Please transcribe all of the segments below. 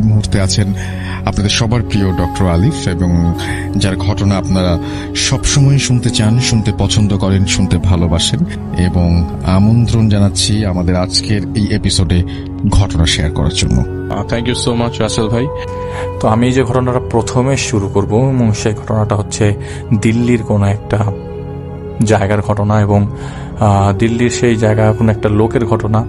মুহূর্তে আছেন আপনাদের সবার প্রিয় ডক্টর আলিফ, এবং যার ঘটনা আপনারা সবসময় শুনতে চান, শুনতে পছন্দ করেন, শুনতে ভালোবাসেন, এবং আমন্ত্রণ জানাচ্ছি আমাদের আজকের এই এপিসোডে ঘটনা শেয়ার করার জন্য। Thank you so much Rasel ভাই। তো আমি যে ঘটনাটা প্রথমে শুরু করব, এবং সেই ঘটনাটা হচ্ছে দিল্লির কোনো একটা জায়গার ঘটনা, এবং দিল্লির সেই জায়গায় কোনো একটা লোকের ঘটনা।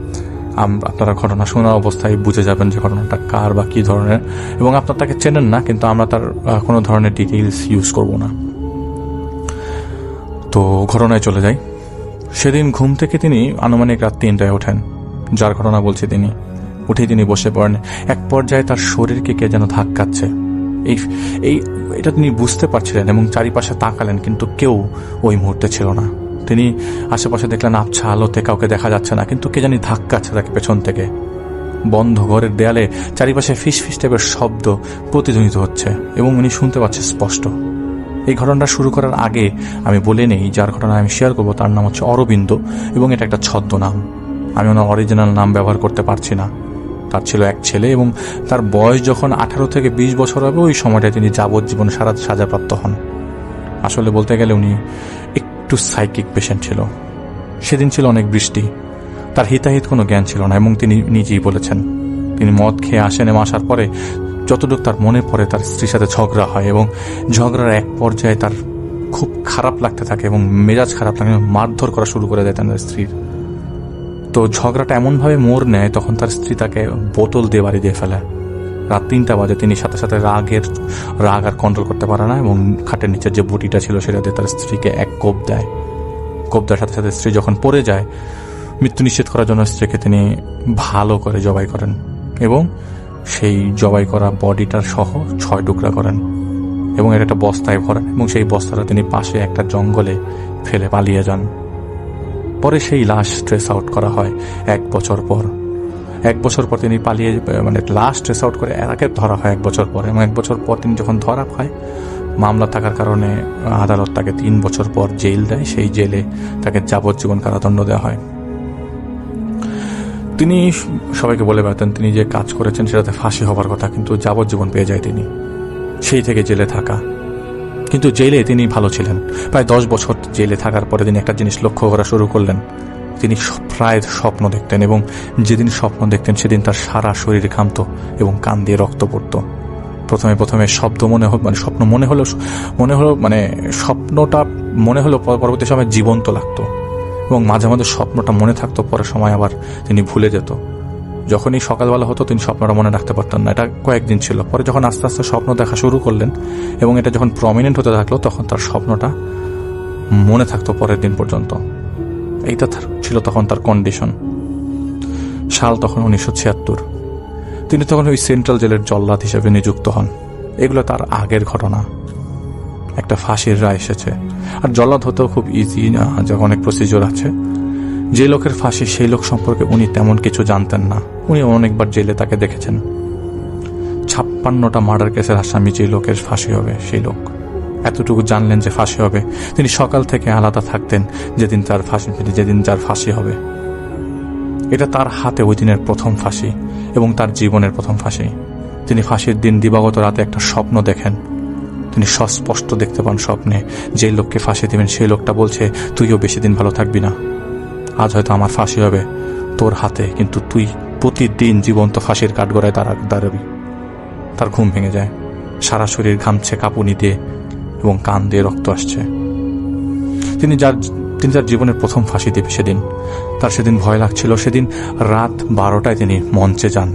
আপনারা ঘটনা শোনা অবস্থায় বুঝে যাবেন যে ঘটনাটা কার বা কী ধরনের, এবং আপনার তাকে চেনেন না, কিন্তু আমরা তার কোনো ধরনের ডিটেইলস ইউজ করব না। তো ঘটনায় চলে যাই। সেদিন ঘুম থেকে তিনি আনুমানিক রাত 3টায় ওঠেন, যার ঘটনা বলছি। তিনি উঠেই তিনি বসে পড়েন। এক পর্যায়ে তার শরীরকে কে যেন ধাক্কাচ্ছে। এটা তিনি বুঝতে পারছিলেন এবং চারিপাশে তাকালেন, কিন্তু কেউ ওই মুহূর্তে ছিল না। তিনি আশেপাশে দেখলেন আবছা আলোতে কাউকে দেখা যাচ্ছে না, কিন্তু কে জানি ধাক্কাচ্ছে তাকে পেছন থেকে। বন্ধ ঘরের দেয়ালে চারিপাশে ফিস ফিস টাইপের শব্দ প্রতিধ্বনিত হচ্ছে, এবং উনি শুনতে পাচ্ছেন স্পষ্ট। এই ঘটনাটা শুরু করার আগে আমি বলে নেই, যার ঘটনা আমি শেয়ার করবো তার নাম হচ্ছে অরবিন্দ, এবং এটা একটা ছদ্মনাম। আমি ওনার অরিজিনাল নাম ব্যবহার করতে পারছি না। তার ছিল এক ছেলে, এবং তার বয়স যখন 18 থেকে 20 বছর হবে, ওই সময়টায় তিনি যাবজ্জীবন সাজাপ্রাপ্ত হন। আসলে বলতে গেলে উনি একটু সাইকিক পেশেন্ট ছিল। সেদিন ছিল অনেক বৃষ্টি, তার হিতাহিত কোনো জ্ঞান ছিল না, এবং তিনি নিজেই বলেছেন তিনি মদ খেয়ে আসেন, এবং আসার পরে যতটুকু তার মনে পড়ে তার স্ত্রীর সাথে ঝগড়া হয়, এবং ঝগড়ার এক পর্যায়ে তার খুব খারাপ লাগতে থাকে এবং মেজাজ খারাপ লাগে, মারধর করা শুরু করে দেয় তার স্ত্রীর। তো ঝগড়াটা এমনভাবে মোড় নেয়, তখন তার স্ত্রী তাকে বোতল দিয়ে বাড়ি দিয়ে ফেলে। রাত 3টা বাজে। তিনি সাথে সাথে রাগ আর কন্ট্রোল করতে পারে না, এবং খাটের নিচের যে বটিটা ছিল সেটা দিয়ে তার স্ত্রীকে এক কোপ দেয়। কোপ দেওয়ার সাথে সাথে স্ত্রী যখন পড়ে যায়, মৃত্যু নিশ্চিত করার জন্য স্ত্রীকে তিনি ভালো করে জবাই করেন, এবং সেই জবাই করা বডিটার সহ 6 টুকরা করেন, এবং এটা একটা বস্তায় ভরেন, এবং সেই বস্তাটা তিনি পাশে একটা জঙ্গলে ফেলে পালিয়ে যান। পরে সেই লাশ ট্রেস আউট করা হয় 1 বছর পর। 1 বছর পর তিনি পালিয়ে, লাশ ট্রেস আউট করে এরাকে ধরা হয় 1 বছর পর, এবং 1 বছর পর তিনি যখন ধরা হয়, মামলা থাকার কারণে আদালত তাকে 3 বছর পর জেল দেয়। সেই জেলে তাকে যাবজ্জীবন কারাদণ্ড দেওয়া হয়। তিনি সবাইকে বলে বেড়াতেন তিনি যে কাজ করেছেন সেটাতে ফাঁসি হবার কথা, কিন্তু যাবজ্জীবন পেয়ে যায় তিনি। সেই থেকে জেলে থাকা, কিন্তু জেলে তিনি ভালো ছিলেন। প্রায় 10 বছর জেলে থাকার পরে তিনি একটা জিনিস লক্ষ্য করা শুরু করলেন। তিনি প্রায় স্বপ্ন দেখতেন, এবং যেদিন স্বপ্ন দেখতেন সেদিন তার সারা শরীর ঘামত এবং কান দিয়ে রক্ত পড়ত। প্রথমে শব্দ স্বপ্ন মনে হলো, স্বপ্নটা মনে হলো, পরবর্তী সময় জীবন্ত লাগতো, এবং মাঝে মাঝে স্বপ্নটা মনে থাকতো, পরের সময় আবার তিনি ভুলে যেত। যখনই সকালবেলা হতো তিনি স্বপ্নটা মনে রাখতে পারতেন না। এটা কয়েকদিন ছিল। পরে যখন আস্তে আস্তে স্বপ্ন দেখা শুরু করলেন, এবং এটা যখন প্রমিনেন্ট হতে থাকলো, তখন তার স্বপ্নটা মনে থাকতো পরের দিন পর্যন্ত। এইটা ছিল তখন তার কন্ডিশন। সাল তখন 1976। তিনি তখন ওই সেন্ট্রাল জেলের জল্লাদ হিসেবে নিযুক্ত হন। এগুলো তার আগের ঘটনা। একটা ফাঁসির রায় এসেছে, আর জল্লাদ হতেও খুব ইজি না, যখন অনেক প্রসিজিওর আছে। যে লোকের ফাঁসি, সেই লোক সম্পর্কে উনি তেমন কিছু জানতেন না। উনি অনেকবার জেলে তাকে দেখেছেন। 56টা মার্ডার কেসের আসামি যে লোকের ফাঁসি হবে, সেই লোক এতটুকু জানলেন যে ফাঁসি হবে। তিনি সকাল থেকে আলাদা থাকতেন যেদিন যার ফাঁসি হবে। এটা তার হাতে ওই দিনের প্রথম ফাঁসি, এবং তার জীবনের প্রথম ফাঁসি। তিনি ফাঁসির দিন দিবাগত রাতে একটা স্বপ্ন দেখেন। তিনি স্পষ্ট দেখতে পান স্বপ্নে যে লোককে ফাঁসি দিবেন সেই লোকটা বলছে, তুইও বেশি দিন ভালো থাকবি না, আজ হয়তো আমার ফাঁসি হবে তোর হাতে, কিন্তু তুই প্রতিদিন জীবন্ত ফাঁসির কাঠগড়ায় দাঁড়াবি। তার ঘুম ভেঙে যায়, সারা শরীর ঘামছে কাঁপুনি দিয়ে, এবং কান দিয়ে রক্ত আসছে। তিনি তার জীবনের প্রথম ফাঁসি দিবে সেদিন। তার সেদিন ভয় লাগছিল। সেদিন রাত 12টায় তিনি মঞ্চে যান।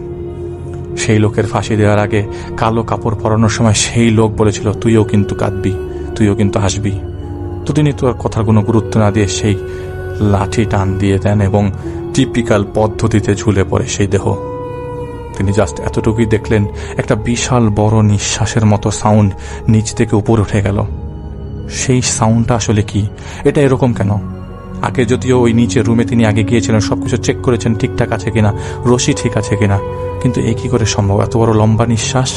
সেই লোকের ফাঁসি দেওয়ার আগে কালো কাপড় পরানোর সময় সেই লোক বলেছিল, তুইও কিন্তু কাঁদবি, তুইও কিন্তু হাসবি। তো তিনি তোর কথার কোনো গুরুত্ব না দিয়ে সেই লাঠি টান দিয়ে দেন, এবং টিপিক্যাল পদ্ধতিতে ঝুলে পড়ে সেই দেহ। তিনি জাস্ট এতটুকুই দেখলেন, একটা বিশাল বড় নিঃশ্বাসের মতো সাউন্ড নিচ থেকে উপর উঠে গেল। সেই সাউন্ডটা আসলে কি, এটা এরকম কেন? আগে যদিও ওই নিচের রুমে তিনি আগে গিয়েছিলেন, সবকিছু চেক করেছেন ঠিকঠাক আছে কিনা, রশি ঠিক আছে কিনা, কিন্তু এ কি করে সম্ভব, এত বড় লম্বা নিঃশ্বাস?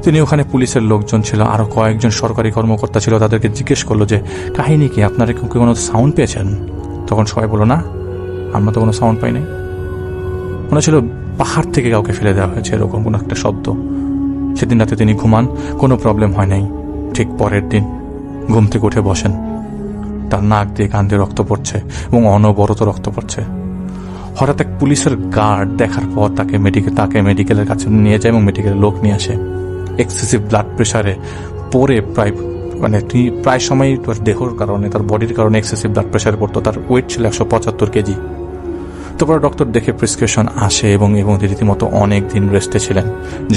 তিনি ওখানে পুলিশের লোকজন ছিল, আরো কয়েকজন সরকারি কর্মকর্তা ছিল। তাদেরকে জিজ্ঞেস করলো যে কাহিনী কি, আপনারা কি কোনো সাউন্ড পেয়েছেন? তখন সবাই বলল, না, আমরা তো কোনো সাউন্ড পাই নাই। মনে ছিল পাহাড় থেকে কাউকে ফেলে দেওয়া হয়েছে, এরকম কোনো একটা শব্দ। সেদিন রাতে তিনি ঘুমান, কোনো প্রবলেম হয় নাই। ঠিক পরের দিন ঘুম থেকে উঠে বসেন, তার নাক দিয়ে কান দিয়ে রক্ত পড়ছে এবং অনবরত রক্ত পড়ছে। হঠাৎ এক পুলিশের গার্ড দেখার পর তাকে মেডিকেলের কাছে নিয়ে যায় এবং মেডিকেলের লোক নিয়ে আসে। এক্সেসিভ ব্লাড প্রেশারে পরে প্রায় সময় তার দেহর কারণে, তার বডির কারণে এক্সেসিভ ব্লাড প্রেশারে পড়তো। তার ওয়েট ছিল 175 কেজি। তারপর ডক্টর দেখে প্রেসক্রিপশন আসে এবং রীতিমতো অনেক দিন রেস্টে ছিলেন।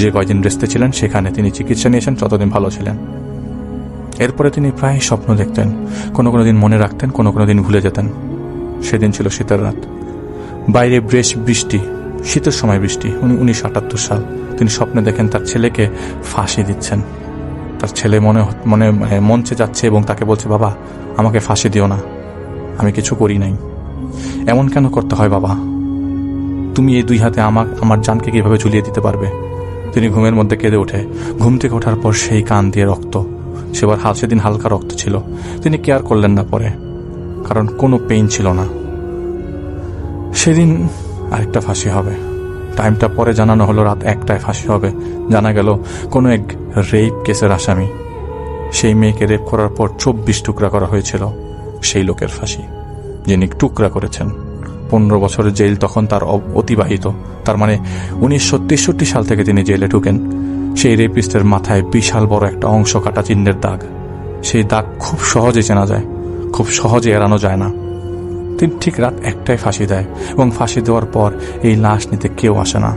যে কয়দিন রেস্টে ছিলেন সেখানে তিনি চিকিৎসা নিয়েছেন, ততদিন ভালো ছিলেন। এরপরে তিনি প্রায় স্বপ্ন দেখতেন, কোনো কোনো দিন মনে রাখতেন, কোনো কোনো দিন ভুলে যেতেন। সেদিন ছিল শীতের রাত, বাইরে বেশ বৃষ্টি, শীতের সময় বৃষ্টি। 1978 সাল। তিনি স্বপ্নে দেখেন তার ছেলেকে ফাঁসি দিচ্ছেন। তার ছেলে মঞ্চে যাচ্ছে এবং তাকে বলছে, বাবা আমাকে ফাঁসি দিও না, আমি কিছু করি নাই। এমন কেন করতে হয় বাবা? তুমি এই 2 হাতে আমার জানকে কিভাবে ঝুলিয়ে দিতে পারবে? তিনি ঘুমের মধ্যে কেঁদে ওঠে। ঘুম থেকে ওঠার পর সেই কান দিয়ে রক্ত। সেদিন হালকা রক্ত ছিল। তিনি কেয়ার করলেন না পরে, কারণ কোনো পেইন ছিল না। সেদিন আরেকটা ফাঁসি হবে। টাইমটা পরে জানানো হলো রাত 1টায় ফাঁসি হবে। জানা গেল কোনো এক রেপ কেসের আসামি, সেই মেয়েকে রেপ করার পর 24 টুকরা করা হয়েছিল। সেই লোকের ফাঁসি, যিনি টুকরা করেছেন। 15 বছরের জেল তখন তার অতিবাহিত। তার মানে 1963 সাল থেকে তিনি জেলে ঢুকেন। সেই রেপিস্টের মাথায় বিশাল বড় একটা অংশ কাটা চিহ্নের দাগ। সেই দাগ খুব সহজে চেনা যায়, খুব সহজে এড়ানো যায় না। তিনি ঠিক রাত 1টায় ফাঁসি দেয় এবং ফাঁসি দেওয়ার পর এই লাশ নিতে কেউ আসে না।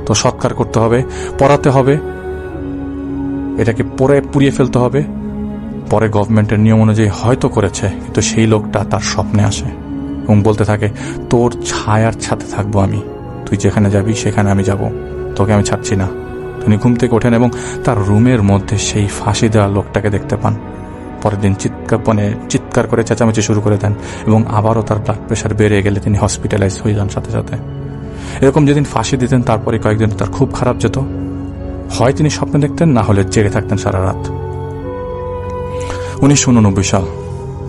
তো সৎকার করতে হবে, পড়াতে হবে, এটাকে পুড়িয়ে ফেলতে হবে। পরে গভর্নমেন্টের নিয়ম অনুযায়ী হয়তো করেছে, কিন্তু সেই লোকটা তার স্বপ্নে আসে এবং বলতে থাকে, তোর ছায়ার সাথে থাকবো আমি, তুই যেখানে যাবি সেখানে আমি যাব, তোকে আমি ছাড়ছি না। তিনি ঘুম থেকে ওঠেন এবং তার রুমের মধ্যে সেই ফাঁসি দেওয়া লোকটাকে দেখতে পান। পরের দিন চিৎকার করে চেঁচামেচি শুরু করে দেন এবং আবারও তার ব্লাড প্রেশার বেড়ে গেলে তিনি হসপিটালাইজ হয়ে যান সাথে সাথে। এরকম যেদিন ফাঁসি দিতেন তারপরে কয়েকদিন তার খুব খারাপ যেত। হয় তিনি স্বপ্ন দেখতেন, না হলে জেগে থাকতেন সারা রাত। 1989 সাল,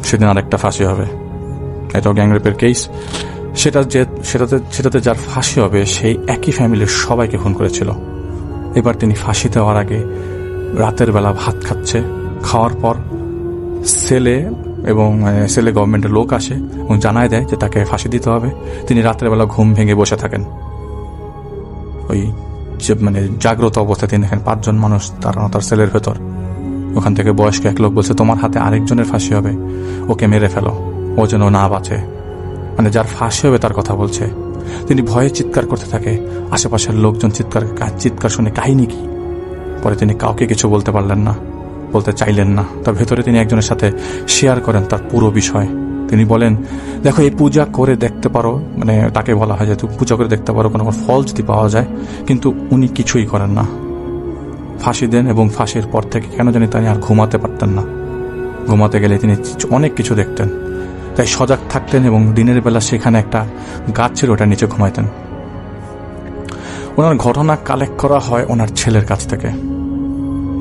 সেদিন আরেকটা ফাঁসি হবে। এটাও গ্যাংরেপের কেস। সেটাতে যার ফাঁসি হবে সেই একই ফ্যামিলির সবাইকে খুন করেছিল। এবার তিনি ফাঁসি দেওয়ার আগে রাতের বেলা ভাত খাচ্ছে। খাওয়ার পর সেলে গভর্নমেন্টের লোক আসে এবং জানায় দেয় যে তাকে ফাঁসি দিতে হবে। তিনি রাতের বেলা ঘুম ভেঙে বসে থাকেন। জাগ্রত অবস্থায় তিনি দেখেন 5 জন মানুষ তার সেলের ভেতর। ওখান থেকে বয়স্ক এক লোক বলছে, তোমার হাতে আরেকজনের ফাঁসি হবে, ওকে মেরে ফেলো, ও যেন না বাঁচে। যার ফাঁসি হবে তার কথা বলছে। তিনি ভয়ে চিৎকার করতে থাকে। আশেপাশের লোকজন চিৎকার শুনে কাহিনী কি। পরে তিনি কাউকে কিছু বলতে চাইলেন না। তার ভেতরে তিনি একজনের সাথে শেয়ার করেন তার পুরো বিষয়। তিনি বলেন, দেখো এই পূজা করে দেখতে পারো, তাকে বলা হয় যে তুমি পূজা করে দেখতে পারো কোনো ফল যদি পাওয়া যায়, কিন্তু উনি কিছুই করেন না। ফাঁসি দেন এবং ফাঁসির পর থেকে কেন জানি তিনি আর ঘুমাতে পারতেন না। ঘুমাতে গেলে তিনি অনেক কিছু দেখতেন, তাই সজাগ থাকতেন এবং দিনের বেলা সেখানে একটা গাছ ছিল, ওটার নিচে ঘুমাইতেন। ওনার ঘটনা কালেক্ট করা হয় ওনার ছেলের কাছ থেকে।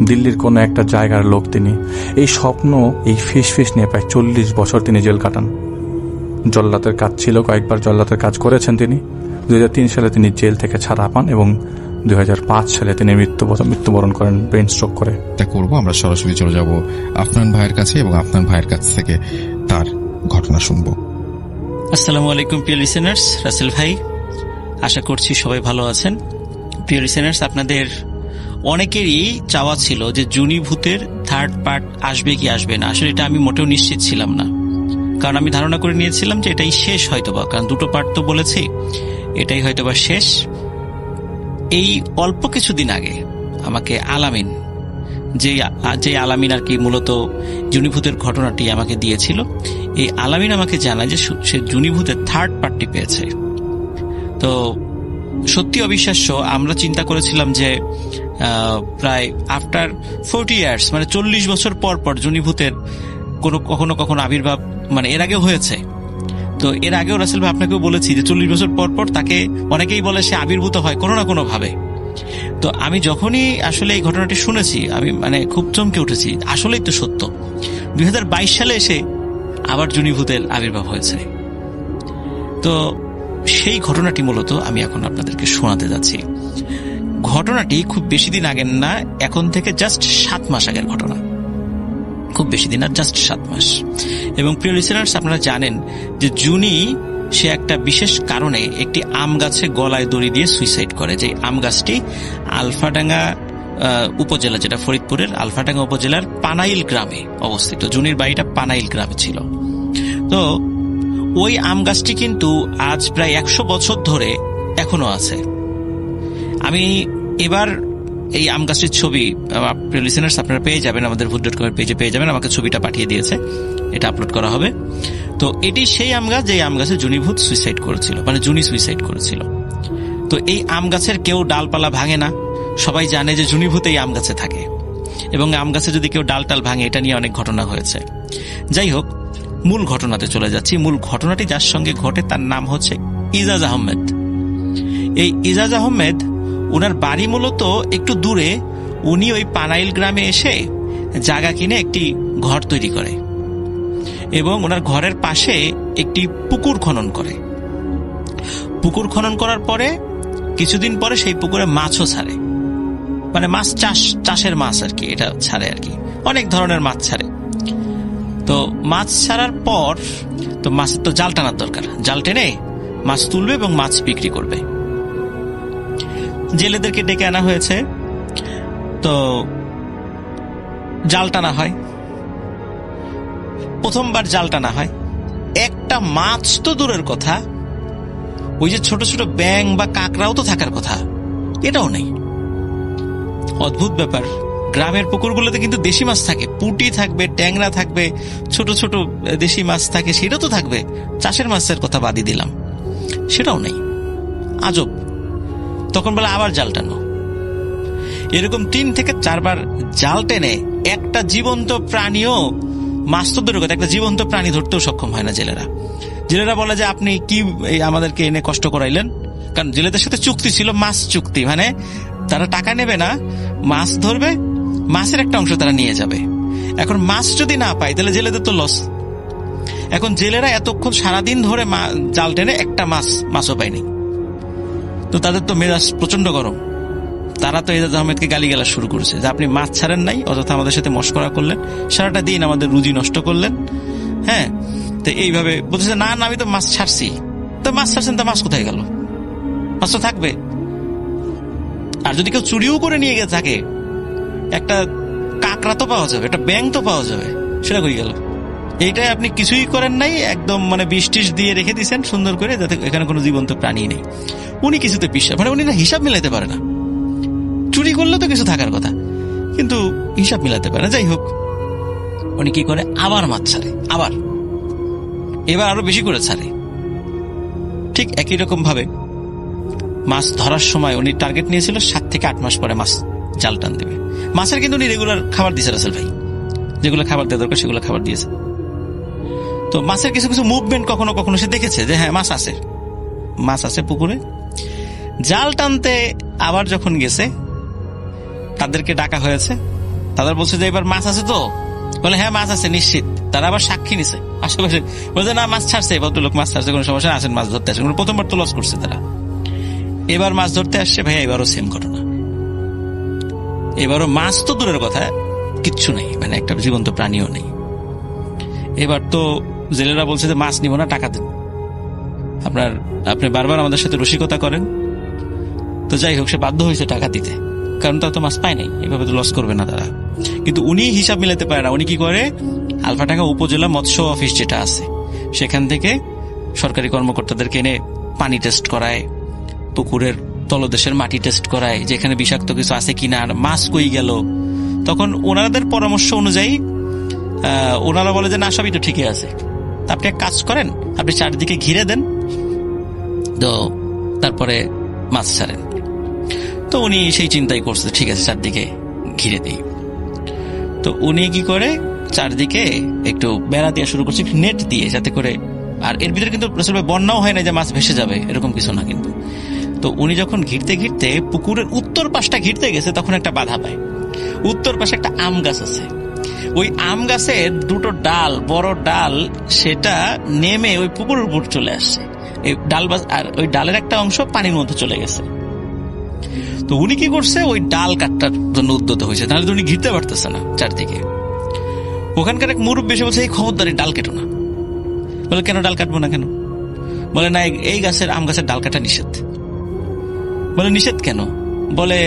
দিল্লির কোনো একটা জায়গার লোক তিনি। এই স্বপ্ন, এই ফিস নিয়ে প্রায় 40 বছর তিনি জেল কাটান। জল্লাদের কাজ ছিল, কয়েকবার জল্লাদের কাজ করেছেন তিনি। 2003 সালে তিনি জেল থেকে ছাড়া পান এবং 2005 সালে তিনি মৃত্যুবরণ করেন ব্রেন স্ট্রোক করে। তা করবো, আমরা সরাসরি চলে যাব আফনান ভাইয়ের কাছে এবং আফনান ভাইয়ের কাছ থেকে তার ঘটনা শুনবো। আসসালামু আলাইকুম প্রিয় লিসেনার্স, রাসেল ভাই, আশা করছি সবাই ভালো আছেন। প্রিয় লিসেনার্স, আপনাদের অনেকেরই চাওয়া ছিল যে জুনি ভূতের 3rd পার্ট আসবে কি আসবে না। আসলে এটা আমি মোটেও নিশ্চিত ছিলাম না, কারণ আমি ধারণা করে নিয়েছিলাম যে এটাই শেষ হয়তোবা, কারণ 2টো পার্ট তো বলেছি, এটাই হয়তোবা শেষ। এই অল্প কিছুদিন আগে আমাকে আলামিন, যে আলামিন আর কি মূলত জুনিভূতের ঘটনাটি আমাকে দিয়েছিল, এই আলামিন আমাকে জানায় যে সে জুনিভূতের 3rd পার্টটি পেয়েছে। তো সত্যি অবিশ্বাস্য। আমরা চিন্তা করেছিলাম যে প্রায় আফটার 40 ইয়ার্স, 40 বছর পর পর জুনিভূতের কখনো কখনো আবির্ভাব এর আগেও হয়েছে। তো এর আগেও রাসেল ভাই আপনাকেও বলেছি যে 40 বছর পর পর তাকে অনেকেই বলে সে আবির্ভূত হয় কোনো না কোনো ভাবে। তো আমি যখনই আসলে এই ঘটনাটি শুনেছি আমি খুব চমকে উঠেছি। আসলেই তো সত্য। 2022 সালে এসে আবার জুনিভূতের আবির্ভাব হয়েছে। তো সেই ঘটনাটি মূলত আমি এখন আপনাদেরকে শোনাতে যাচ্ছি। ঘটনাটি খুব বেশি দিন আগের না, এখন থেকে জাস্ট 7 মাস আগের ঘটনা। খুব বেশি দিন আর, জাস্ট 7 মাস। এবং প্রিয় লিসেনার্স, আপনারা জানেন যে জুনি সে একটা বিশেষ কারণে একটি আম গাছে গলায় দড়ি দিয়ে সুইসাইড করে। যে আম গাছটি আলফাডাঙ্গা উপজেলা, যেটা ফরিদপুরের আলফাডাঙ্গা উপজেলার পানাইল গ্রামে অবস্থিত। জুনির বাড়িটা পানাইল গ্রামে ছিল। তো ওই আম গাছটি কিন্তু আজ প্রায় 100 বছর ধরে এখনো আছে। আমি এবার এই আম গাছটির ছবি, প্রিয় লিসেনার্স, আপনারা পেয়ে যাবেন, আমাদের ভূত.com এর পেজে পেয়ে যাবেন। আমাকে ছবিটা পাঠিয়ে দিয়েছে, এটা আপলোড করা হবে। তো এটি সেই আম গাছ যে আম গাছে জুনিভূত সুইসাইড করেছিল, মানে জুনি সুইসাইড করেছিল। তো এই আম গাছের কেউ ডালপালা ভাঙে না, সবাই জানে যে জুনিভূত এই আম গাছে থাকে, এবং আম গাছে যদি কেউ ডালটাল ভাঙে, এটা নিয়ে অনেক ঘটনা হয়েছে। যাই হোক, মূল ঘটনাতে চলে যাচ্ছি। মূল ঘটনাটি যার সঙ্গে ঘটে তার নাম হচ্ছে ইজাজ আহমেদ। এই ইজাজ আহমেদ, ওনার বাড়ি মূলত একটু দূরে। উনি ওই পানাইল গ্রামে এসে জায়গা কিনে একটি ঘর তৈরি করে এবং ওনার ঘরের পাশে একটি পুকুর খনন করে। পুকুর খনন করার পরে কিছুদিন পরে সেই পুকুরে মাছও ছাড়ে, মানে মাছ চাষের মাছ আর কি, এটা ছাড়ে আর কি, অনেক ধরনের মাছ ছাড়ে। তো মাছ ছাড়ার পর তো মাছের তো জাল টানার দরকার, জাল টেনে মাছ তুলবে এবং মাছ বিক্রি করবে। জেলেদেরকে ডেকে আনা হয়েছে, তো জাল টানা হয়। প্রথমবার জাল টানা হয়, একটা মাছ তো দূরের কথা, ওই যে ছোট ছোট ব্যাঙ বা কাঁকড়াও তো থাকার কথা, এটাও নেই। অদ্ভুত ব্যাপার। গ্রামের পুকুরগুলোতে কিন্তু দেশি মাছ থাকে, পুঁটি থাকবে, ট্যাংরা থাকবে, ছোট ছোট দেশি মাছ থাকে, সেটা তো থাকবে। চাষের মাছের কথা বাদই দিলাম, সেটাও নেই। আজব। তখন বলে আবার জাল টানো। এরকম 3 থেকে 4 বার জাল টেনে একটা জীবন্ত প্রাণীও, মাছ তো দূরের কথা, একটা জীবন্ত প্রাণী ধরতেও সক্ষম হয় না জেলেরা। জেলেরা বলে যে আপনি কি আমাদেরকে এনে কষ্ট করাইলেন? কারণ জেলেদের সাথে চুক্তি ছিল, মাছ চুক্তি, মানে তারা টাকা নেবে না, মাছ ধরবে, মাছের একটা অংশ তারা নিয়ে যাবে। এখন মাছ যদি না পায় তাহলে জেলেদের তো লস। এখন জেলেরা এতক্ষণ সারাদিন ধরে জাল টেনে একটা মাছও পায়নি, তো তাদের তো মেজাজ প্রচন্ড গরম। তারা তো ইজাজ আহমেদকে গালিগালা শুরু করেছে যে আপনি মাছ ছাড়েন নাই, অযথা আমাদের সাথে মশকরা করলেন, সারাটা দিন আমাদের রুজি নষ্ট করলেন। হ্যাঁ, তো এইভাবে বলতেছে, না আমি তো মাছ ছাড়ছি। তো মাছ ছাড়ছেন, তা মাছ কোথায় গেল? মাছ তো থাকবে। আর যদি কেউ চুরিও করে নিয়ে গিয়ে থাকে, একটা কাঁকড়া তো পাওয়া যাবে, একটা ব্যাঙ তো পাওয়া যাবে, সেটা কই গেল? এইটাই আপনি কিছুই করেন নাই, একদম মানে বিষ দিয়ে রেখে দিয়েছেন সুন্দর করে, যাতে এখানে কোনো জীবন্ত প্রাণী নেই। উনি কিছুতে বিশ্বাস, মানে উনি না হিসাব মিলাইতে পারে না। চুরি করলে তো কিছু থাকার কথা, কিন্তু হিসাব মিলাতে পারে না। যাই হোক, উনি কি করে, আবার মাছ ছাড়ে, আবার এবার আরো বেশি করে ছাড়ে। ঠিক একই রকম ভাবে মাছ ধরার সময় উনি টার্গেট নিয়েছিল 7 থেকে 8 মাস পরে মাছ জাল টান দেবে। মাছের কিন্তু উনি রেগুলার খাবার দিয়েছে রাসেল ভাই, যেগুলো খাবার দেওয়া দরকার সেগুলো খাবার দিয়েছে। তো মাছের কিছু কিছু মুভমেন্ট কখনো কখনো সে দেখেছে যে হ্যাঁ মাছ আছে পুকুরে। জাল টানতে আবার যখন গেছে, তাদেরকে ডাকা হয়েছে, তাদের বলছে যে এবার মাছ আছে তো? বলে হ্যাঁ মাছ আছে নিশ্চিত। তারা আবার সাক্ষী নিছে আশেপাশে, বলছে না মাছ ছাড়ছে, ভদ্রলোক মাছ ছাড়ছে, কোনো সমস্যা আসেন, মাছ ধরতে আসেন। প্রথমবার তো লস করছে তারা, এবার মাছ ধরতে আসছে ভাইয়া, এবারও সেম ঘটনা। এবারও মাছ তো দূরের কথা, কিচ্ছু নেই, মানে একটা জীবন্ত প্রাণীও নেই। এবার তো জেলেরা বলছে যে মাছ নিব না, টাকা দেন, আপনি বারবার আমাদের সাথে রসিকতা করেন। তো যাই হোক, সে বাধ্য হয়েছে টাকা দিতে, কারণ তারা তো মাছ পায় নাই, এভাবে তো লস করবে না তারা। কিন্তু উনি হিসাব মিলাতে পারে না। উনি কি করে, আলফাডাঙ্গা উপজেলা মৎস্য অফিস যেটা আছে, সেখান থেকে সরকারি কর্মকর্তাদেরকে এনে পানি টেস্ট করায়, পুকুরের তলদেশের মাটি টেস্ট করায়, যেখানে বিষাক্ত কিছু আছে কিনা, আর মাছ কই গেল। তখন ওনাদের পরামর্শ অনুযায়ী ওনারা বলে যে না, সবই তো ঠিকই আছে। আপনি এক কাজ করেন, আপনি চারদিকে ঘিরে দেন, তো তারপরে মাছ ছাড়েন। তো উনি সেই চিন্তাই করছে, ঠিক আছে চারদিকে ঘিরে দিই। তো উনি কি করে, চারদিকে একটু বেড়া দিয়ে শুরু করছে, নেট দিয়ে, যাতে করে, আর এর ভিতরে কিন্তু আসলে বন্যাও হয় না যে মাছ ভেসে যাবে, এরকম কিছু না কিন্তু। তো উনি যখন ঘিরতে ঘিরতে পুকুরের উত্তর পাশটা ঘিরতে গেছে, তখন একটা বাধা পায়। উত্তর পাশে একটা আম গাছ আছে, ওই আম গাছের 2টো ডাল, বড় ডাল, সেটা নেমে ওই পুকুরের উপর চলে আসছে। এই ডাল আর ওই ডালের একটা অংশ পানির মধ্যে চলে গেছে। তো উনি কি করছে, ওই ডাল কাটার জন্য উদ্যত হয়েছে, তাহলে তো উনি ঘিরতে পারতেছে না চারদিকে। ওখানকার এক মুরব্বী এসে বলছে, এই খবরদারি ডাল কেটো না। বলে, কেন ডাল কাটবো না কেন? বলে, না, এই গাছের আম গাছের ডাল কাটা নিষেধ। বলে, নিষেধ কেন? বলে,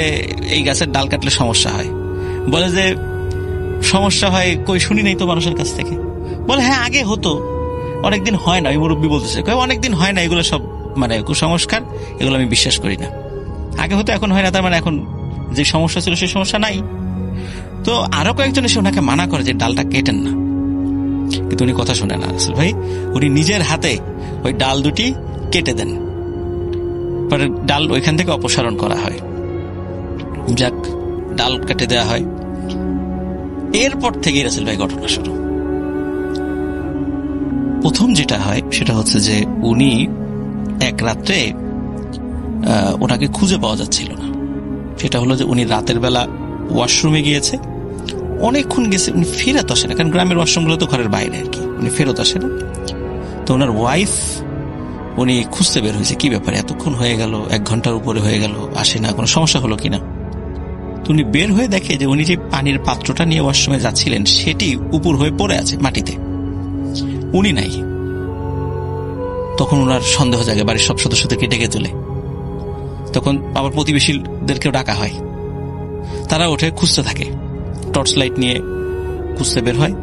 এই গাছের ডাল কাটলে সমস্যা হয়। বলে যে সমস্যা হয়, কই শুনি নাই তো মানুষের কাছ থেকে। বলে, হ্যাঁ আগে হতো, অনেকদিন হয় না। ওই মুরব্বী বলতেছে, অনেকদিন হয় না, এগুলো সব মানে কুসংস্কার, এগুলো আমি বিশ্বাস করি না। আগে হতো, এখন হয় না, তার মানে এখন যে সমস্যা ছিল সেই সমস্যা নাই। তো আরো কয়েকজন এসে ওনাকে মানা করে যে ডালটা কেটেন না, কিন্তু উনি কথা শুনে না। রাসেল ভাই উনি নিজের হাতে ওই ডাল দুটি কেটে দেন, পরে ডাল ওইখান থেকে অপসারণ করা হয়। যাক, ডাল কেটে দেওয়া হয়। এরপর থেকে রাসেল ভাই ঘটনা শুরু। প্রথম যেটা হয় সেটা হচ্ছে যে উনি এক রাত্রে ওনাকে খুঁজে পাওয়া যাচ্ছিল না। সেটা হলো যে উনি রাতের বেলা ওয়াশরুমে গিয়েছে, অনেকক্ষণ গেছে, উনি ফেরত আসে না, কারণ গ্রামের ওয়াশরুমগুলো তো ঘরের বাইরে আর কি, উনি ফেরত আসে না। তো ওনার ওয়াইফ উনি খুঁজতে বের হয়েছে, কি ব্যাপারে এতক্ষণ হয়ে গেল, 1 ঘন্টার উপরে হয়ে গেল, আসে না, কোনো সমস্যা হলো কিনা। তো উনি বের হয়ে দেখে যে উনি যে পানির পাত্রটা নিয়ে ওয়াশরুমে যাচ্ছিলেন সেটি উপর হয়ে পড়ে আছে মাটিতে, উনি নাই। তখন ওনার সন্দেহ জাগে, বাড়ির সব সদস্যদেরকে ডেকে তোলে। তখন আবার প্রতিবেশীদেরকেও ডাকা হয়, তারা ওঠে, খুঁজতে থাকে, টর্চ লাইট নিয়ে খুঁজতে বের হয়।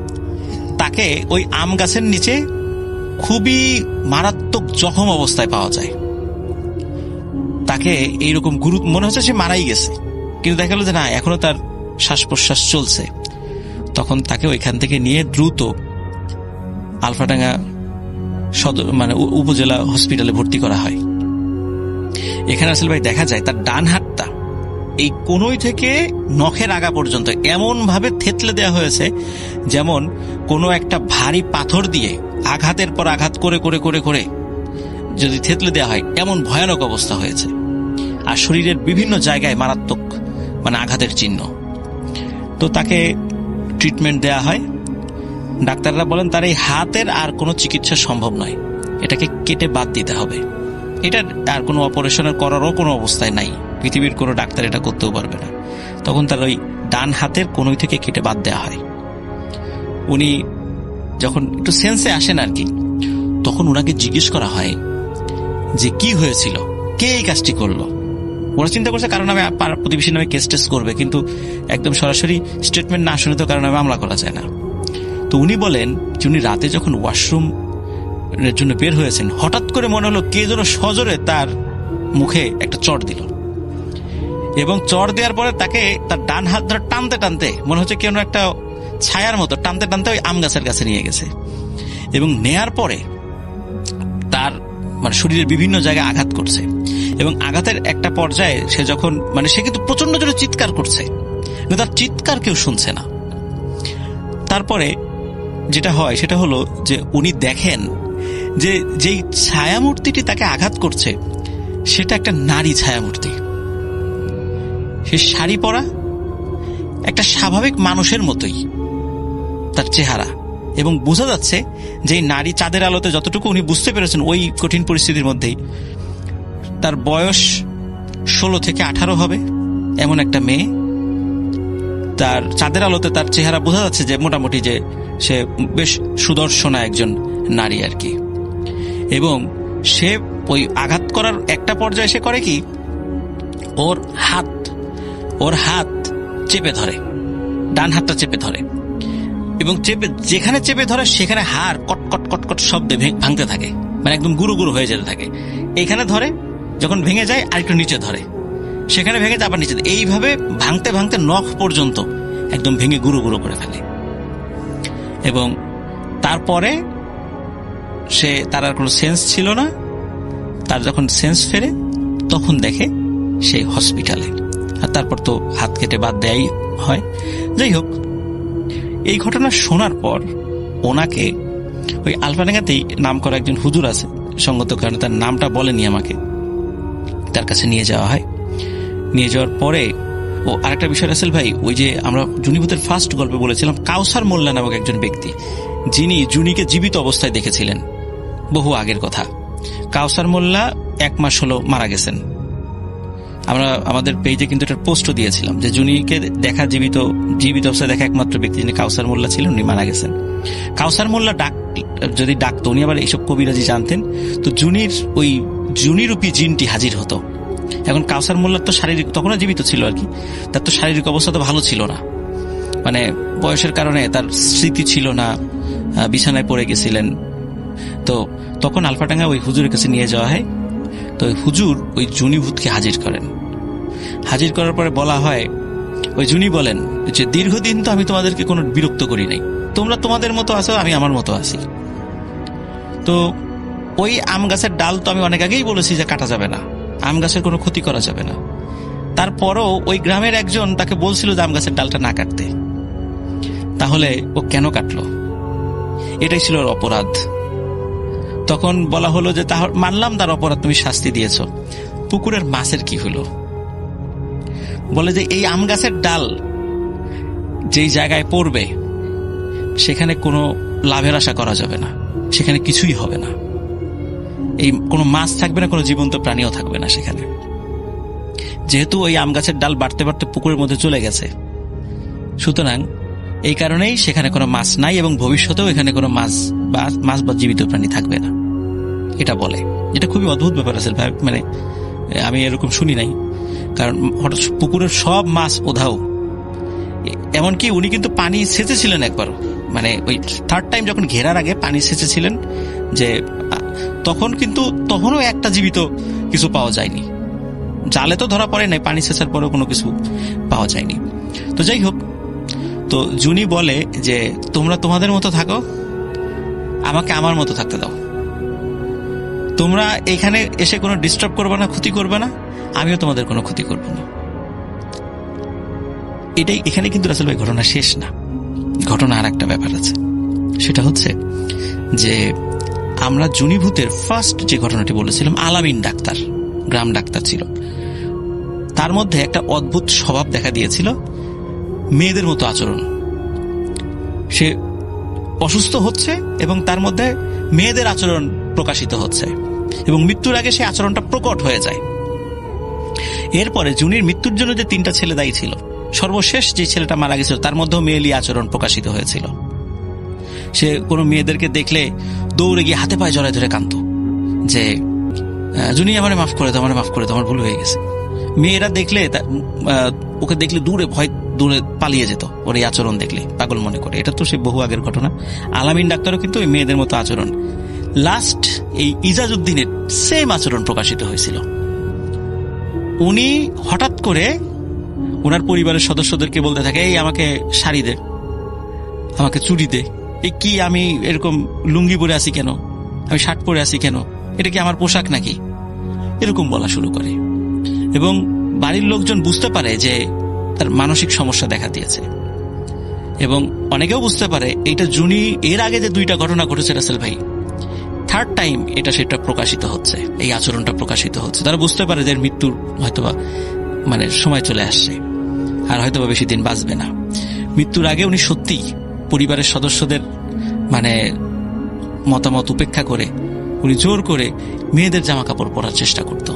তাকে ওই আম গাছের নিচে খুবই মারাত্মক জখম অবস্থায় পাওয়া যায়। তাকে এইরকম মনে হচ্ছে সে মারাই গেছে, কিন্তু দেখা গেল যে না, এখনো তার শ্বাস প্রশ্বাস চলছে। তখন তাকে ওইখান থেকে নিয়ে দ্রুত আলফাডাঙ্গা মানে উপজেলা হসপিটালে ভর্তি করা হয়। এখানে আসলে ভাই দেখা যায় তার ডান হাতটা এই কোনই থেকে নখের আগা পর্যন্ত এমন ভাবে থেতলে দেওয়া হয়েছে যেমন কোনো একটা ভারী পাথর দিয়ে আঘাতের পর আঘাত করে করে করে করে যদি থেতলে দেওয়া হয়, এমন ভয়ানক অবস্থা হয়েছে। আর শরীরের বিভিন্ন জায়গায় মারাত্মক মানে আঘাতের চিহ্ন। তো তাকে ট্রিটমেন্ট দেয়া হয়। ডাক্তাররা বলেন তার এই হাতের আর কোনো চিকিৎসা সম্ভব নয়, এটাকে কেটে বাদ দিতে হবে। এটা আর কোনো অপারেশনের করারও কোনো অবস্থায় নাই, পৃথিবীর কোনো ডাক্তার এটা করতেও পারবে না। তখন তার ওই ডান হাতের কোনই থেকে কেটে বাদ দেওয়া হয়। উনি যখন একটু সেন্সে আসেন আর কি, তখন ওনাকে জিজ্ঞেস করা হয় যে কি হয়েছিল, কে এই কাজটি করলো। ওরা চিন্তা করছে কারণ আমি প্রতিবেশী নামে কেস টেস্ট করবে, কিন্তু একদম সরাসরি স্টেটমেন্ট না শুনে তো কারণ আমি মামলা করা যায় না। তো উনি বলেন যে উনি রাতে যখন ওয়াশরুম এর জন্য বের হয়েছেন, হঠাৎ করে মনে হলো কে যেন সজোরে তার মুখে একটা চড় দিল, এবং চড় দেওয়ার পরে তাকে তার ডান হাত ধরে টানতে টানতে মনে হচ্ছে কেন একটা ছায়ার মতো টানতে টানতে ওই আম গাছের কাছে নিয়ে গেছে। এবং নেয়ার পরে তার মানে শরীরের বিভিন্ন জায়গায় আঘাত করছে, এবং আঘাতের একটা পর্যায়ে সে যখন মানে সে কিন্তু প্রচন্ড জোরে চিৎকার করছে, কিন্তু তার চিৎকার কেউ শুনছে না। তারপরে যেটা হয় সেটা হলো যে উনি দেখেন যে যেই ছায়ামূর্তিটি তাকে আঘাত করছে সেটা একটা নারী ছায়ামূর্তি। সে শাড়ি পরা, একটা স্বাভাবিক মানুষের মতোই তার চেহারা, এবং বোঝা যাচ্ছে যে নারী চাঁদের আলোতে যতটুকু উনি বুঝতে পেরেছেন ওই কঠিন পরিস্থিতির মধ্যেই, তার বয়স 16 থেকে 18 হবে এমন একটা মেয়ে। তার চাঁদের আলোতে তার চেহারা বোঝা যাচ্ছে যে মোটামুটি যে সে বেশ সুদর্শনা একজন নারী আর কি। এবং সে ওই আঘাত করার একটা পর্যায়ে সে করে কি, ওর হাত চেপে ধরে, ডান হাতটা চেপে ধরে, এবং যেখানে চেপে ধরে সেখানে হাড় কটকট কটকট শব্দে ভাঙতে থাকে, মানে একদম গুঁড়ো গুঁড়ো হয়ে যেতে থাকে। এইখানে ধরে, যখন ভেঙে যায় আরেকটু নিচে ধরে, সেখানে ভেঙে যায় আবার নিচে, এইভাবে ভাঙতে ভাঙতে নখ পর্যন্ত একদম ভেঙে গুঁড়ো গুঁড়ো করে ফেলে। এবং তারপরে তার আর কোনো সেন্স ছিল না। তার যখন সেন্স ফেরে তখন দেখে সে হসপিটালে, আর তারপর তো হাত কেটে বাদ দেয়াই হয়। যাই হোক, এই ঘটনা শোনার পর ওনাকে ওই আলফাডাঙ্গাতেই নাম করা একজন হুজুর আছে, সঙ্গত কারণে তার নামটা বলেনি আমাকে, তার কাছে নিয়ে যাওয়া হয়। নিয়ে যাওয়ার পরে ও আরেকটা বিষয় রাসেল ভাই, ওই যে আমরা জুনিভূতের ফার্স্ট গল্পে বলেছিলাম কাউসার মোল্লা নামক একজন ব্যক্তি, যিনি জুনিকে জীবিত অবস্থায় দেখেছিলেন, বহু আগের কথা। কাউসার মোল্লা 1 মাস হলো মারা গেছেন। আমরা আমাদের পেজে কিন্তু এটার পোস্টও দিয়েছিলাম যে জুনিকে দেখা জীবিত অবস্থায় দেখা একমাত্র ব্যক্তি যিনি কাউসার মোল্লা ছিলেন, উনি মারা গেছেন। কাউসার মোল্লা যদি ডাকতো, উনি আবার এইসব কবিরাজি জানতেন, তো জুনির ওই জুনিরূপী জিনটি হাজির হতো। এখন কাউসার মোল্লার তো শারীরিক, তখনও জীবিত ছিল আর কি, তার তো শারীরিক অবস্থা তো ভালো ছিল না, মানে বয়সের কারণে তার স্মৃতি ছিল না, বিছানায় পড়ে গেছিলেন। তো তখন আলফাডাঙ্গা ওই হুজুরের কাছে নিয়ে যাওয়া হয়। তো ওই হুজুর ওই জুনিভূতকে হাজির করেন। হাজির করার পরে বলা হয়, ওই জুনি বলেন যে দীর্ঘদিন তো আমি তোমাদেরকে কোনো বিরক্ত করি নাই, তোমরা তোমাদের মতো আছো, আমি আমার মতো আছি। তো ওই আম গাছের ডাল তো আমি অনেক আগেই বলেছি যে কাটা যাবে না, আম গাছের কোনো ক্ষতি করা যাবে না। তারপরও ওই গ্রামের একজন তাকে বলছিল যে আম গাছের ডালটা না কাটতে। তাহলে ও কেন কাটলো? এটাই ছিল ওর অপরাধ। তখন বলা হলো যে মানলাম তার অপরাধ, তুমি শাস্তি দিয়েছ, পুকুরের মাছের কি হলো? বলে যে এই আম গাছের ডাল যেই জায়গায় পড়বে সেখানে কোনো লাভের আশা করা যাবে না, সেখানে কিছুই হবে না, এই কোনো মাছ থাকবে না, কোনো জীবন্ত প্রাণীও থাকবে না সেখানে। যেহেতু ওই আম গাছের ডাল বাড়তে বাড়তে পুকুরের মধ্যে চলে গেছে, সুতরাং এই কারণেই সেখানে কোনো মাছ নাই এবং ভবিষ্যতেও এখানে কোনো মাছ বা জীবিত প্রাণী থাকবে না, এটা বলে। এটা খুবই অদ্ভুত ব্যাপার আছে ভাই, মানে আমি এরকম শুনি নাই। কারণ হঠাৎ পুকুরের সব মাছ উধাও, এমনকি উনি কিন্তু পানি সেচেছিলেন একবারও, মানে ওই 3rd টাইম যখন ঘেরার আগে পানি সেচেছিলেন, যে তখনও একটা জীবিত কিছু পাওয়া যায়নি। জালে তো ধরা পড়ে নাই, পানি সেচার পরেও কোনো কিছু পাওয়া যায়নি। তো যাই হোক, তো জুনি বলে যে তোমরা তোমাদের মতো থাকো, আমাকে আমার মতো থাকতে দাও, তোমরা এখানে এসে কোনো ডিস্টার্ব করবে না, ক্ষতি করবে না, আমিও তোমাদের কোনো ক্ষতি করব না। এটাই, এখানে কিন্তু রাসেল ভাই ঘটনা শেষ না, ঘটনা আর একটা ব্যাপার আছে। সেটা হচ্ছে যে আমরা জুনিভূতের ফার্স্ট যে ঘটনাটি বলেছিলাম, আলামিন ডাক্তার, গ্রাম ডাক্তার ছিল, তার মধ্যে একটা অদ্ভুত স্বভাব দেখা দিয়েছিল, মেয়েদের মতো আচরণ। সে অসুস্থ হচ্ছে এবং তার মধ্যে মেয়েদের আচরণ প্রকাশিত হচ্ছে এবং মৃত্যুর আগে সেই আচরণটা প্রকট হয়ে যায়। এরপরে জুনির মৃত্যুর জন্য যে 3টা ছেলে দায়ী ছিল, সর্বশেষ যে ছেলেটা মারা গেছিল তার মধ্যেও মেয়েলি আচরণ প্রকাশিত হয়েছিল। সে কোনো মেয়েদেরকে দেখলে দৌড়ে গিয়ে হাতে পায়ে জড়ায় ধরে কাঁদত যে জুনি আমারে মাফ করে দাও, আমারে মাফ করে দাও, আমার ভুল হয়ে গেছে। মেয়েরা দেখলে ওকে দেখলে দূরে পালিয়ে যেত ওর এই আচরণ দেখলে, পাগল মনে করে। এটা তো সে বহু আগের ঘটনা। আলামিন ডাক্তারও কিন্তু ওই মেয়েদের মতো আচরণ, লাস্ট এই ইজাজউদ্দিনের সেম আচরণ প্রকাশিত হয়েছিল। উনি হঠাৎ করে ওনার পরিবারের সদস্যদেরকে বলতে থাকে, এই আমাকে শাড়ি দে, আমাকে চুড়ি দে, এই কি আমি এরকম লুঙ্গি পরে আছি কেন, আমি শার্ট পরে আছি কেন, এটা কি আমার পোশাক নাকি, এরকম বলা শুরু করে। এবং বাড়ির লোকজন বুঝতে পারে যে তার মানসিক সমস্যা দেখা দিয়েছে এবং অনেকেও বুঝতে পারে এইটা জুনি এর আগে যে 2টা ঘটনা ঘটেছে রাসেল ভাই, 3rd টাইম সেটা প্রকাশিত হচ্ছে, এই আচরণটা প্রকাশিত হচ্ছে। তারা বুঝতে পারে যে মৃত্যুর হয়তোবা মানে সময় চলে আসছে, আর হয়তোবা বেশি দিন বাঁচবে না। মৃত্যুর আগে উনি সত্যি পরিবারের সদস্যদের মানে মতামত উপেক্ষা করে উনি জোর করে মেয়েদের জামা কাপড় পরার চেষ্টা করত।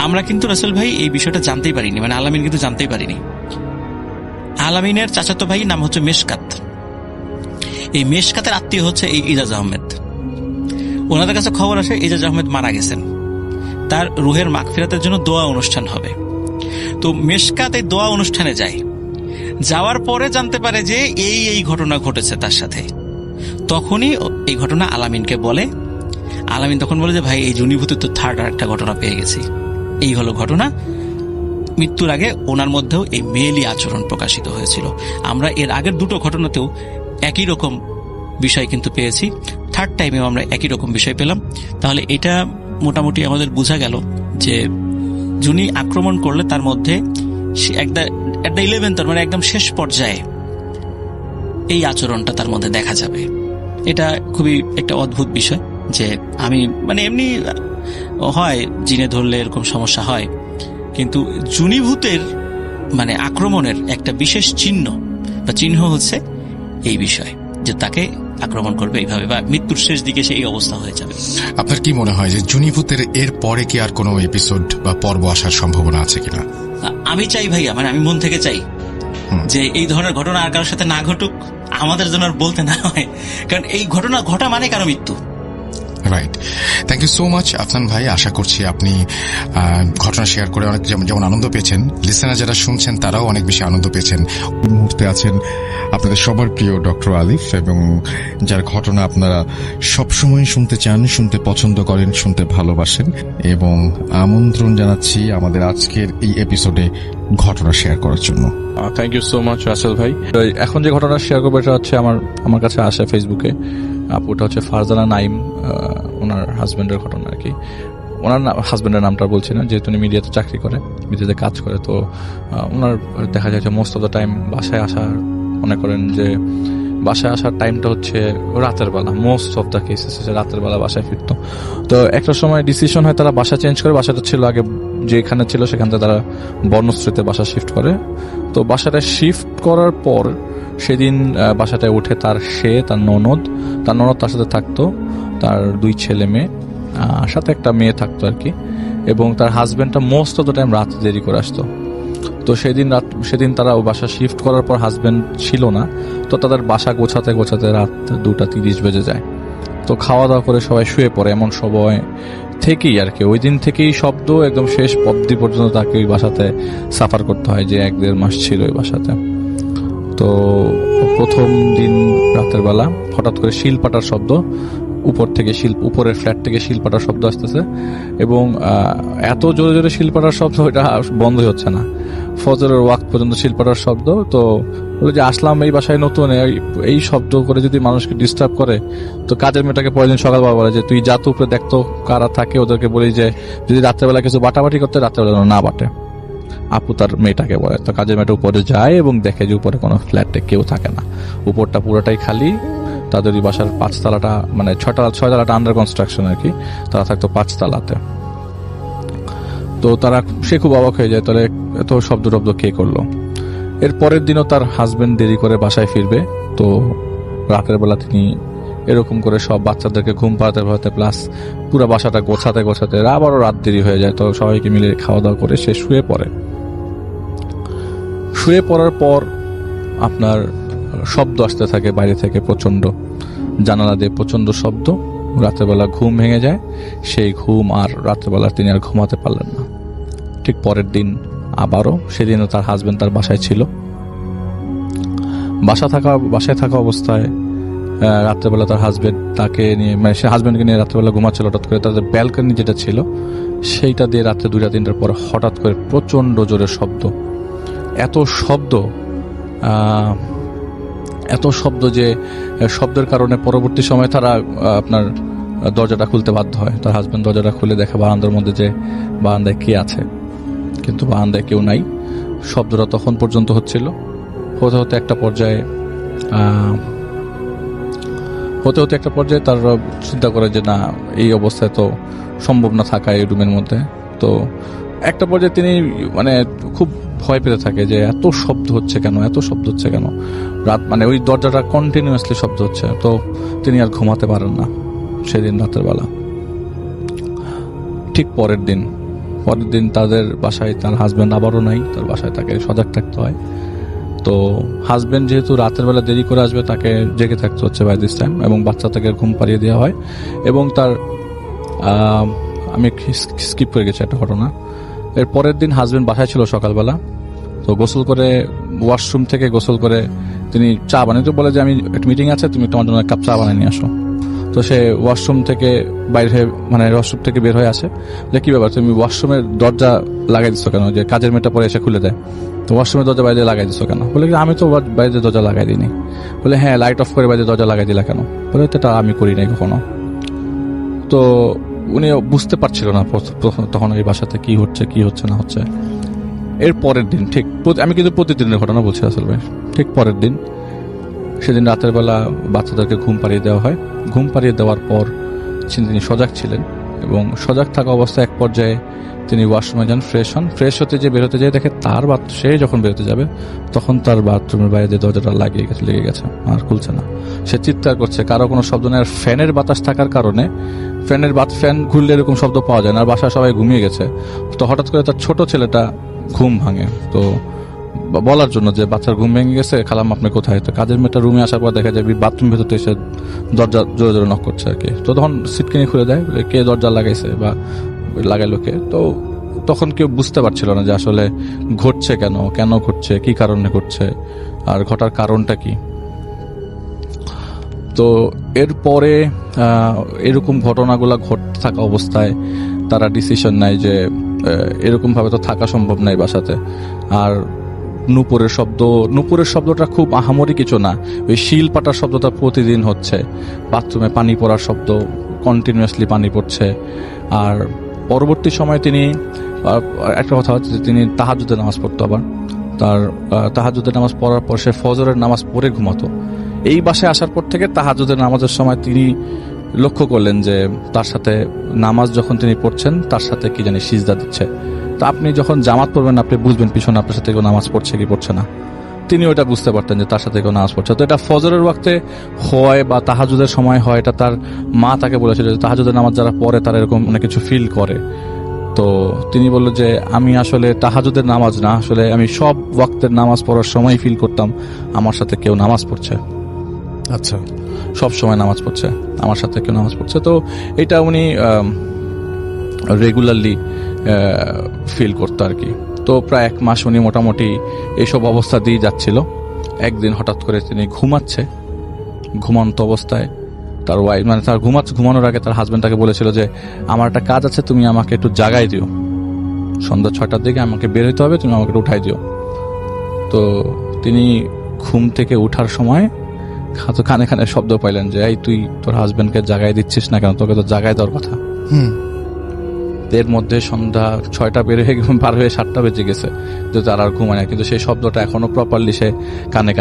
আমরা কিন্তু রাসেল ভাই এই বিষয়টা জানতেই পারিনি, মানে আলামিন কিন্তু জানতেই পারিনি। আলামিনের চাচাতো ভাই নাম হচ্ছে মেশকাত, এই মেশকাতের আত্মীয় হচ্ছে এই ইজাজ আহমেদ। ওনাদের কাছে খবর আসে ইজাজ আহমেদ মারা গেছেন, তার রুহের মাগফিরাতের জন্য দোয়া অনুষ্ঠান হবে। তো মেশকাত এই দোয়া অনুষ্ঠানে যায়, যাওয়ার পরে জানতে পারে যে এই ঘটনা ঘটেছে তার সাথে। তখনই এই ঘটনা আলামিনকে বলে। আলামিন তখন বলে যে ভাই, এই জুনিভূতের তো 3rd আর একটা ঘটনা পেয়ে গেছি। এই হলো ঘটনা, মৃত্যুর আগে ওনার মধ্যেও এই মেয়েলি আচরণ প্রকাশিত হয়েছিল। আমরা এর আগের 2টো ঘটনাতেও একই রকম বিষয় কিন্তু পেয়েছি, 3rd টাইমেও আমরা একই রকম বিষয় পেলাম। তাহলে এটা মোটামুটি আমাদের বোঝা গেল যে জুনি আক্রমণ করলে তার মধ্যে এট দ্য 11th মানে একদম শেষ পর্যায়ে এই আচরণটা তার মধ্যে দেখা যাবে। এটা খুবই একটা অদ্ভুত বিষয় যে আমি মানে এমনি হয় জিনে ধরলে এরকম সমস্যা হয়, কিন্তু জুনিভূতের মানে আক্রমণের একটা বিশেষ চিহ্ন হচ্ছে এই বিষয় যে তাকে আক্রমণ করবে এইভাবে, বা মৃত্যুর শেষ দিকে সেই অবস্থা হয়ে যাবে। আপনার কি মনে হয় যে জুনিভূতের এর পরে কি আর কোনো এপিসোড বা পর্ব আসার সম্ভাবনা আছে কিনা? আমি চাই ভাইয়া, মানে আমি মন থেকে চাই যে এই ধরনের ঘটনা আর কারোর সাথে না ঘটুক, আমাদের জন্য আর বলতে না হয়, কারণ এই ঘটনা ঘটা মানে কারো মৃত্যু। Right, thank you so much Afnan ভাই। আশা করছি আপনি ঘটনা শেয়ার করে অনেক যেমন আনন্দ পেয়েছেন, লিসেনার যারা শুনছেন তারাও অনেক বেশি আনন্দ পেয়েছেন। এই মুহূর্তে আছেন আপনাদের সবার প্রিয় ডক্টর আলিফ, এবং যার ঘটনা আপনারা সবসময় শুনতে চান, শুনতে পছন্দ করেন, শুনতে ভালোবাসেন, এবং আমন্ত্রণ জানাচ্ছি আমাদের আজকের এই এপিসোডে ঘটনা শেয়ার করার জন্য। Thank you so much Rasel ভাই। এখন যে ঘটনা শেয়ার করবো এটা হচ্ছে আমার কাছে আসে ফেসবুকে। আপুটা হচ্ছে ফারজানা নাইম, ওনার হাজবেন্ডের ঘটনা আর কি। ওনার হাজবেন্ডের নামটা বলছি না, যেহেতু উনি মিডিয়াতে চাকরি করে, মিডিয়াতে কাজ করে, তো ওনার দেখা যায় যে মোস্ট অফ দ্য টাইম বাসায় আসা, মনে করেন যে বাসায় আসার টাইমটা হচ্ছে রাতের বেলা, মোস্ট অফ দ্য কেসেস রাতের বেলা বাসায় ফিরতো। তো একটা সময় ডিসিশন হয় তারা বাসা চেঞ্জ করে, বাসাটা ছিল আগে যেখানে ছিল সেখান থেকে তারা বর্ণশ্রীতে বাসা শিফট করে। তো বাসাটা শিফট করার পর সেদিন বাসাটায় উঠে তার ননদ তার সাথে থাকতো, তার 2 ছেলে মেয়ে, সাথে একটা মেয়ে থাকতো আর কি, এবং তার হাজবেন্ডটা মোস্ট অফ দ্য টাইম রাত দেরি করে আসতো। তো সেদিন তারা বাসা শিফট করার পর হাজবেন্ড ছিল না, তো তাদের বাসা গোছাতে গোছাতে রাত 2:30 বেজে যায়। তো খাওয়া দাওয়া করে সবাই শুয়ে পড়ে, এমন সময় থেকেই আর কি ওই দিন থেকেই শব্দ একদম শেষ অবধি পর্যন্ত তাকে ওই বাসাতে সাফার করতে হয়, যে 1-1.5 মাস ছিল ওই বাসাতে। তো প্রথম দিন রাতের বেলা হঠাৎ করে শিলপাটার শব্দ, উপরের ফ্ল্যাট থেকে শিলপাটার শব্দ আসতেছে, এবং এত জোরে জোরে শিলপাটার শব্দ, এটা বন্ধই হচ্ছে না। ফজরের ওয়াক্ত পর্যন্ত শিলপাটার শব্দ। তো বলে যে আসলাম এই বাসায় নতুন, এই শব্দ করে যদি মানুষকে ডিস্টার্ব করে, তো কাজের মেয়েটাকে পরের দিন সকালবেলা বলে যে তুই যা তো উপরে দেখতো কারা থাকে, ওদেরকে বলি যে যদি রাত্রেবেলা কিছু বাটাবাটি করতে, রাত্রেবেলা না বাটে। আপু তার মেয়েটাকে বলে, তো কাজের মেয়েটা উপরে যায় এবং দেখে যে উপরে কোনো ফ্ল্যাটে কেউ থাকে না, উপরটা পুরোটাই খালি। তাদের এই বাসার 5 তলাটা, মানে 6 তলাটা আন্ডার কনস্ট্রাকশন আর কি, তারা থাকতো 5 তলাতে। তো সে খুব অবাক হয়ে যায়, তাহলে এত শব্দ কে করলো। এর পরের দিনও তার হাজবেন্ড দেরি করে বাসায় ফিরবে, তো রাতের বেলা তিনি এরকম করে সব বাচ্চাদেরকে ঘুম পাড়াতে প্লাস পুরো বাসাটা গোছাতে আবারও রাত দেরি হয়ে যায়। তো সবাইকে মিলে খাওয়া দাওয়া করে সে শুয়ে পড়ে। শুয়ে পড়ার পর আপনার শব্দ আসতে থাকে বাইরে থেকে, প্রচন্ড, জানালা দিয়ে প্রচন্ড শব্দ। রাত্রেবেলা ঘুম ভেঙে যায়, সেই ঘুম আর রাত্রেবেলা তিনি আর ঘুমাতে পারলেন না। ঠিক পরের দিন আবারও, সেদিনও তার হাজবেন্ড তার বাসায় ছিল। বাসায় থাকা অবস্থায় রাত্রেবেলা তার হাজবেন্ড তাকে নিয়ে, মানে সে হাজবেন্ডকে নিয়ে রাত্রেবেলা ঘুমাচ্ছিল। হঠাৎ করে তাদের ব্যালকনি যেটা ছিল সেইটা দিয়ে রাত্রে 2-3টার পর হঠাৎ করে প্রচন্ড জোরে শব্দ, এত শব্দ যে শব্দের কারণে পরবর্তী সময় তারা আপনার দরজাটা খুলতে বাধ্য হয়। তার হাজবেন্ড দরজাটা খুলে দেখে বারান্দার মধ্যে যে বারান্দায় কে আছে, কিন্তু বারান্দায় কেউ নাই। শব্দটা তখন পর্যন্ত হচ্ছিল, হতে একটা পর্যায়ে তার চিন্তা করে যে না, এই অবস্থায় তো সম্ভব না থাকা এই রুমের মধ্যে। তো একটা পর্যায়ে তিনি মানে খুব ভয় পেতে থাকে যে এত শব্দ হচ্ছে কেন রাত, মানে ওই দরজাটা কন্টিনিউয়াসলি শব্দ হচ্ছে। তো তিনি আর ঘুমাতে পারেন না সেদিন রাতের বেলা। ঠিক পরের দিন তাদের বাসায় তার হাজবেন্ড আবারও নাই, তার বাসায় তাকে সজাগ থাকতে হয়। তো হাজবেন্ড যেহেতু রাতের বেলা দেরি করে আসবে, তাকে জেগে থাকতে হচ্ছে বাই দিস টাইম, এবং বাচ্চা তাকে ঘুম পাড়িয়ে দেওয়া হয়। এবং তার আমি স্কিপ করে গেছি একটা ঘটনা। এর পরের দিন হাজবেন্ড বাসায় ছিল সকালবেলা, তো গোসল করে ওয়াশরুম থেকে গোসল করে তিনি চা বানিয়ে বলে যে আমি একটা মিটিং আছে, তুমি তোমার জন্য 1 কাপ চা বানিয়ে নিয়ে আসো। তো সে ওয়াশরুম থেকে বের হয়ে আসে, যে কি ব্যাপার, তুমি ওয়াশরুমের দরজা লাগাই দিচ্ছ কেন, যে কাজের মেয়েটা পরে এসে খুলে দেয়, তো ওয়াশরুমের দরজা বাইরে লাগাই দিচ্ছ কেন? বলে আমি তো বাইরে দরজা লাগাই দিইনি। বলে হ্যাঁ, লাইট অফ করে বাইরে দরজা লাগাই দিলা কেন? বলে এটা আমি করি নাই কখনো। তো উনি বুঝতে পারছিল না তখন এই বাসাতে কি হচ্ছে না হচ্ছে। এর পরের দিন ঠিক, আমি কিন্তু প্রতিদিনের ঘটনা বলছি আসল ভাই, ঠিক পরের দিন, সেদিন রাতের বেলা বাচ্চাদেরকে ঘুম পাড়িয়ে দেওয়া হয়। ঘুম পাড়িয়ে দেওয়ার পর তিনি সজাগ ছিলেন, এবং সজাগ থাকা অবস্থায় এক পর্যায়ে তিনি ওয়াশরুমে যান, ফ্রেশ হতে যে বেরোতে যেয়ে দেখে তার সে যখন বেরোতে যাবে তখন তার বাথরুমের বাইরে যে দরজাটা লেগে গেছে আর খুলছে না। সে চিৎকার করছে, কারো কোনো শব্দ নেই। আর ফ্যানের বাতাস থাকার কারণে ফ্যান ঘুরলে এরকম শব্দ পাওয়া যায় না, আর বাসায় সবাই ঘুমিয়ে গেছে। তো হঠাৎ করে তার ছোট ছেলেটা ঘুম ভাঙে, তো বলার জন্য যে বাচ্চার ঘুম ভেঙে গেছে, খালাম আপনি কোথায়? তো কাজের মেয়েটা রুমে আসার পর দেখা যায় বাথরুম ভেতরতে এসে দরজা জোরে জোরে নক করছে আর কি। তো তখন সিটকিনি খুলে দেয়, কে দরজা লাগাইছে বা লাগাইলো কে। তো তখন কেউ বুঝতে পারছিল না যে আসলে ঘটছে কেন ঘটছে, কি কারণে ঘটছে, আর ঘটার কারণটা কি। তো এরপরে এরকম ঘটনাগুলো ঘটতে থাকা অবস্থায় তারা ডিসিশন নেয় যে এরকম ভাবে তো থাকা সম্ভব নয় বাসাতে। আর নুপুরের শব্দটা খুব আহামরি কিছু না, ওই শিল পাটার শব্দটা প্রতিদিন হচ্ছে, বাথরুমে পানি পড়ার শব্দ, কন্টিনিউয়াসলি পানি পড়ছে। আর পরবর্তী সময়ে তিনি একটা কথা হচ্ছে যে তিনি তাহাজ্জুদের নামাজ পড়তো, আবার তার তাহাজ্জুদের নামাজ পড়ার পর সে ফজরের নামাজ পড়ে ঘুমাতো। এই বাসায় আসার পর থেকে তাহাজ্জুদের নামাজের সময় তিনি লক্ষ্য করলেন যে তার সাথে নামাজ যখন তিনি পড়ছেন তার সাথে কি জানি সিজদা দিচ্ছে। তো আপনি যখন জামাত পড়বেন আপনি বুঝবেন পিছনে আপনার সাথে কেউ নামাজ পড়ছে কি পড়ছে না। তিনি ওটা বুঝতে পারতেন যে তার সাথে কেউ নামাজ পড়ছে। তো এটা ফজরের ওয়াক্তে হয় বা তাহাজ্জুদের সময় হয়, এটা তার মা তাকে বলেছিল যে তাহাজ্জুদের নামাজ যারা পড়ে তারা এরকম অনেক কিছু ফিল করে। তো তিনি বলল যে আমি আসলে তাহাজ্জুদের নামাজ না, আসলে আমি সব ওয়াক্তের নামাজ পড়ার সময় ফিল করতাম আমার সাথে কেউ নামাজ পড়ছে। আচ্ছা, সব সময় নামাজ পড়ছে, আমার সাথে কেউ নামাজ পড়ছে। তো এটা উনি রেগুলারলি ফিল করতো আর কি। তো প্রায় 1 মাস উনি মোটামুটি এইসব অবস্থা দিয়ে যাচ্ছিল। একদিন হঠাৎ করে তিনি ঘুমন্ত অবস্থায় তার ওয়াইফ, মানে তার ঘুমানোর আগে তার হাজবেন্ড তাকে বলেছিল যে আমার একটা কাজ আছে, তুমি আমাকে একটু জাগাই দিও, সন্ধ্যা 6টার দিকে আমাকে বের হইতে হবে, তুমি আমাকে একটু উঠাই দিও। তো তিনি ঘুম থেকে উঠার সময় কানে কানে শব্দ পাইলেন যে এই তুই তোর হাজবেন্ডকে জাগাই দিচ্ছিস না কেন, তোকে তো জাগাই দেওয়ার কথা। এর মধ্যে সন্ধ্যা 6টা পার হয়ে 7টা বেজে গেছে, যে তার আর ঘুমায় না। কিন্তু সেই শব্দটা এখনো প্রপারলি সে কানে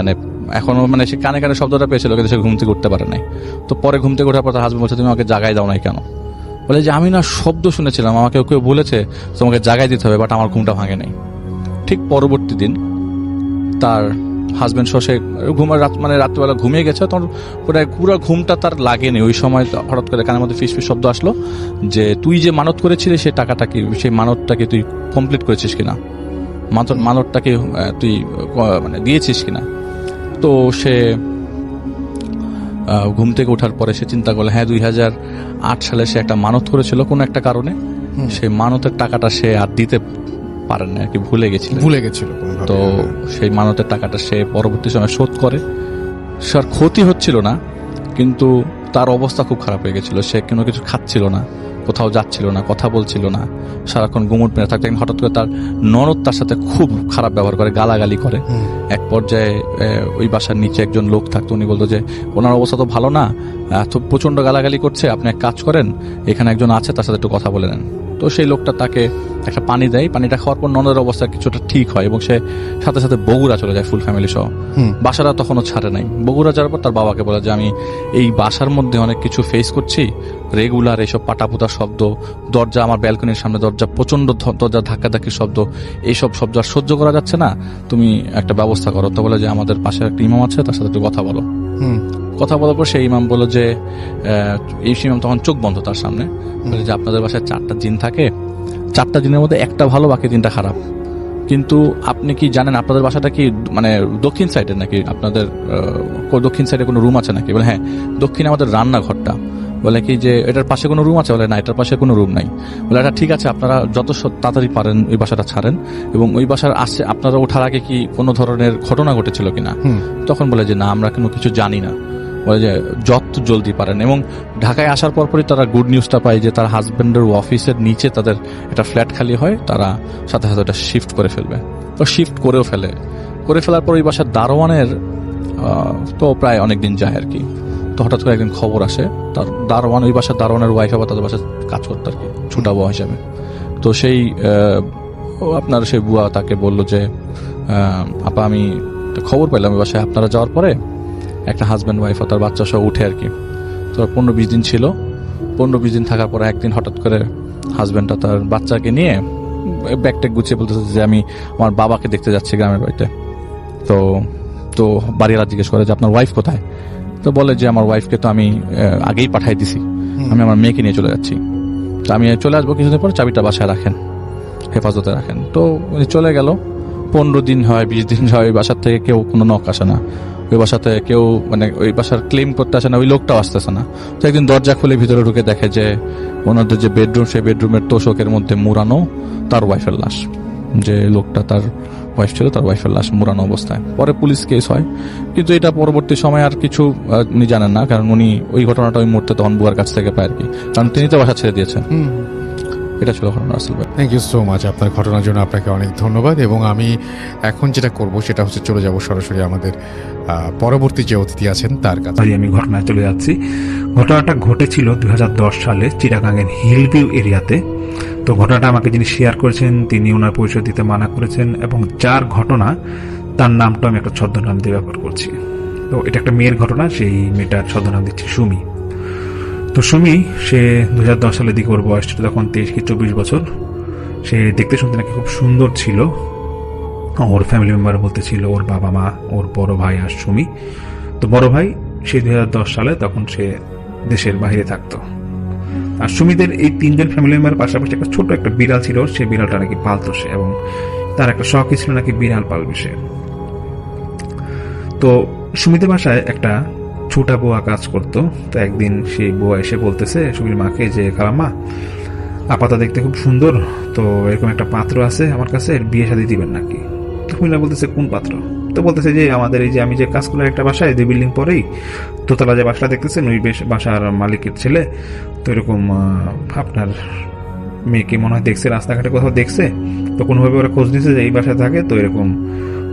এখনো মানে সে কানে শব্দটা পেয়েছিল, কিন্তু সে ঘুম থেকে উঠতে পারে নাই। তো পরে ঘুম থেকে ওঠার পর তার হাজবেন্ড বলছে তুমি আমাকে জাগাই দাও নাই কেন? বলে যে আমি না শব্দ শুনেছিলাম, আমাকে কেউ বলেছে তোমাকে জাগাই দিতে হবে, বাট আমার ঘুমটা ভাঙে নাই। ঠিক পরবর্তী দিন তার হাজবেন্ড সে রাত্রিবেলা ঘুমিয়ে গেছে, তখন পুরো ঘুমটা তার লাগেনি। ওই সময় হঠাৎ করে কানের মধ্যে ফিস শব্দ আসলো যে তুই যে মানত করেছিলি সেই টাকাটা কি, সেই মানতটাকে তুই কমপ্লিট করেছিস কিনা, মানতটাকে তুই দিয়েছিস কিনা। তো সে ঘুম থেকে ওঠার পরে সে চিন্তা করলো, হ্যাঁ 2008 সালে সে একটা মানত করেছিল কোনো একটা কারণে, সেই মানতের টাকাটা সে আর দিতে পারেন না আর কি, ভুলে গেছিল। তো সেই মানতের টাকাটা সে পরবর্তী সময় শোধ করে। সে আর ক্ষতি হচ্ছিল না, কিন্তু তার অবস্থা খুব খারাপ হয়ে গেছিল। সে কোনো কিছু খাচ্ছিল না, কোথাও যাচ্ছিল না, কথা বলছিল না, সারাক্ষণ গুমুট মেরে থাকতেন। হঠাৎ করে তার ননদ তার সাথে খুব খারাপ ব্যবহার করে, গালাগালি করে। এক পর্যায়ে ওই বাসার নিচে একজন লোক থাকতো, উনি বলতো যে ওনার অবস্থা তো ভালো না, এত প্রচন্ড গালাগালি করছে, আপনি এক কাজ করেন, এখানে একজন আছে তার সাথে একটু কথা বলে নেন। তো সেই লোকটা তাকে একটা পানি দেয়, পানিটা খাওয়ার পর ননদের অবস্থা কিছুটা ঠিক হয় এবং সে সাথে সাথে বগুড়া চলে যায় ফুল ফ্যামিলি সহ। বাসাটা তখনও ছাড়ে নাই। বগুড়া যাওয়ার পর তার বাবাকে বলে যে আমি এই বাসার মধ্যে অনেক কিছু ফেস করছি, রেগুলার এইসব পাটাপুতা শব্দ, দরজা, আমার ব্যালকনির সামনে দরজা প্রচন্ড দরজা ধাক্কাধাক্কির শব্দ, এইসব শব্দ আর সহ্য করা যাচ্ছে না, তুমি একটা ব্যবস্থা করো। তো বলে যে আমাদের পাশে একটা ইমাম আছে, তার সাথে একটু কথা বলো। কথা বলার পর সেই ইমাম বলল যে এই ইমাম তখন চোখ বন্ধ তার সামনে, বলে যে আপনাদের বাসায় 4টা জিন থাকে, 4টা জিনের মধ্যে একটা ভালো, বাকি 3টা খারাপ। কিন্তু আপনি কি জানেন আপনাদের বাসাটা কি দক্ষিণ সাইডের নাকি, আপনাদের দক্ষিণ সাইডে কোনো রুম আছে নাকি? বলে হ্যাঁ, দক্ষিণে আমাদের রান্নাঘরটা। বলে কি যে এটার পাশে কোনো রুম আছে? বলে না, এটার পাশে কোনো রুম নাই। বলে এটা ঠিক আছে, আপনারা যত তাড়াতাড়ি পারেন ওই বাসাটা ছাড়েন, এবং ওই বাসার আসে আপনারা ওঠার আগে কি কোনো ধরনের ঘটনা ঘটেছিল কিনা? তখন বলে যে না, আমরা কোনো কিছু জানি না। বলে যে যত জলদি পারেন। এবং ঢাকায় আসার পরপরই তারা গুড নিউজটা পায় যে তার হাজবেন্ডের অফিসের নিচে তাদের একটা ফ্ল্যাট খালি হয়, তারা সাথে সাথে ওটা শিফট করে ফেলবে। তো শিফট করেও ফেলার পর ওই বাসার দারোয়ানের তো প্রায় অনেকদিন যায় আর কি। তো হঠাৎ করে একদিন খবর আসে, তার দারোয়ান, ওই বাসার দারোয়ানের ওয়াইফ আবার তাদের বাসায় কাজ করতো আর কি, ছোটা বুয়া হিসাবে। তো সেই আপনার সেই বুয়া তাকে বললো যে আপা আমি খবর পেলাম ওই বাসায় আপনারা যাওয়ার পরে একটা হাজব্যান্ড ওয়াইফ তার বাচ্চা সহ উঠে আর কি। তো 15-20 দিন ছিল। 15-20 দিন থাকার পরে একদিন হঠাৎ করে হাজব্যান্ডটা তার বাচ্চাকে নিয়ে ব্যাগ ট্যাগ গুছিয়ে বলতেছে যে আমি আমার বাবাকে দেখতে যাচ্ছি গ্রামের বাড়িতে। তো তো বাড়িওয়ালা জিজ্ঞেস করে যে আপনার ওয়াইফ কোথায়? তো বলে যে আমার ওয়াইফকে তো আমি আগেই পাঠাই দিছি, আমি আমার মেয়েকে নিয়ে চলে যাচ্ছি, তো আমি চলে আসবো কিছুদিন পর, চাবিটা বাসায় রাখেন, হেফাজতে রাখেন। তো উনি চলে গেল। 15 দিন হয়, 20 দিন হয়, ওই বাসার থেকে কেউ কোনো নক আসে না, ওই বাসাতে কেউ মানে ওই বাসার ক্লেম করতে আসে না, ওই লোকটাও আসতেছে না। তো একদিন দরজা খুলে ভিতরে ঢুকে দেখে যে ওনাদের যে বেডরুম, সেই বেডরুমের তোষকের মধ্যে মুড়ানো তার ওয়াইফের লাশ, যে লোকটা তার ওয়াইফ ছিল, তার ওয়াইফের লাশ মুড়ানো অবস্থায়। পরে পুলিশ কেস হয়, কিন্তু এটা পরবর্তী সময় আর কিছু উনি জানেন না, কারণ উনি ওই ঘটনাটা ওই মুহূর্তে তখন বুয়ার কাছ থেকে পায় আর কি, কারণ তিনি তো বাসা ছেড়ে দিয়েছেন। এটা ছিল ঘটনা রাসেল ভাই। থ্যাংক ইউ সো মাচ, আপনার ঘটনার জন্য আপনাকে অনেক ধন্যবাদ। এবং আমি এখন যেটা করব সেটা হচ্ছে চলে যাব সরাসরি আমাদের পরবর্তী যে অতিথি আছেন তার কাছে। আমি ঘটনায় চলে যাচ্ছি। ঘটনাটা ঘটেছিল 2010 সালে চিটাগাংয়ের হিলভিউ এরিয়াতে। তো ঘটনাটা আমাকে যিনি শেয়ার করেছেন তিনি ওনার পরিচয় দিতে মানা করেছেন, এবং যার ঘটনা তার নামটা আমি একটা ছদ্মনাম দিয়ে ব্যবহার করছি। তো এটা একটা মেয়ের ঘটনা, সেই মেয়েটার ছদ্মনাম দিচ্ছি সুমি। তো সুমি, সে 2010 সালের দিকে, ওর বয়স ছিল তখন 23 কি 24 বছর। সে দেখতে শুনতে নাকি খুব সুন্দর ছিল। ওর ফ্যামিলি মেম্বার বলতে ছিল ওর বাবা মা, ওর বড় ভাই আর সুমি। তো বড় ভাই সেই 2010 সালে তখন সে দেশের বাইরে থাকতো। আর সুমিদের এই 3জন ফ্যামিলি মেম্বার পাশাপাশি একটা ছোট একটা বিড়াল ছিল, সে বিড়ালটা নাকি পালতো সে, এবং তার একটা শখই ছিল নাকি বিড়াল পালবে সে। তো সুমিদের বাসায় একটা ছোটা বুয়া কাজ করতো। তো একদিন সেই বুয়া এসে বলতেছে সুমির মাকে যে খালাম্মা, আপাতত দেখতে খুব সুন্দর, তো এরকম একটা পাত্র আছে আমার কাছে, এর বিয়ে শাদী দিবেন নাকি? তো সুমিরা বলতেছে কোন পাত্র? তো বলতেছে যে আমাদের এই যে আমি যে কাজ করার একটা বাসায় 2 বিল্ডিং পরেই দোতলা যে বাসাটা দেখতেছেন, ওই বাসার মালিকের ছেলে, তো এরকম আপনার মেয়েকে মনে হয় দেখছে, রাস্তাঘাটে কোথাও দেখছে, তো কোনোভাবে ওরা খোঁজ নিয়েছে যে এই বাসায় থাকে, তো এরকম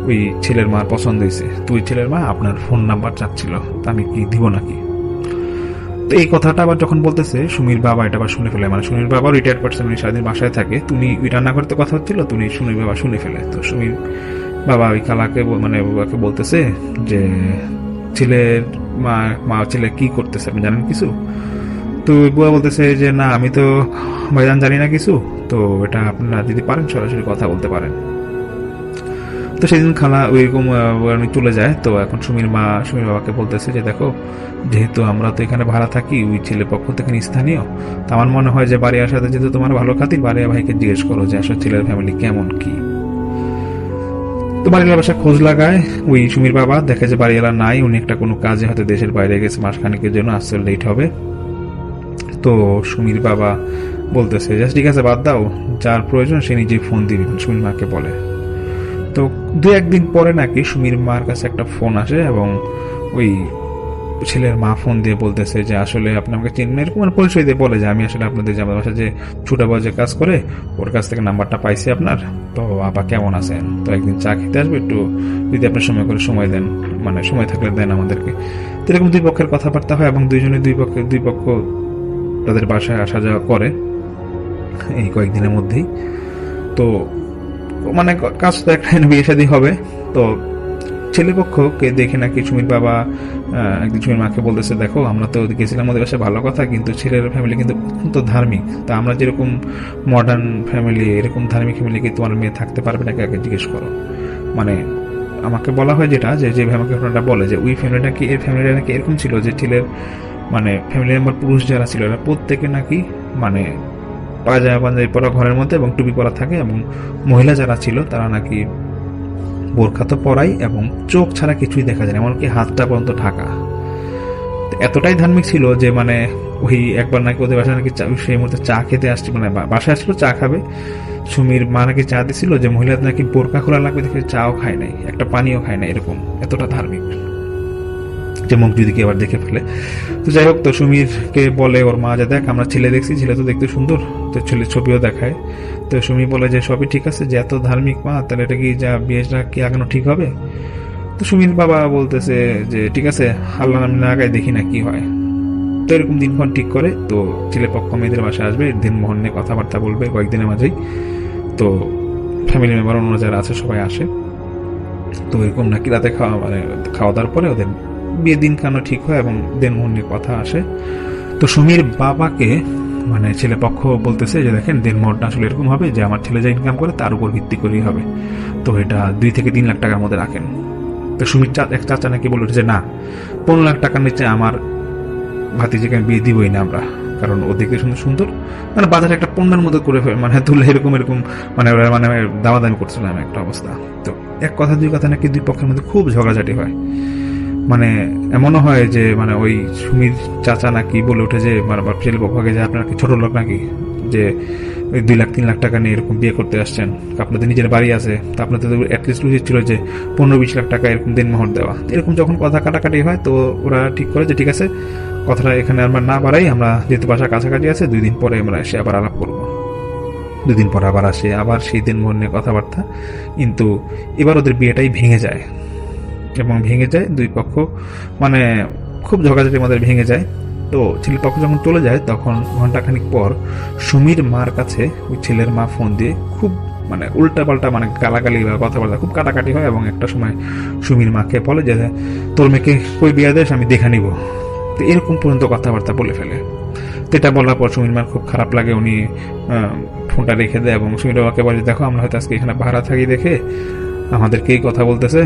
ওই ছেলের মার পছন্দ হয়েছে, তো ওই ছেলের মা আপনার ফোন নাম্বার চাচ্ছিল, তা আমি কি দিব নাকি? তো এই কথাটা আবার যখন বলতেছে, সুমির বাবা এটা আবার শুনে ফেলে। মানে সুমির বাবা রিটায়ার্ড পার্সন, উনি সারাদিন বাসায় থাকে, তুমি ওই রান্না করতে কথা হচ্ছিল, তুমি সুমির বাবা শুনে ফেলে। তো সুমির বাবা ওই খালাকে মানে বাবাকে বলতেছে যে ছেলের মা ছেলে কি করতেছে আপনি জানেন কিছু? তো বুয়া বলতেছে যে না, আমি তো ভাইজান জানি না কিছু, তো এটা আপনারা যদি পারেন সরাসরি কথা বলতে পারেন। তো সেদিন খালা ওইরকম চলে যায়। তো এখন সুমির বাবাকে বলতেছে যে দেখো, যেহেতু আমরা তো এখানে ভাড়া থাকি, ওই ছেলে পক্ষ থেকে স্থানীয়, তো আমার মনে হয় যে বাড়িয়ার সাথে যেহেতু তোমার ভালো খাতির, বাড়িয়া ভাইকে জিজ্ঞেস করো যে আসলে ছেলের ফ্যামিলি কেমন কি। তো বাড়িওয়ালা বাসায় খোঁজ লাগায় ওই সুমির বাবা, দেখে যে বাড়িওয়ালা নাই, উনি একটা কোনো কাজে হয়তো দেশের বাইরে গেছে, মাসখানেকের জন্য আসতে লেট হবে। তো সুমির বাবা বলতেছে যে ঠিক আছে বাদ দাও, যার প্রয়োজন সে নিজেই ফোন দিবে, সুমির মাকে বলে। তো 2-1 দিন পরে নাকি সুমির মার কাছে একটা ফোন আসে, এবং ওই ছেলের মা ফোন দিয়ে বলতেছে যে আসলে আপনি আমাকে চিনবেন, এরকম পরিচয় দিয়ে বলে যে আমি আসলে আপনাদের যে আমাদের বাসায় যে ছোটা বাজে কাজ করে, ওর কাছ থেকে নাম্বারটা পাইছি আপনার, তো আপা কেমন আছেন, তো একদিন চা খেতে আসবে, একটু যদি আপনি সময় করে সময় দেন, মানে সময় থাকলে দেন আমাদেরকে। তো এরকম 2 পক্ষের কথাবার্তা হয়, এবং দুই পক্ষ তাদের বাসায় আসা যাওয়া করে এই কয়েকদিনের মধ্যেই। তো মানে কাজ তো একটা বিয়ে শাদী হবে। তো ছেলেপক্ষকে দেখে নাকি সুমির বাবা একদিন সুমির মাকে বলতেছে দেখো, আমরা তো গেছিলাম ওদের বাসায় ভালো কথা, কিন্তু ছেলের ফ্যামিলি কিন্তু অত্যন্ত ধার্মিক, তা আমরা যেরকম মডার্ন ফ্যামিলি, এরকম ধার্মিক ফ্যামিলি কি তোমার মেয়ে থাকতে পারবে নাকি, আগে জিজ্ঞেস করো। মানে আমাকে বলা হয় যেটা, যে আমাকে ঘটনাটা বলে যে ওই ফ্যামিলিটা কি, এর ফ্যামিলিটা নাকি এরকম ছিল যে ছেলের মানে ফ্যামিলি মেম্বার পুরুষ যারা ছিল এরা প্রত্যেকে নাকি মানে পাঞ্জাবি পরা ঘরের মধ্যে এবং টুপি পরা থাকে, এবং মহিলা যারা ছিল তারা নাকি বোরখা তো পরাই, এবং চোখ ছাড়া কিছুই দেখা যায় না, এমনকি হাতটা পর্যন্ত ঢাকা। এতটাই ধার্মিক ছিল যে মানে ওই একবার নাকি ওদের বাসায় নাকি সেই মুহূর্তে চা খেতে আসছে, মানে বাসায় আসছিল চা খাবে, সুমির মা নাকি চা দিছিল যে মহিলাদের নাকি বোরখা খোলা লাগবে, দেখে চাও খায় নাই, একটা পানিও খায় নাই, এরকম এতটা ধার্মিক যে মুখ যদি কি আবার দেখে ফেলে। তো যাই হোক, তো সুমিরকে বলে ওর মা যে দেখ আমরা ছেলে দেখছি, ছেলে তো দেখতে সুন্দর, তো ছেলের ছবিও দেখায়। তো সুমি বলে যে সবই ঠিক আছে, যে এত ধার্মিক মা, তাহলে এটা কি যা বিয়েটা কি আগানো ঠিক হবে? তো সুমির বাবা বলতেছে যে ঠিক আছে, আল্লাহ নাম না আগায় দেখি না কি হয়। তো এরকম দিনক্ষণ ঠিক করে, তো ছেলে পক্ষ মেয়েদের বাসায় আসবে, দিনমোহন নিয়ে কথাবার্তা বলবে কয়েকদিনের মাঝেই। তো ফ্যামিলি মেম্বার অন্য যারা আছে সবাই আসে। তো এরকম নাকি রাতে খাওয়া দাওয়ার পরে ওদের বিয়ে দিন কেন ঠিক হয়, এবং দিনমোহন নিয়ে কথা আসে। তো সুমির বাবাকে মানে ছেলে পক্ষ বলতেছে যে দেখেন দিনমোহরটা আসলে এরকম হবে যে আমার ছেলে যা ইনকাম করে তার উপর ভিত্তি করেই হবে, তো এটা 2 থেকে 3 লাখ টাকার মধ্যে রাখেন। তো সুমির এক চাচা নাকি বলল যে না, 15 লাখ টাকার নিচে আমার ভাতিজিকে আমি বিয়ে দিবই না আমরা, কারণ ও দেখতে সুন্দর সুন্দর, মানে বাজারে একটা পণ্যের মতো করে মানে তুলে এরকম মানে ওরা মানে দামাদামি করছিলাম একটা অবস্থা। তো এক কথা দুই কথা নাকি দুই পক্ষের মধ্যে খুব ঝগড়াঝাটি হয়, মানে এমনও হয় যে মানে ওই সুমির চাচা নাকি বলে উঠে যে মানে ছেলে পক্ষকে যে আপনার কি ছোট লোক নাকি, যে ওই 2 লাখ 3 লাখ টাকা নিয়ে এরকম বিয়ে করতে আসছেন, আপনাদের নিজের বাড়ি আছে, তা আপনাদের অ্যাটলিস্ট উচিত ছিল যে 15-20 লাখ টাকা এরকম দিনমোহর দেওয়া। এরকম যখন কথা কাটাকাটি হয় তো ওরা ঠিক করে যে ঠিক আছে কথাটা এখানে আমরা না বাড়াই, আমরা যেহেতু বাসা কাছাকাছি আছে 2 দিন পরে আমরা এসে আবার আলাপ করবো। 2 দিন পর আবার আসে, আবার সেই দিনমোহর নিয়ে কথাবার্তা, কিন্তু এবার ওদের বিয়েটাই ভেঙে যায় এবং ভেঙে যায় দুই পক্ষ মানে খুব ঝগড়াঝাটির মধ্যে ভেঙে যায়। তো ছেলের পক্ষ যখন চলে যায় তখন ঘন্টাখানিক পর সুমির মার কাছে ওই ছেলের মা ফোন দিয়ে খুব মানে উল্টাপাল্টা মানে গালাগালি বা কথাবার্তা খুব কাটাকাটি হয়, এবং একটা সময় সুমির মাকে বলে যে তোর মেয়েকে কই বিয়ে দেশ আমি দেখে নিব, তো এরকম পর্যন্ত কথাবার্তা বলে ফেলে। তো এটা বলার পর সুমির মার খুব খারাপ লাগে, উনি ফোনটা রেখে দেয় এবং সুমির বাবাকে বলে দেখো আমরা হয়তো আজকে এখানে ভাড়া থাকি দেখে আমাদেরকেই কথা বলতেছে।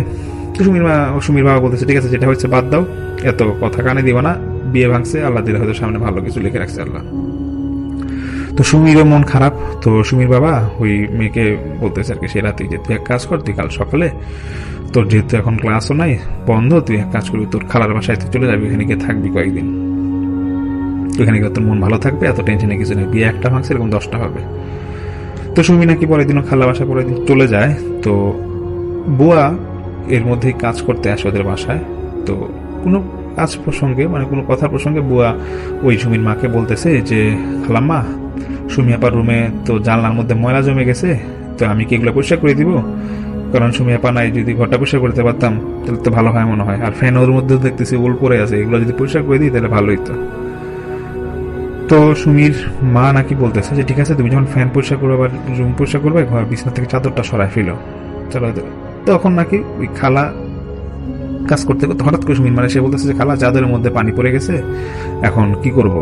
সুমির বাবা বলতেছে ঠিক আছে যেটা হচ্ছে বাদ দাও, এত কথা কানে দিবা না, বিয়ে ভাঙছে, আল্লাহ দিলে হয়তো সামনে ভালো কিছু লিখে রাখছে আল্লাহ। তো সুমিরও মন খারাপ, তো সুমির বাবা ওই মেয়েকে বলতেছে আর কি সে রাতে যে তুই এক কাজ কর, তুই কাল সকালে তোর যেহেতু এখন ক্লাসও নাই বন্ধ, তুই এক কাজ করবি তোর খালার বাসায় তুই চলে যাবি, এখানে গিয়ে থাকবি কয়েকদিন, এখানে গিয়ে তোর মন ভালো থাকবে, এত টেনশনে কিছু নেই, বিয়ে একটা ভাঙছে এরকম 10টা হবে। তো সুমি নাকি পরের দিনও খালা বাসা পরের দিন চলে যায়। তো বুয়া এর মধ্যেই কাজ করতে আসে ওদের বাসায়। তো কোনো কাজ প্রসঙ্গে মানে কোনো কথার প্রসঙ্গে বুয়া ওই সুমির মাকে বলতেছে যে খালাম্মা সুমি আপার রুমে তো জানলার মধ্যে ময়লা জমে গেছে, তো আমি কি এগুলো পরিষ্কার করে দিব, কারণ সুমি আপা নাই, যদি ঘরটা পরিষ্কার করতে পারতাম তাহলে তো ভালো হয় মনে হয়, আর ফ্যান ওর মধ্যে দেখতেছি ওল পরে আছে, এগুলো যদি পরিষ্কার করে দিই তাহলে ভালোই তো। তো সুমির মা নাকি বলতেছে যে ঠিক আছে তুমি যখন ফ্যান পরিষ্কার করবে বা রুম পরিষ্কার করবে ঘর বিছানা থেকে চাদরটা সরায় ফেলো, তখন নাকি ওই খালা কাজ করতে করতে হঠাৎ করে সুমির মানে সে বলতেছে যে খালা চাদরের মধ্যে পানি পড়ে গেছে, এখন কি করব?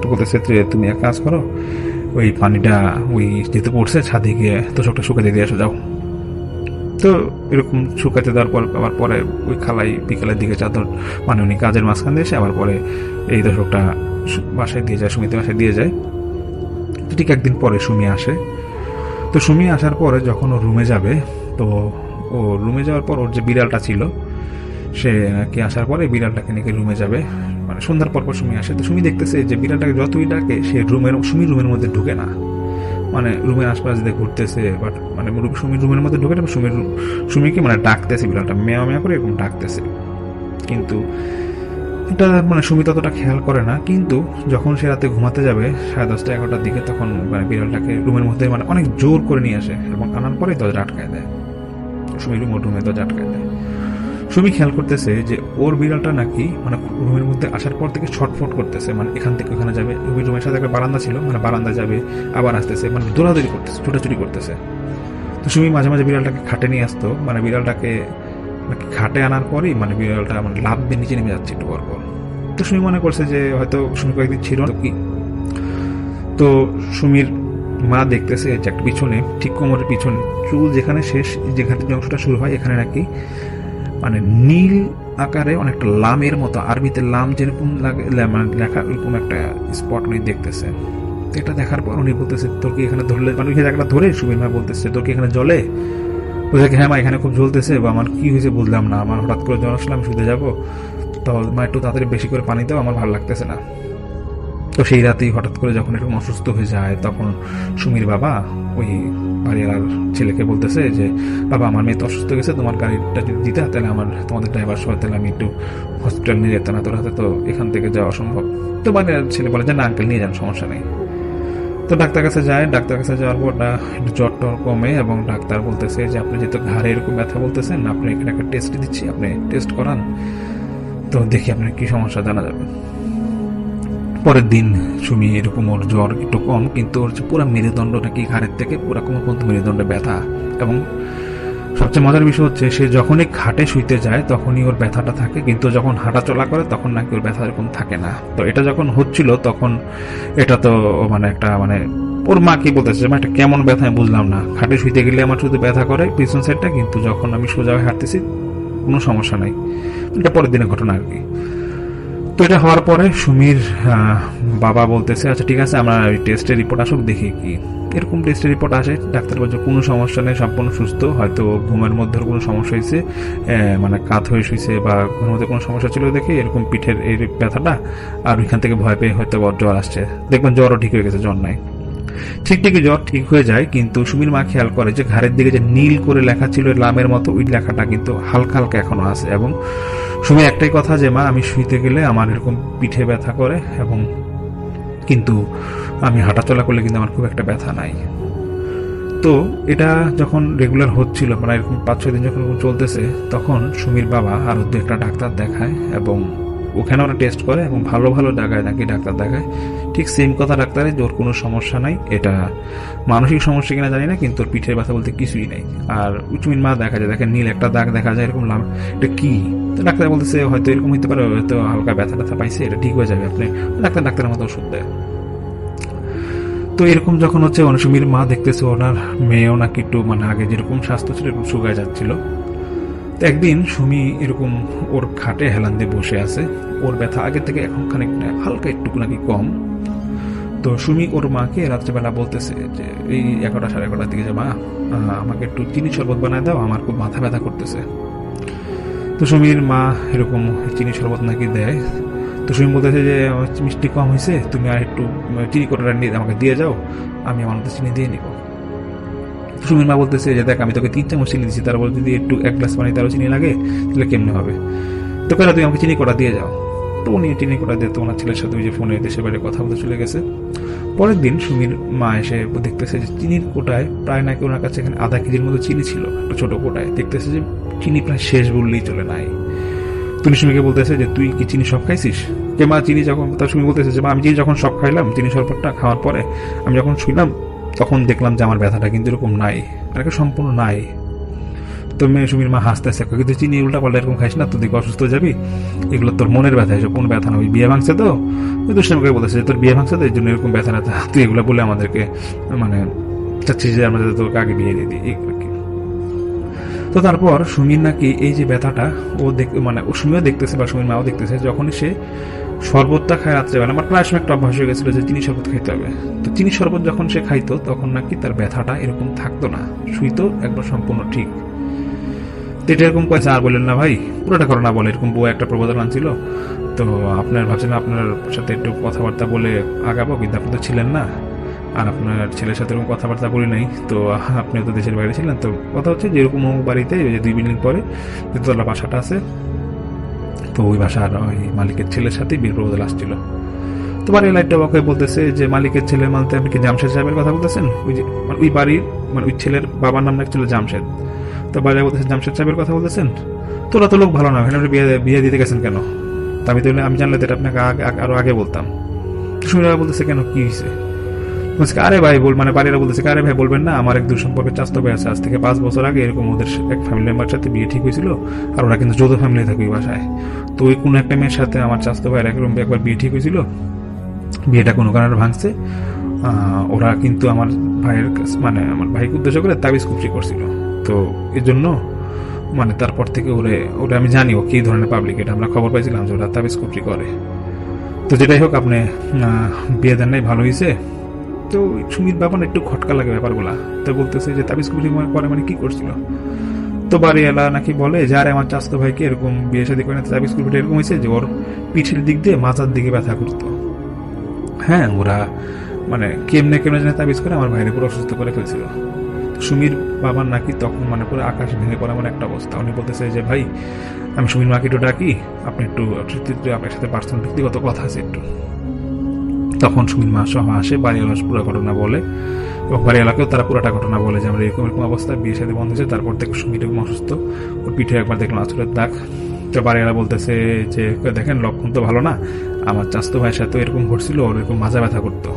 তো বলতেছে তুমি এক কাজ করো, ওই পানিটা ওই যেহেতু পড়ছে ছাদে গিয়ে তোষকটা শুকাতে দিয়ে আসো যাও। তো এরকম শুকাতে দেওয়ার পর আবার পরে ওই খালাই বিকালের দিকে চাদর মানে উনি কাজের মাঝখান দিয়ে এসে আবার পরে এই তোষকটা বাসায় দিয়ে যায়, সুমিতে বাসায় দিয়ে যায়। তো ঠিক একদিন পরে সুমি আসে। তো সুমি আসার পরে যখন ও রুমে যাবে, তো ও রুমে যাওয়ার পর ওর যে বিড়ালটা ছিল সে নাকি আসার পরে বিড়ালটাকে নাকি রুমে যাবে, মানে সন্ধ্যার পর সুমি আসে। তো সুমি দেখতেছে যে বিড়ালটাকে যতই ডাকে সে সুমির রুমের মধ্যে ঢুকে না, মানে রুমের আশপাশ দিয়ে ঘুরতেছে, বাট মানে সুমির রুমের মধ্যে ঢুকে না, সুমিকে মানে ডাকতেছে, বিড়ালটা মেয়া মেয়া করে এরকম ডাকতেছে, কিন্তু এটা মানে সুমি ততটা খেয়াল করে না। কিন্তু যখন সে রাতে ঘুমাতে যাবে 10:30 11টার দিকে, তখন মানে বিড়ালটাকে রুমের মধ্যে মানে অনেক জোর করে নিয়ে আসে এবং আনার পরে দরজা আটকায় দেয়, সুমি রুমে দরজা আটকায় দেয়। সুমি খেয়াল করতেছে যে ওর বিড়ালটা নাকি মানে রুমের মধ্যে আসার পর থেকে ছটফট করতেছে, মানে এখান থেকে ওখানে যাবে, রুমের সাথে একটা বারান্দা ছিল, মানে বারান্দা যাবে আবার আসতেছে, মানে দৌড়াদৌড়ি করতেছে, ছোটাছুটি করতেছে। তো সুমি মাঝে মাঝে বিড়ালটাকে খাটে নিয়ে আসতো, মানে বিড়ালটাকে খাটে আনার পরেই মানে বিড়ালটা মানে লাভ দিয়ে নিচে নেমে যাচ্ছে একটু পর। তো সুমি মনে করছে যে হয়তো সুমি কয়েকদিন ছিল কি। তো সুমির মা দেখতেছে যে একটা পিছনে ঠিক কোমরের পিছনে চুল যেখানে শেষ, যেখানে অংশটা শুরু হয় এখানে নাকি মানে নীল আকারে অনেকটা লামের মতো, আরবিতে লাম যেরকম লাগে লেখা ওইরকম একটা স্পট উনি দেখতেছে। এটা দেখার পর উনি বলতেছে তোর কি এখানে ধরলে, মানে ওই জায়গাটা ধরে সুমির মা বলতেছে তোর কি এখানে জ্বলে? বলছে হ্যাঁ মা এখানে খুব জ্বলতেছে, বা আমার কি হয়েছে বুঝলাম না, আমার হঠাৎ করে জ্বর আসলে আমি শুতে যাবো, তো মা একটু তাড়াতাড়ি বেশি করে পানি দাও, আমার ভালো লাগতেছে না। তো সেই রাতেই হঠাৎ করে যখন এরকম অসুস্থ হয়ে যায় তখন সুমির বাবা ওই বাড়িওয়ালার ছেলেকে বলতেছে যে বাবা আমার মেয়ে তো অসুস্থ গেছে, তোমার গাড়িটা যদি দিতে তাহলে তোমাদের ড্রাইভার সহ তাহলে আমি একটু হসপিটাল নিয়ে যেতাম, তোর হাতে তো এখান থেকে যাওয়া অসম্ভব। তো বাড়িওয়ালার ছেলে বলে যে না আঙ্কেল নিয়ে যান, সমস্যা নেই। তো ডাক্তার কাছে যায়, ডাক্তার কাছে যাওয়ার পর একটু জ্বর টর কমে এবং ডাক্তার বলতেছে যে আপনি যেহেতু ঘাড়ে এরকম ব্যথা বলতেছেন, আপনি এখানে একটা টেস্ট দিচ্ছি, আপনি টেস্ট করান, তো দেখি আপনার কি সমস্যা জানা যাবে। পরের দিন সুমি এরকম ওর জ্বর একটু কম, কিন্তু ওর পুরো মেরুদণ্ড নাকি ঘাড়ের থেকে পুরো কোমর পর্যন্ত মেরুদণ্ডে ব্যথা, এবং সবচেয়ে মজার বিষয় হচ্ছে সে যখনই খাটে শুইতে যায় তখনই ওর ব্যথাটা থাকে, কিন্তু যখন হাঁটা চলা করে তখন নাকি ওর ব্যথা এরকম থাকে না। তো এটা যখন হচ্ছিল তখন এটা তো মানে একটা মানে ওর মা কি বলতেছে, এটা কেমন ব্যথা আমি বুঝলাম না, খাটে শুইতে গেলে আমার শুধু ব্যথা করে পিছন সাইডটা, কিন্তু যখন আমি সোজা হয়ে হাঁটতেছি কোনো সমস্যা নাই। এটা পরের দিনের ঘটনা আর কি। তো এটা হওয়ার পরে সুমির বাবা বলতেছে আচ্ছা ঠিক আছে আমরা টেস্টের রিপোর্ট আসুক দেখি কি। এরকম টেস্টের রিপোর্ট আসে, ডাক্তার বলছে কোনো সমস্যা নেই, সম্পূর্ণ সুস্থ, হয়তো ঘুমের মধ্যে কোনো সমস্যা হয়েছে, মানে কাত হয়ে শুয়েছে বা ঘুমের মধ্যে কোনো সমস্যা ছিল দেখে এরকম পিঠের এই ব্যথাটা, আর ওইখান থেকে ভয় পেয়ে হয়তো জ্বর আসছে, দেখবেন জ্বরও ঠিক হয়ে গেছে, জ্বর নাই। ঠিকই জ্বর ঠিক হয়ে যায়, কিন্তু সুমির মা খেয়াল করে যে ঘাড়ের দিকে যে নীল করে লেখা ছিল লামের মতো, ওই লেখাটা কিন্তু হালকা হালকা এখনো আছে। এবং সুমির একটাই কথা যে মা আমি শুইতে গেলে আমার এরকম পিঠে ব্যথা করে, এবং কিন্তু আমি হাঁটাচলা করলে কিন্তু আমার খুব একটা ব্যথা নাই। তো এটা যখন রেগুলার হচ্ছিল, মানে এরকম 5-6 দিন যখন চলতেছে, তখন সুমির বাবা আরো 2-1টা ডাক্তার দেখায় এবং ওখানে ওরা টেস্ট করে এবং ভালো ভালো জায়গায় নাকি ডাক্তার দেখায়। ঠিক সেম কথা ডাক্তারে যে ওর কোনো সমস্যা নাই, এটা মানসিক সমস্যা কিনা জানি না, কিন্তু ওর পিঠের ব্যথা বলতে কিছুই নেই। আর সুমির মা দেখা যায়, দেখেন নীল একটা দাগ দেখা যায়, এরকম এটা কি? তো ডাক্তার বলতেছে হয়তো এরকম হতে পারে, হয়তো হালকা ব্যথা ব্যথা পাইছে, এটা ঠিক হয়ে যাবে, আপনি ডাক্তারের মতো ওষুধ দেয়। তো এরকম যখন হচ্ছে সুমির মা দেখতেছে ওনার মেয়েও নাকি একটু মানে আগে যেরকম স্বাস্থ্য ছিল এরকম শুকায় যাচ্ছিল। তো একদিন সুমি এরকম ওর খাটে হেলান দিয়ে বসে আছে, ওর ব্যথা আগে থেকে এখন খানিকটা হালকা একটু নাকি কম। তো সুমি ওর মাকে রাত্রেবেলা বলতেছে যে এই 11-11:30 দিকে যে মা আমাকে একটু চিনি শরবত বানায় দাও, আমার খুব মাথা ব্যথা করতেছে। তো সুমির মা এরকম চিনি শরবত নাকি দেয়। তো সুমি বলতেছে যে মিষ্টি কম হয়েছে, তুমি আর একটু চিনি কোটাটা নিয়ে আমাকে দিয়ে যাও, আমি আমার মধ্যে চিনি দিয়ে নিব। সুমির মা বলতেছে যে দেখ আমি তোকে 3 চামচ চিনি দিচ্ছি, তারপর যদি একটু 1 গ্লাস পানি তারও চিনি লাগে তাহলে কেমনে হবে, তো কেন তুমি আমাকে চিনি কোটা দিয়ে যাও। তো উনি চিনি কোটা দিয়ে তো ওনার ছেলের সাথে ওই যে ফোনে দেশের বাইরে কথা বলতে চলে গেছে। পরের দিন সুমির মা এসে দেখতেছে যে চিনির কোটায় প্রায় নাকি ওনার কাছে এখানে আধা কেজির মতো চিনি ছিল, একটা ছোট কোটায়। দেখতেছে যে চিনি প্রায় শেষ বললেই চলে নাই। তুমি সুমিকে বলতেছে যে তুই কি চিনি সব খাইছিস? কে মা চিনি যখন, তার সুমি বলতেছে যে আমি চিনি যখন সব খাইলাম, চিনি শরবতটা খাওয়ার পরে আমি যখন শুইলাম তখন দেখলাম যে আমার ব্যথাটা কিন্তু এরকম নাই, আর সম্পূর্ণ নাই। তো মেয়ে সুমির মা হাসতেছে, কিন্তু চিনি উল্টা পাল্টা এরকম খাইস না, তোর দিকে অসুস্থ যাবি, এগুলো তোর মনের ব্যথা, এসব কোনো ব্যথা না, ওই বিয়ে ভাঙছে তো, ওই দুষ্টামিকে বলতেছে যে তোর বিয়ে ভাঙছে তো এই জন্য এরকম ব্যথা না, তুই এগুলো বলে আমাদেরকে মানে চাচ্ছিস যে আমরা তোকে আগে বিয়ে দিয়ে দিই এই আর কি। তো তারপর সুমির নাকি এই যে ব্যথাটা ও মানে ও সুমিও দেখতেছে বা সুমির মাও দেখতেছে, যখনই সে শরবতটা খায় রাত্রেবেলা, আমার প্রায় সময় একটা অভ্যাস হয়ে গেছিল যে চিনি শরবত খাইতে হবে। তো চিনি শরবত যখন সে খাইতো তখন নাকি তার ব্যথাটা এরকম থাকতো না, শুইতো একবার সম্পূর্ণ ঠিক। তো এটা এরকম কয়েছে আর বললেন না ভাই পুরোটা করো না বলে, এরকম বউ একটা প্রবোধন আনছিল, তো আপনার ভাবছেন আপনার সাথে একটু কথাবার্তা বলে আগাবো, কিন্তু আপনি তো ছিলেন না, আর আপনার ছেলের সাথে এরকম কথাবার্তা বলি নাই, তো আপনি তো দেশের বাইরে ছিলেন। তো কথা হচ্ছে যে এরকম বাড়িতে 2 বিল্ডিং পরে দোতলা বাসাটা আছে, তো ওই বাসার ওই মালিকের ছেলের সাথে বিয়ের প্রপোজাল আসছিল। তো বাড়ির লাইটটা বাকে বলতেছে যে মালিকের ছেলে মানতে আপনি কি জামশেদ সাহেবের কথা বলতেছেন? ওই যে ওই বাড়ির মানে ওই ছেলের বাবার নাম নাকি ছিল জামশেদ। তো বাড়ি বলতেছেন জামশেদ সাহেবের কথা বলতেছেন, তোরা তো লোক ভালো না, আপনি বিয়ে দিতে গেছেন কেন? তা আমি জানলে তো এটা আপনাকে আরো আগে বলতাম। সুমিরা বলতেছে কেন, কি হয়েছে? বলছে আরে ভাই মানে বাড়িরা বলতেছে আরে ভাই বলবেন না, আমার এক দূর সম্পর্কে চাস্তো ভাই আছে, আজ থেকে 5 বছর আগে এরকম ওদের এক ফ্যামিলি মেম্বার সাথে বিয়ে ঠিক হয়েছিল, আর ওরা কিন্তু যৌথ ফ্যামিলি থাকে ওই বাসায়। তো ওই কোনো একটা মেয়ের সাথে আমার চাস্তো ভাইয়ের একবার বিয়ে ঠিক হয়েছিল, বিয়েটা কোনো কারণে ভাঙছে, ওরা কিন্তু আমার ভাইয়ের মানে আমার ভাইকে উদ্দেশ্য করে তাবিজ কুফরি করছিল। তো এর জন্য মানে তারপর থেকে ওরা আমি জানি ও কি ধরনের পাবলিক, এটা আমরা খবর পাইছিলাম যে ওরা তাবিজ কুফরি করে। তো যেটাই হোক আপনি বিয়ে দেন নাই, ভালো হয়েছে। তো সুমির বাবা একটু খটকা লাগে ব্যাপারগুলা, তো বলতেছে যে তাবিজ কুফরি করে মানে কি করছিল। তো বাড়িওয়ালা নাকি বলে যে আরে আমার চাস্তো ভাইকে এরকম বিয়ে শাদী করে তাবিজ কুফরিটা এরকম হয়েছে যে ওর পিঠের দিক দিয়ে মাথার দিকে ব্যথা করতো। হ্যাঁ, ওরা মানে কেমনে জানে তাবিজ করে আমার ভাইয়ের পুরো অসুস্থ করে ফেলছিল। সুমির বাবার নাকি তখন মানে পুরো আকাশ ভেঙে পড়া মানে একটা অবস্থা। উনি বলতেছে যে ভাই আমি সুমির মাকে একটু ডাকি, আপনি একটু আপনার সাথে পার্সোনাল ব্যক্তিগত কথা আছে একটু। তখন সুমির মা সহ আসে, বাড়িওয়ালা পুরো ঘটনা বলে এবং বাড়িওয়ালাকেও তারা পুরোটা ঘটনা বলে যে আমরা এরকম অবস্থা, বিয়ের সাথে বন্ধ হয়েছে, তারপর থেকে সুমির এরকম অসুস্থ, ওর পিঠে একবার দেখলাম আঁচড়ের দাগ। তো বাড়িওয়ালা বলতেছে যে দেখেন লক্ষণ তো ভালো না, আমার চাস্তো ভাইয়ের সাথে এরকম ঘটছিল, ওর এরকম মাজা ব্যথা করতো,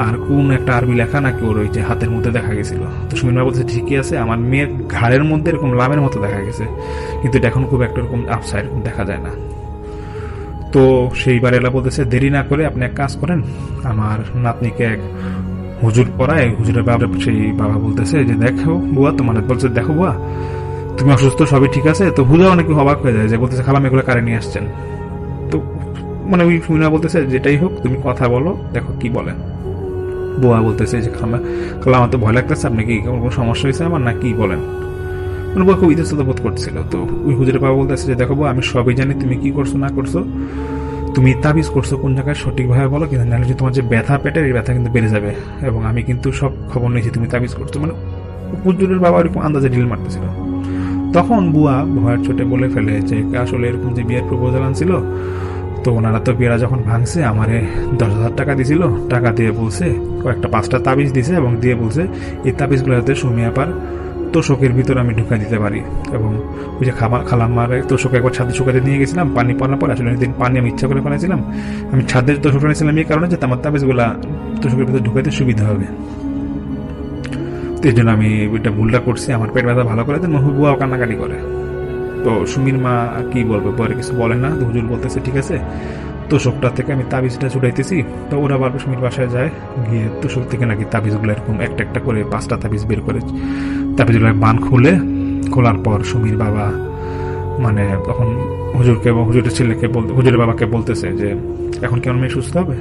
আর কোন একটা আরবি লেখা নাকি ওর ওই যে হাতের মধ্যে দেখা গেছিল। তো সুমির মা বলছে ঠিকই আছে, আমার মেয়ের ঘাড়ের মধ্যে এরকম লামের মতো দেখা গেছে, কিন্তু এটা এখন খুব একটা এরকম আপসাইড দেখা যায় না। তো সেইবার এলা বলতেছে দেরি না করে আপনি এক কাজ করেন, আমার নাতনিকে এক হুজুর পড়ায়। হুজুরের বাবা, সেই বাবা বলতেছে যে দেখো বুয়া, তোমার বলছে দেখো বুয়া তুমি অসুস্থ, সবই ঠিক আছে। তো হুজুর অনেক অবাক হয়ে যায় যে বলতেছে খালাম এগুলো কারে নিয়ে আসছেন। তো মানে ওই সুমিনা বলতেছে যেটাই হোক তুমি কথা বলো, দেখো কি বলেন। বুয়া বলতেছে যে খালাম আমার তো ভয় লাগতেছে, আপনি কি কোনো সমস্যা হয়েছে আমার না কি বলেন। মানে বুয়া খুব ইতস্তত বোধ করছিল। তো ওই হুজুরের বাবা বলতেছে যে দেখো বুয়া, আমি সবই জানি তুমি কি করছো না করছো, তুমি তাবিজ করছো কোন জায়গায় সঠিকভাবে বলো, কিন্তু নাহলে তোমার যে ব্যথা পেটের এই ব্যথা কিন্তু বেড়ে যাবে, এবং আমি কিন্তু সব খবর নিয়েছি তুমি তাবিজ করছো। মানে হুজুরের বাবা এরকম আন্দাজে ঢিল মারতেছিল। তখন বুয়া ভয়ের চোটে বলে ফেলে যে আসলে এরকম যে বিয়ের প্রপোজাল আনছিল, তো ওনারা তো বিয়েরা যখন ভাঙছে আমারে 10,000 টাকা দিছিল, টাকা দিয়ে বলছে কয়েকটা 5টা তাবিজ দিছে, এবং দিয়ে বলছে এই তাবিজগুলো যাতে সুমিয়াপার তোষকের ভিতর আমি ঢুকাই দিতে পারি। এবং ওই যে খালাম্মার তোষক একবার ছাদে শুকাতে নিয়ে গেছিলাম, পানি পড়ার পর আসলে দিন পানি আমি ইচ্ছা করে ফেলেছিলাম, আমি ছাদের তোষক নিয়েছিলাম এই কারণে যে আমার তাবিজগুলা তোষকের ভিতর ঢুকাইতে সুবিধা হবে। তো এই জন্য আমি ওইটা ভুলটা করছি, আমার পেট ব্যথা ভালো করে দেন। বুয়াও কান্নাকাটি করে। তো সুমির মা কি বলবে, পরে কিছু বলে না। তো হুজুর বলতেছে ঠিক আছে, তোষকটা থেকে আমি তাবিজটা ছুটাইতেছি। তো ওরা বারবার সুমির বাসায় যায়, গিয়ে তোষক থেকে নাকি তাবিজগুলো এরকম একটা একটা করে 5টা তাবিজ বের করে তাবিজগুলো বান খোলার পর সুমির বাবা মানে তখন হুজুরকে এবং হুজুরের ছেলেকে হুজুরের বাবাকে বলতেছে যে এখন কেমন মেয়ে সুস্থ হবে।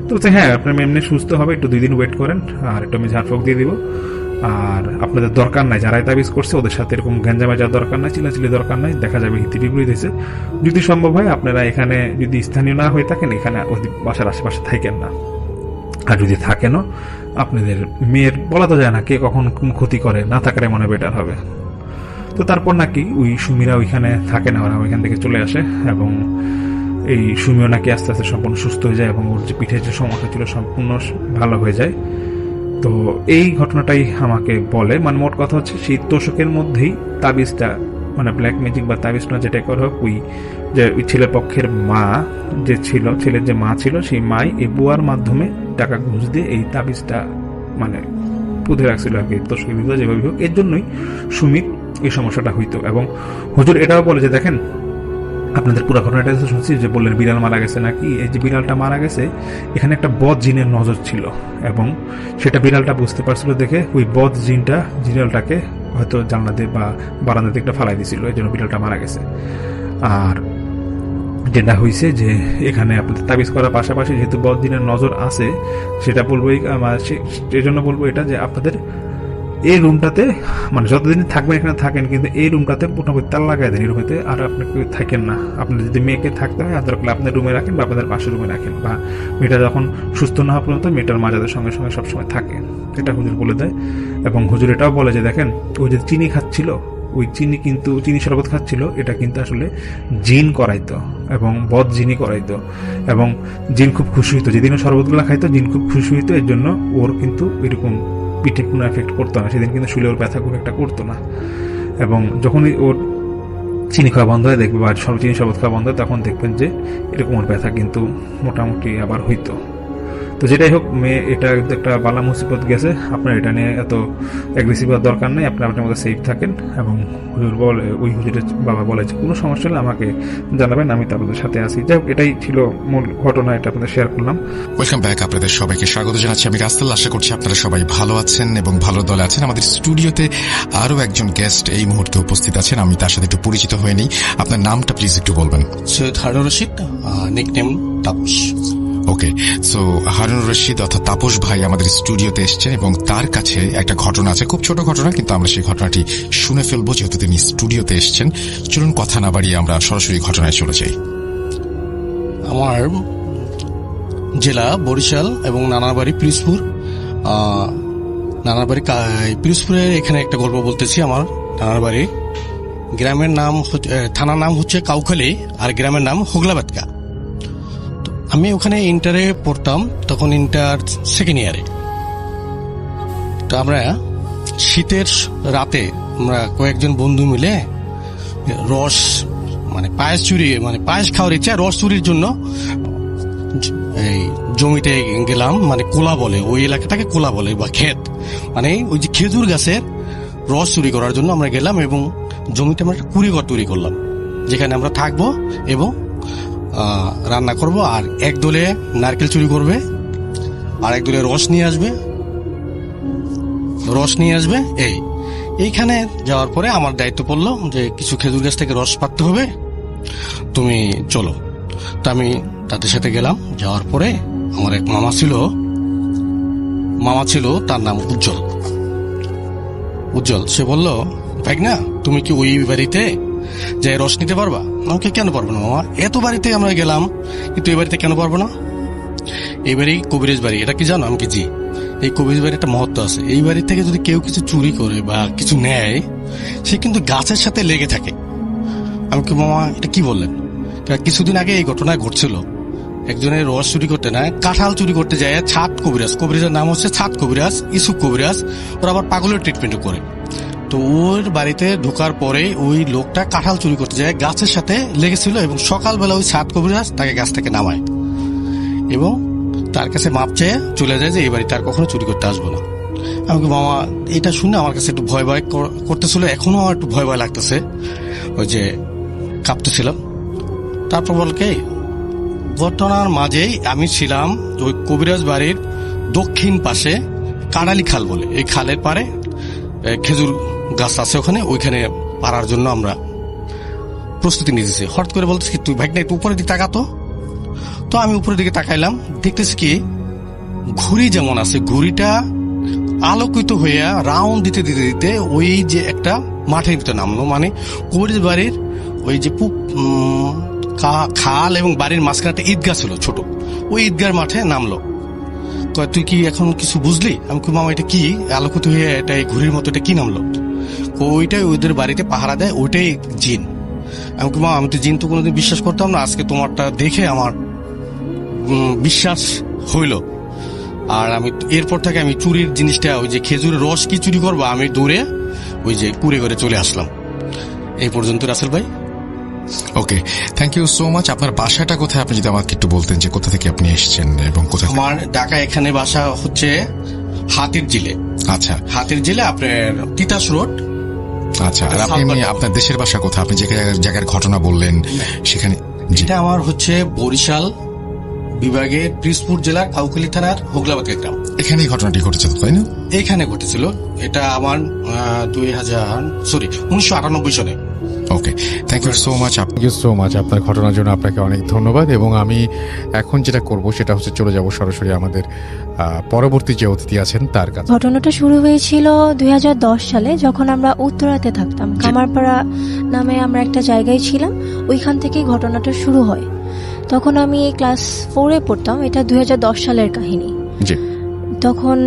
তো বলছে হ্যাঁ আপনার মেয়ে এমনি সুস্থ হবে, একটু 2 দিন ওয়েট করেন, আর একটু আমি ঝাড়ফুঁক দিয়ে দিব। আর আপনাদের দরকার নাই, যারাই তাবিজ করছে ওদের সাথে এরকম গ্যাঞ্জামে যাওয়ার দরকার নাই, চিলাচিলি দরকার নাই, দেখা যাবে হিতে বিপরীত হয়েছে। যদি সম্ভব হয় আপনারা এখানে যদি স্থানীয় না হয়ে থাকেন, এখানে বাসার আশেপাশে থাকেন না, আর যদি থাকেনও আপনাদের মেয়ের বলা তো যায় না কে কখন কোন ক্ষতি করে, না থাকার মনে বেটার হবে। তো তারপর নাকি ওই সুমিরা ওইখানে থাকে না, ওরা ওইখান থেকে চলে আসে, এবং এই সুমিও নাকি আস্তে আস্তে সম্পূর্ণ সুস্থ হয়ে যায়, এবং ওর যে পিঠের যে সমস্যা ছিল সম্পূর্ণ ভালো হয়ে যায়। তো এই ঘটনাটাই আমাকে বলে, মানে মোট কথা হচ্ছে সেই তোষকের মধ্যেই তাবিজটা মানে ব্ল্যাক ম্যাজিক বা তাবিজটা যেটা করা হোক, ওই যে ওই ছেলের পক্ষের মা যে ছিল, ছেলের যে মা ছিল সেই মাই এই বুয়ার মাধ্যমে টাকা ঘুষ দিয়ে এই তাবিজটা মানে পুঁতে রাখছিল আর কি তোষকের ভিতরে যেভাবে হোক। এর জন্যই সুমিত এই সমস্যাটা হইতো। এবং হুজুর এটাও বলে যে দেখেন আপনাদের পুরো ঘটনাটা শুনছি যে বললেন বিড়াল মারা গেছে নাকি, এই যে বিড়ালটা মারা গেছে এখানে একটা বদ জিনের নজর ছিল, এবং সেটা বিড়ালটা বুঝতে পারছিল দেখে ওই বদ জিনটা বিড়ালটাকে হয়তো জানলা দিয়ে বা বারান্দা দিয়ে একটা ফালাই দিয়েছিল, এই জন্য বিড়ালটা মারা গেছে। আর যেটা হয়েছে যে এখানে আপনাদের তাবিজ করার পাশাপাশি যেহেতু বদ জিনের নজর আছে, সেটা বলবো সেই জন্য বলবো এটা যে আপনাদের এই রুমটাতে মানে যতদিন থাকবেন এখানে থাকেন, কিন্তু এই রুমটাতে মোটামুটি তালা লাগাই দেন, এই রুমেতে আর আপনাকে থাকেন না। আপনার যদি মেয়েকে থাকতে হয় দরকার আপনার রুমে রাখেন বা আপনাদের পাশের রুমে রাখেন, বা মেয়েটা যখন সুস্থ না হওয়া পর্যন্ত মেয়েটার মাজাদের সঙ্গে সঙ্গে সবসময় থাকে, এটা হুজুর বলে দেয়। এবং হুজুর এটাও বলে যে দেখেন ওই যে চিনি খাচ্ছিল, ওই চিনি কিন্তু চিনি শরবত খাচ্ছিল, এটা কিন্তু আসলে জিন করাইতো এবং বদ জিনি করাইতো, এবং জিন খুব খুশি হইতো যেদিন শরবতগুলো খাইতো, জিন খুব খুশি হইতো। এর জন্য ওর কিন্তু এরকম পিঠে কোনো এফেক্ট করতো না, সেদিন কিন্তু শুলে ওর ব্যথা খুব একটা করতো না। এবং যখনই ওর চিনি খাওয়া বন্ধ হয় দেখবে বা চিনি শরবত খাওয়া বন্ধ হয়, তখন দেখবেন যে এরকম ওর ব্যথা কিন্তু মোটামুটি আবার হইতো। তো যেটাই হোক, মেয়ে এটা একটা বালা মুসিবত গেছে, আপনার এটা নিয়ে এত অ্যাগ্রেসিভ হওয়ার দরকার নেই, আপনি আপনার মধ্যে সেফ থাকেন। এবং হুজুর বলে, ওই হুজুরের বাবা বলে যে কোনো সমস্যা হলে আমাকে জানাবেন, আমি তো আপনাদের সাথে আছি। যাই হোক, এটাই ছিল মূল ঘটনা, এটা আপনাদের শেয়ার করলাম। ওয়েলকাম ব্যাক, আপনাদের সবাইকে স্বাগত জানাচ্ছি। আমি রাস্তাল, আশা করছি আপনারা সবাই ভালো আছেন এবং ভালো দলে আছেন। আমাদের স্টুডিওতে আরো একজন গেস্ট এই মুহূর্তে উপস্থিত আছেন, আমি তার সাথে একটু পরিচিত হয়ে নিই। আপনার নামটা প্লিজ একটু বলবেন। সৈয়দ হারুন রশিদ, নিকনেম তাপস। ওকে, সো হারুন রশিদ অর্থাৎ তাপস ভাই আমাদের স্টুডিওতে এসছেন, এবং তার কাছে একটা ঘটনা আছে, খুব ছোট ঘটনা, কিন্তু আমরা সেই ঘটনাটি শুনে ফেলবো যেহেতু তিনি স্টুডিওতে এসছেন। চলুন কথা না বাড়িয়ে আমরা সরাসরি ঘটনায় চলে যাই। আমার জেলা বরিশাল এবং নানার বাড়ি পিরোজপুর। নানার বাড়ি পিরোজপুরের এখানে একটা গল্প বলতেছি। আমার নানার বাড়ি গ্রামের নাম থানার নাম হচ্ছে কাউখালী, আর গ্রামের নাম হোগলাবাতকা। আমি ওখানে ইন্টারে পড়তাম, তখন ইন্টার সেকেন্ড ইয়ারে। তো আমরা শীতের রাতে আমরা কয়েকজন বন্ধু মিলে রস মানে পায়েস খাওয়ার ইচ্ছা, রস চুরির জন্য এই জমিতে গেলাম, মানে কোলা বলে, ওই এলাকাটাকে কোলা বলে বা ক্ষেত, মানে ওই যে খেজুর গাছের রস চুরি করার জন্য আমরা গেলাম এবং জমিতে আমরা একটা কুড়িঘর তৈরি করলাম, যেখানে আমরা থাকবো এবং রান্না করব। আর এক দলে নারকেল চুরি করবে, আর এক দলে রস নিয়ে আসবে। এইখানে যাওয়ার পরে আমার দায়িত্ব পড়লো যে কিছু খেজুর গাছ থেকে রস পাততে হবে, তুমি চলো। তা আমি তাদের সাথে গেলাম। যাওয়ার পরে আমার এক মামা ছিল, তার নাম উজ্জ্বল। সে বলল, ভাই না, তুমি কি ওই বাড়িতে যে রস নিতে পারবা? আমাকে, কেন পারবো না মামা, এত বাড়িতে আমরা গেলাম, কিন্তু এই বাড়িতে কেন পারবো না? এই বাড়ি কবিরাজ বাড়ি, এটা কি জানো? আমি কি, জি। এই কবিরাজ বাড়ির একটা মহত্ব আছে। এই বাড়ি থেকে যদি কেউ কিছু চুরি করে বা কিছু নেয়, সে কিন্তু গাছের সাথে লেগে থাকে। আমি কি, মামা এটা কি বললেন? কিছুদিন আগে এই ঘটনা ঘটছিল। একজনের রস চুরি করতে না, কাঁঠাল চুরি করতে যায় কবিরাজের নাম হচ্ছে ছাদ কবিরাজ, ইসুক কবিরাজ। ওরা আবার পাগলের ট্রিটমেন্টও করে। তো ওর বাড়িতে ঢোকার পরে ওই লোকটা কাঁঠাল চুরি করতে যায়, গাছের সাথে লেগেছিল এবং সকালবেলা ওই ছাদ কবিরাজ তাকে গাছ থেকে নামায় এবং তার কাছে মাপ চেয়ে চলে যায় যে এই বাড়িতে আর কখনো চুরি করতে আসবো না। আমাকে মামা এটা শুনে আমার কাছে একটু ভয় করতেছিল, এখনো আমার একটু ভয় লাগতেছে, ওই যে কাঁপতেছিলাম। তারপর বলকে ঘটনার মাঝেই আমি ছিলাম ওই কবিরাজ বাড়ির দক্ষিণ পাশে কাড়ালি খাল বলে, এই খালের পারে খেজুর গাছ আছে, ওইখানে পারার জন্য আমরা প্রস্তুতি নিতেছি। হঠাৎ করে বলতেছি কি, তুই ভাই না একটু উপরের দিকে তাকাতো। তো আমি উপরের দিকে তাকাইলাম, দেখতেছি কি ঘুড়ি যেমন আছে, ঘুড়িটা আলোকিত হইয়া রাউন্ড দিতে দিতে দিতে ওই যে একটা মাঠের ভিতরে নামলো, মানে কবিরাজ বাড়ির ওই যে খাল এবং বাড়ির মাঝখানে একটা ঈদগাহ ছিল ছোট, ওই ঈদগার মাঠে নামলো। তুই কি এখন কিছু বুঝলি? আমি কি, মামা এটা কি আলোকিত হয়ে এটা ঘুড়ির মতো, এটা কি নামলো? ওইটাই ওদের বাড়িতে পাহারা দেয়, ওইটাই জিন। আমি কি, মামা আমি তো জিন তো কোনোদিন বিশ্বাস করতাম না, আজকে তোমারটা দেখে আমার বিশ্বাস হইল। আর আমি এরপর থেকে আমি চুরির জিনিসটা, ওই যে খেজুরের রস কি চুরি করবো, আমি দৌড়ে ওই যে কুড়ে করে চলে আসলাম। এই পর্যন্ত রাসেল ভাই। ওকে, থ্যাংক ইউ সো মাচ। আপনার বাসাটা কোথায়, আপনি যদি আমাকে একটু বলতেন যে কোথা থেকে আপনি এসেছেন এবং কোথায়? আমার ঢাকা এখানে বাসা হচ্ছে হাতির জিলে। আচ্ছা, হাতির জিলে আপনার তিতাস রোড। আচ্ছা, আর আপনি আপনার দেশের বাসা কোথায়? আপনি যে জায়গার ঘটনা বললেন সেখানে? যেটা আমার হচ্ছে বরিশাল বিভাগের পিরোজপুর জেলার কাউখালী থানার হোগলাবাদ গ্রাম। এখানেই ঘটনাটি ঘটেছে, তাই না? এখানে ঘটেছিল। এটা আমার 1998 সালে। Okay, thank you so much. Thank you so much আপনার ঘটনার জন্য, আপনাকে অনেক ধন্যবাদ। এবং আমি এখন যেটা করব সেটা হচ্ছে চলে যাব সরাসরি আমাদের পরবর্তী যে অতিথি আছেন তার কাছে। ঘটনাটা শুরু হয়েছিল 2010 সালে, যখন আমরা উত্তরাতে থাকতাম। কামারপাড়া নামে আমরা একটা জায়গায় ছিলাম, ওইখান থেকেই ঘটনাটা শুরু হয়। তখন আমি ক্লাস 4-এ পড়তাম। এটা 2010 সালের কাহিনী। তখন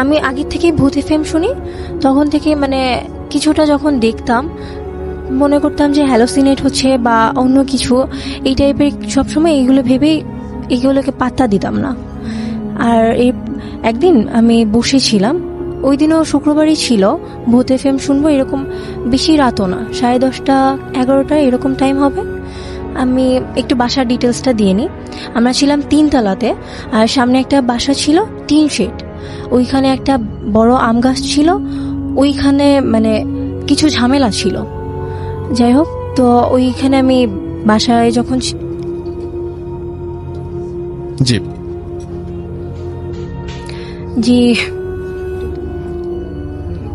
আমি আগে থেকেই ভূত এফএম শুনি, তখন থেকে মানে কিছুটা যখন দেখতাম মনে করতাম যে হ্যালোসিনেট হচ্ছে বা অন্য কিছু এই টাইপের, সবসময় এইগুলো ভেবেই এইগুলোকে পাত্তা দিতাম না। আর একদিন আমি বসেছিলাম, ওই দিনও শুক্রবারই ছিল, ভূত এফএম শুনবো, এরকম বেশি রাতও না, 10:30 11টা এরকম টাইম হবে। আমি একটু বাসার ডিটেলসটা দিয়ে নিই। আমরা ছিলাম 3 তলাতে, আর সামনে একটা বাসা ছিল টিন শেড, ওইখানে একটা বড় আম গাছ ছিল, ওইখানে মানে কিছু ঝামেলা ছিল। যাই হোক, তো ওইখানে আমি বাসায় যখন জি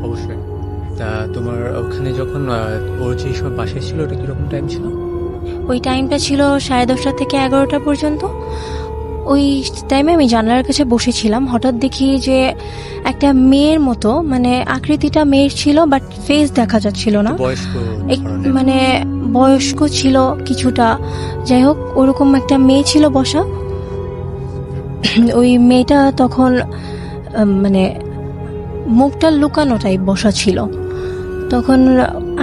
অবশ্যই। তা তোমার ওখানে যখন ওর যে সব বাসায় ছিল, ওটা কিরকম টাইম ছিল? ওই টাইমটা ছিল 10:30 থেকে 11টা পর্যন্ত। ওই টাইমে আমি জানলার কাছে বসেছিলাম, হঠাৎ দেখি যে একটা মেয়ের মতো, মানে আকৃতিটা মেয়ের ছিল বাট ফেস দেখা যাচ্ছিল না, মানে বয়স্ক ছিল কিছুটা। যাই হোক, ওরকম একটা মেয়ে ছিল বসা। ওই মেয়েটা তখন মানে মুখটা লুকানো টাইপ বসা ছিল। তখন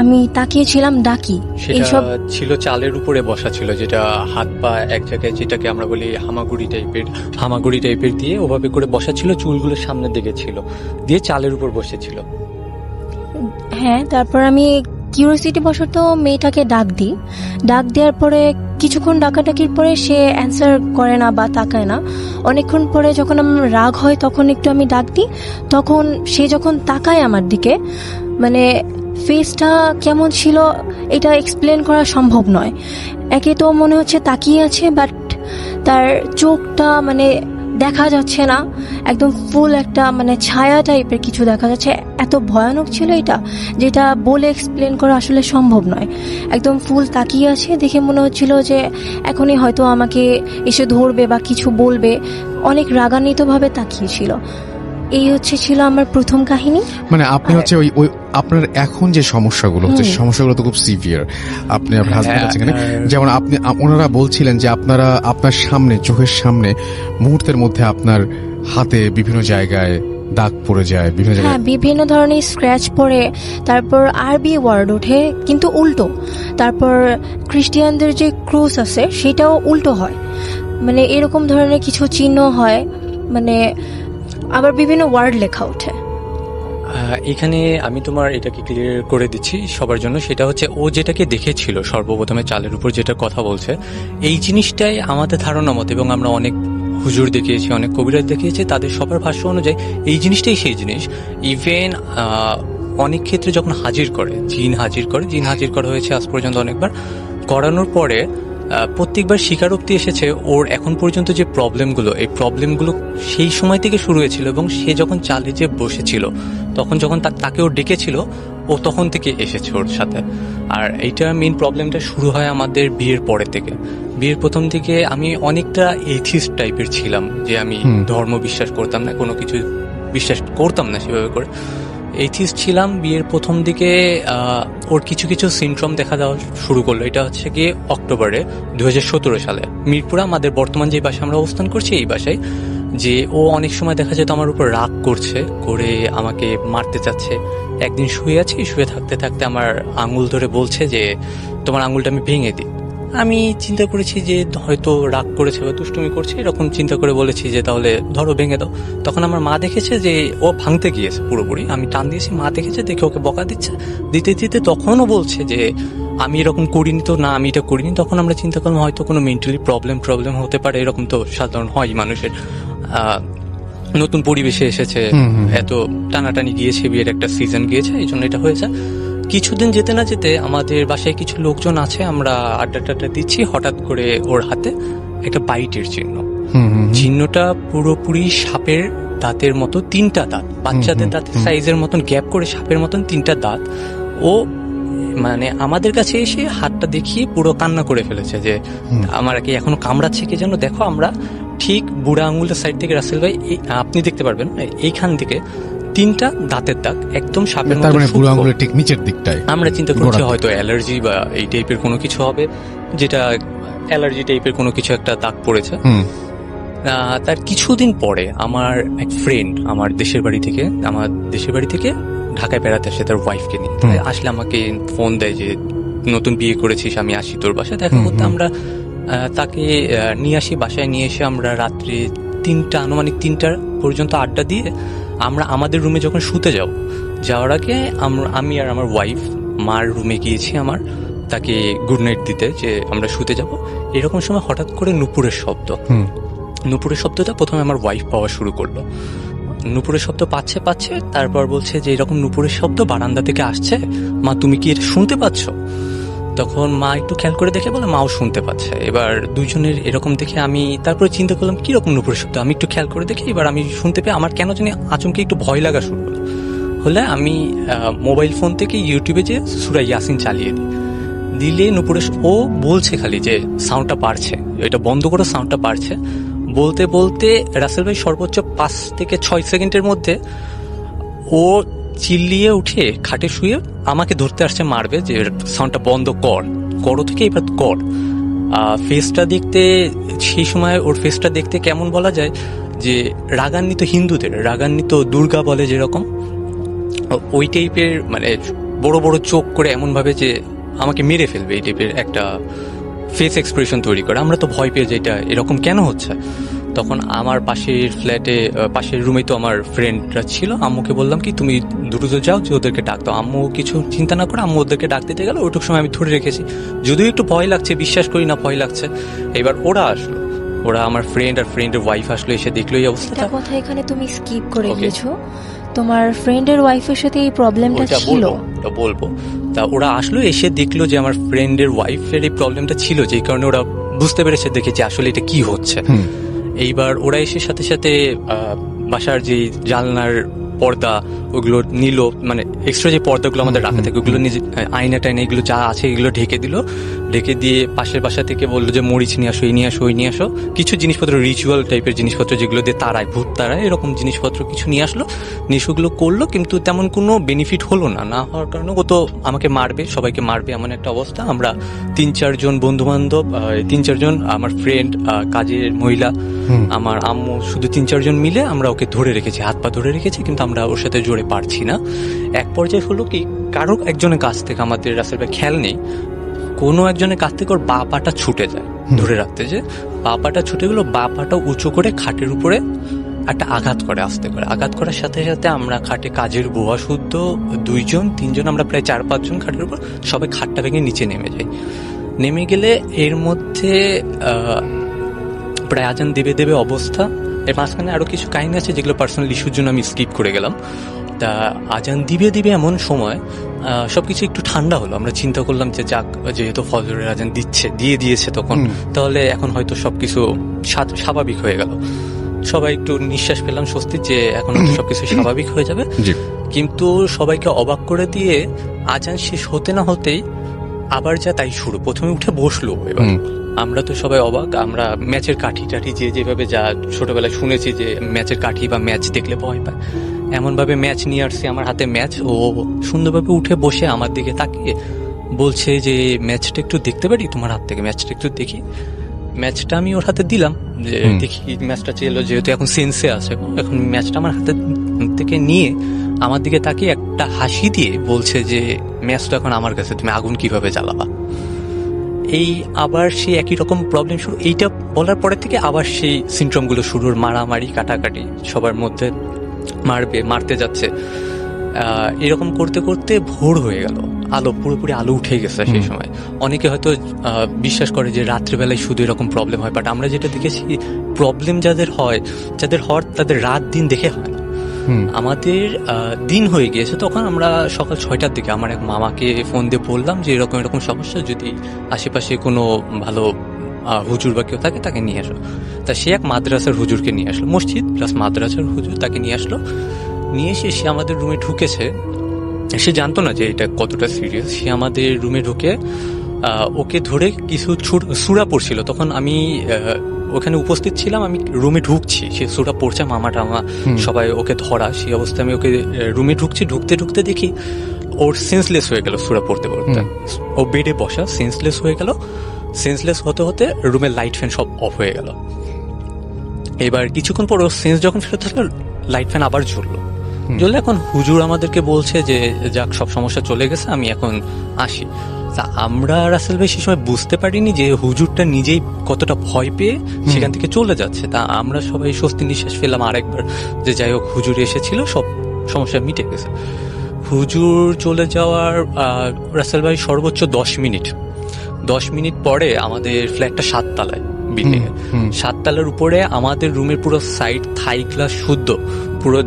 আমি তাকিয়েছিলাম, ডাকি। সেটা ছিল চালের উপরে বসা ছিল, যেটা হাত পা এক জায়গায়, যেটাকে আমরা বলি হামাগুড়ি টাইপের দিয়ে ওভাবে করে বসা ছিল, চুলগুলো সামনের দিকে ছিল, দিয়ে চালের উপর বসেছিল। হ্যাঁ, তারপর আমি কিউরিওসিটি বশত মেয়েটাকে ডাক দিই। ডাক দেওয়ার পরে কিছুক্ষণ ডাকাডাকির পরে সে অ্যান্সার করে না বা তাকায় না। অনেকক্ষণ পরে যখন আমার রাগ হয় তখন একটু আমি ডাক দিই, তখন সে যখন তাকায় আমার দিকে, মানে ফেসটা কেমন ছিল এটা এক্সপ্লেন করা সম্ভব নয়। একে তো মনে হচ্ছে তাকিয়ে আছে, বাট তার চোখটা মানে দেখা যাচ্ছে না, একদম ফুল একটা মানে ছায়া টাইপের কিছু দেখা যাচ্ছে। এত ভয়ানক ছিল এটা, যেটা বলে এক্সপ্লেন করা আসলে সম্ভব নয়। একদম ফুল তাকিয়ে আছে, দেখে মনে হচ্ছিল যে এখনই হয়তো আমাকে এসে ধরবে বা কিছু বলবে। অনেক রাগান্বিতভাবে তাকিয়েছিল। এই ছিল আমার প্রথম কাহিনী। মানে আপনি হচ্ছে ওই ওই আপনার এখন যে সমস্যাগুলো হচ্ছে, সমস্যাগুলো তো খুব সিভিয়ার। আপনি আপনার হাজবেন্ড আছে এখানে, যেমন আপনি ওনারা বলছিলেন যে আপনারা আপনার সামনে, চোখের সামনে মুহূর্তের মধ্যে আপনার হাতে বিভিন্ন জায়গায় দাগ পড়ে যায়, বিভিন্ন হ্যাঁ, জায়গায় বিভিন্ন ধরনের স্ক্র্যাচ পড়ে, তারপর আরবি ওয়ার্ড ওঠে কিন্তু উল্টো, তারপর খ্রিস্টিয়ানদের যে ক্রুশ আছে সেটাও উল্টো হয়, মানে এরকম ধরনের কিছু চিহ্ন হয়, মানে আবার বিভিন্ন ওয়ার্ড লেখা ওঠে। এখানে আমি তোমার এটাকে ক্লিয়ার করে দিচ্ছি সবার জন্য। সেটা হচ্ছে ও যেটাকে দেখেছিল সর্বপ্রথমে চালের উপর যেটা কথা বলছে, এই জিনিসটাই আমাদের ধারণা মতো, এবং আমরা অনেক হুজুর দেখিয়েছি, অনেক কবিরাজ দেখিয়েছি, তাদের সবার ভাষ্য অনুযায়ী এই জিনিসটাই সেই জিনিস। ইভেন অনেক ক্ষেত্রে যখন হাজির করে, জিন হাজির করা হয়েছে আজ পর্যন্ত অনেকবার। করানোর পরে প্রত্যেকবার স্বীকারোক্তি এসেছে ওর এখন পর্যন্ত যে প্রবলেমগুলো, এই প্রবলেমগুলো সেই সময় থেকে শুরু হয়েছিল, এবং সে যখন চালে যে বসেছিল তখন যখন তাকে ও ডেকেছিল, ও তখন থেকে এসেছে ওর সাথে। আর এইটা মেইন প্রবলেমটা শুরু হয় আমাদের বিয়ের পরে থেকে। বিয়ের প্রথম দিকে আমি অনেকটা এথিস্ট টাইপের ছিলাম, যে আমি ধর্ম বিশ্বাস করতাম না, কোনো কিছু বিশ্বাস করতাম না সেভাবে করে, এথিস্ট ছিলাম। বিয়ের প্রথম দিকে ওর কিছু কিছু সিনড্রোম দেখা দেওয়া শুরু করলো। এটা হচ্ছে গিয়ে অক্টোবরে 2017 সালে মিরপুরে, আমাদের বর্তমান যে বাসায় আমরা অবস্থান করছি এই বাসায়, যে ও অনেক সময় দেখা যেত আমার উপর রাগ করছে, করে আমাকে মারতে চাচ্ছে। একদিন শুয়ে থাকতে থাকতে আমার আঙুল ধরে বলছে যে তোমার আঙুলটা আমি ভেঙে দিই। আমি চিন্তা করেছি যে হয়তো রাগ করেছে বা দুষ্টুমি করছে, এরকম চিন্তা করে বলেছি যে তাহলে ধরো ভেঙে দাও। তখন আমার মা দেখেছে যে ও ভাঙতে গিয়েছে পুরোপুরি, আমি টান দিয়েছি, মা দেখেছে, দেখে ওকে বকা দিতে তখনও বলছে যে আমি এরকম করিনি, তো না আমি এটা করিনি। তখন আমরা চিন্তা করলাম হয়তো কোনো মেন্টালি প্রবলেম হতে পারে, এরকম তো সাধারণ হয় মানুষের। নতুন পরিবেশে এসেছে, এত টানাটানি গিয়েছে, বিয়ের একটা সিজন গিয়েছে, এই জন্য এটা হয়েছে। কিছুদিন যেতে না যেতে আমাদের বাসায় কিছু লোকজন আছে, আমরা আড্ডা দিচ্ছি, হঠাৎ করে ওর হাতে একটা বাইটের চিহ্নটা পুরোপুরি সাপের দাঁতের মতো, 3টা দাঁত, বাচ্চাদের দাঁতের সাইজের মতন গ্যাপ করে সাপের মতন 3টা দাঁত। ও মানে আমাদের কাছে এসে হাতটা দেখিয়ে পুরো কান্না করে ফেলেছে যে আমার কি এখনো কামড়াচ্ছে কি যেন, দেখো। আমরা ঠিক বুড়া আঙুলের সাইড থেকে, রাসেল ভাই আপনি দেখতে পারবেন এইখান থেকে 3টা দাঁতের দাগ, একদম সাপের মতো, মানে বুড়ো আঙুলের ঠিক নিচের দিকটায়। আমরা চিন্তা করছি হয়তো অ্যালার্জি বা এই টাইপের কোনো কিছু হবে, যেটা অ্যালার্জি টাইপের কোনো কিছু একটা দাগ পড়েছে। তার কিছুদিন পরে আমার এক ফ্রেন্ড আমার দেশের বাড়ি থেকে ঢাকায় বেড়াতে আসে তার ওয়াইফকে নিয়ে। আসলে আমাকে ফোন দেয় যে নতুন বিয়ে করেছিস, আমি আসি তোর বাসায় দেখা করতে। আমরা তাকে নিয়ে আসি, বাসায় নিয়ে এসে আমরা রাত্রে আনুমানিক 3টা পর্যন্ত আড্ডা দিয়ে আমরা আমাদের রুমে যখন শুতে যাওয়ার আগে আমি আর আমার ওয়াইফ মার রুমে গিয়েছি আমার, তাকে গুড নাইট দিতে, যে আমরা শুতে যাব। এরকম সময় হঠাৎ করে নুপুরের শব্দটা প্রথমে আমার ওয়াইফ পাওয়া শুরু করলো। নুপুরের শব্দ পাচ্ছে, তারপর বলছে যে এরকম নুপুরের শব্দ বারান্দা থেকে আসছে, মা তুমি কি এটা শুনতে পাচ্ছ? তখন মা একটু খেয়াল করে দেখে বলে মাও শুনতে পাচ্ছে। এবার দুইজনের এরকম দেখে আমি তারপরে চিন্তা করলাম কিরকম নুপুরের শব্দ, আমি একটু খেয়াল করে দেখি। এবার আমি শুনতে পেয়ে আমার কেন জানি আচমকে একটু ভয় লাগা শুরু হলে আমি মোবাইল ফোন থেকে ইউটিউবে যে সূরা ইয়াসিন চালিয়ে দিলে নুপুরে ও বলছে খালি যে সাউন্ডটা বাড়ছে, এটা বন্ধ করে সাউন্ডটা বাড়ছে। বলতে বলতে রাসেল ভাই সর্বোচ্চ 5 থেকে 6 সেকেন্ডের মধ্যে ও চিল্লিয়ে উঠে খাটে শুয়ে আমাকে ধরতে আসছে, মারবে, যে সাউন্ডটা বন্ধ করো থেকে এবার কর। ফেসটা দেখতে, সেই সময় ওর ফেসটা দেখতে কেমন বলা যায়, যে রাগান্বিত হিন্দুদের, রাগান্বিত দুর্গা বলে যেরকম, ওই টাইপের, মানে বড় বড় চোখ করে এমন ভাবে যে আমাকে মেরে ফেলবে, এই টাইপের একটা ফেস এক্সপ্রেশন তৈরি করে। আমরা তো ভয় পেয়ে যাই, এটা এরকম কেন হচ্ছে। তখন আমার পাশের ফ্ল্যাটে পাশের রুমে তো আমার ফ্রেন্ডরা ছিল। আম্মুকে বললাম কি তুমি দ্রুত যাও, যে ওদেরকে ডাক দাও। আম্মু কিছু চিন্তা না করে আম্মু ওদেরকে ডাক দিতে গেল। ওইটুক সময় আমি ধরে রেখেছি, যদিও একটু ভয় লাগছে, বিশ্বাস করি না ভয় লাগছে। এবার ওরা আসলো, ওরা আমার ফ্রেন্ড আর ফ্রেন্ডের ওয়াইফ আসলো, এসে দেখলো এই অবস্থাটা। একটা কথা এখানে তুমি স্কিপ করে Okay. গিয়েছো, তোমার ফ্রেন্ডের ওয়াইফের সাথে এই প্রবলেমটা ওটা ছিল। বলবো। তা ওরা আসলো, এসে দেখলো যে আমার ফ্রেন্ডের ওয়াইফের এই প্রবলেমটা ছিল, যেই কারণে ওরা বুঝতে পেরেছে, দেখে যে আসলে এটা কি হচ্ছে। এইবার ওরা এসে সাথে সাথে বাসার যে জানলার পর্দা ওগুলো নিল, মানে এক্সট্রা যে পর্দাগুলো আমাদের রাখা থাকে ওগুলো নিজে আয়না টাইনা এগুলো যা আছে এগুলো ঢেকে দিল। ঢেকে দিয়ে পাশের বাসা থেকে বললো যে মরিচ নিয়ে আসো, এই নিয়ে আসো, ওই নিয়ে আসো, কিছু জিনিসপত্র রিচুয়াল টাইপের জিনিসপত্র যেগুলো দিয়ে তারায়, ভূত তারায়, এরকম জিনিসপত্র কিছু নিয়ে আসলো। নিশুগুলো করলো, কিন্তু তেমন কোনো বেনিফিট হলো না। না হওয়ার কারণে ও তো আমাকে মারবে, সবাইকে মারবে, এমন একটা অবস্থা। আমরা 3-4 জন বন্ধু বান্ধব, 3-4 জন আমার ফ্রেন্ড, কাজের মহিলা, আমার আম্মু, শুধু 3-4 জন মিলে আমরা ওকে ধরে রেখেছি, হাত পা ধরে রেখেছি, কিন্তু আমরা ওর সাথে জোরে পারছি না। এক পর্যায়ে হলো কি, কারো একজনের কাছ থেকে, আমাদের রাসেল ভাই খেয়াল নেই, কোনো একজনের কাছ থেকে ওর বা পাটা ছুটে যায়, ধরে রাখতে যে বা পাটা ছুটে গেলো, বা পাটা উঁচু করে খাটের উপরে একটা আঘাত করে, আস্তে করে আঘাত করার সাথে সাথে আমরা খাটে কাজের বুয়া শুদ্ধ 2-3 আমরা প্রায় 4-5 জন খাটের উপর, সবাই খাটটা ভেঙে নিচে নেমে যাই। নেমে গেলে এর মধ্যে প্রায় আজান দেবে অবস্থা। এর মাঝখানে আরো কিছু কাহিনী আছে যেগুলো পার্সোনাল ইস্যুর জন্য আমি স্কিপ করে গেলাম। তা আজান দিবে এমন সময় সবকিছু একটু ঠান্ডা হলো। আমরা চিন্তা করলাম যে যাক, যেহেতু ফজরের আজান দিয়েছে তখন, তাহলে এখন হয়তো সবকিছু স্বাভাবিক হয়ে গেল। সবাই একটু নিঃশ্বাস পেলাম স্বস্তি, যে এখন হয়তো সবকিছু স্বাভাবিক হয়ে যাবে। কিন্তু সবাইকে অবাক করে দিয়ে আজান শেষ হতে না হতেই আবার যা তাই শুরু। প্রথমে উঠে বসলো, এবার আমরা তো সবাই অবাক। আমরা ম্যাচের কাঠি টাঠি যেভাবে যা ছোটবেলায় শুনেছি যে ম্যাচের কাঠি বা ম্যাচ দেখলে ভয় পায়, এমন ভাবে ম্যাচ নিয়ে আসছে আমার হাতে ম্যাচ। ও সুন্দরভাবে উঠে বসে আমার দিকে তাকিয়ে বলছে যে ম্যাচটা একটু দেখতে পারি তোমার হাত থেকে, ম্যাচটা একটু দেখি। ম্যাচটা আমি ওর হাতে দিলাম, যে দেখি ম্যাচটা চেলো, যেহেতু এখন সেন্সে আছে। এখন ম্যাচটা আমার হাতে থেকে নিয়ে আমার দিকে তাকিয়ে একটা হাসি দিয়ে বলছে যে ম্যাচটা এখন আমার কাছে, তুমি আগুন কিভাবে জ্বালাবা। এই আবার সেই একই রকম প্রবলেম শুরু। এইটা বলার পরে থেকে আবার সেই সিনড্রোমগুলো শুরু, মারামারি, কাটাকাটি, সবার মধ্যে মারতে যাচ্ছে। এরকম করতে করতে ভোর হয়ে গেল, পুরোপুরি আলো উঠে গেছে সেই সময়। অনেকে হয়তো বিশ্বাস করে যে রাত্রিবেলায় শুধু এরকম প্রবলেম হয়, বাট আমরা যেটা দেখেছি, প্রবলেম যাদের হওয়ার তাদের রাত দিন দেখে হয় না। আমাদের দিন হয়ে গিয়েছে তখন। আমরা সকাল 6টার দিকে আমার এক মামাকে ফোন দিয়ে বললাম যে এরকম সমস্যা, যদি আশেপাশে কোনো ভালো হুজুর বা কেউ থাকে তাকে নিয়ে আসো। তা সে এক মাদ্রাসার হুজুরকে নিয়ে আসলো, মসজিদ প্লাস মাদ্রাসার হুজুর, তাকে নিয়ে আসলো। নিয়ে এসে সে আমাদের রুমে ঢুকেছে। সে জানতো না যে এটা কতটা সিরিয়াস। সে আমাদের রুমে ঢুকে ওকে ধরে কিছু সূরা পড়ছিল। তখন আমি ওখানে উপস্থিত ছিলাম, আমি রুমে ঢুকছি, সে সূরা পড়ছে, মামা টামা সবাই ওকে ধরা। সেই অবস্থায় আমি ওকে রুমে ঢুকতে দেখি ওর সেন্সলেস হয়ে গেল সূরা পড়তে পড়তে। ও বেডে বসা, সেন্সলেস হয়ে গেল। সেন্সলেস হতে হতে রুমের লাইট ফ্যান সব অফ হয়ে গেল। এবার কিছুক্ষণ পর ওর সেন্স যখন ফেরত আসলো, লাইট ফ্যান আবার জ্বললো। এখন হুজুর আমাদেরকে বলছে যে যাক, সব সমস্যা চলে গেছে, আমি এখন আসি। তা আমরা রাসেল ভাই সে সময় বুঝতে পারিনি যে হুজুরটা নিজেই কতটা ভয় পেয়ে সেখান থেকে চলে যাচ্ছে। তা আমরা সবাই স্বস্তি নিঃশ্বাস ফেললাম আরেকবার, যে যাই হোক হুজুর এসেছিল, সব সমস্যা মিটে গেছে। হুজুর চলে যাওয়ার রাসেল ভাই সর্বোচ্চ 10 মিনিট পরে আমাদের ফ্ল্যাটটা 7 তলায়, বিল্ডিং এ 7 তলার উপরে আমাদের রুমের পুরো সাইড থাই গ্লাস শুদ্ধ, পুরো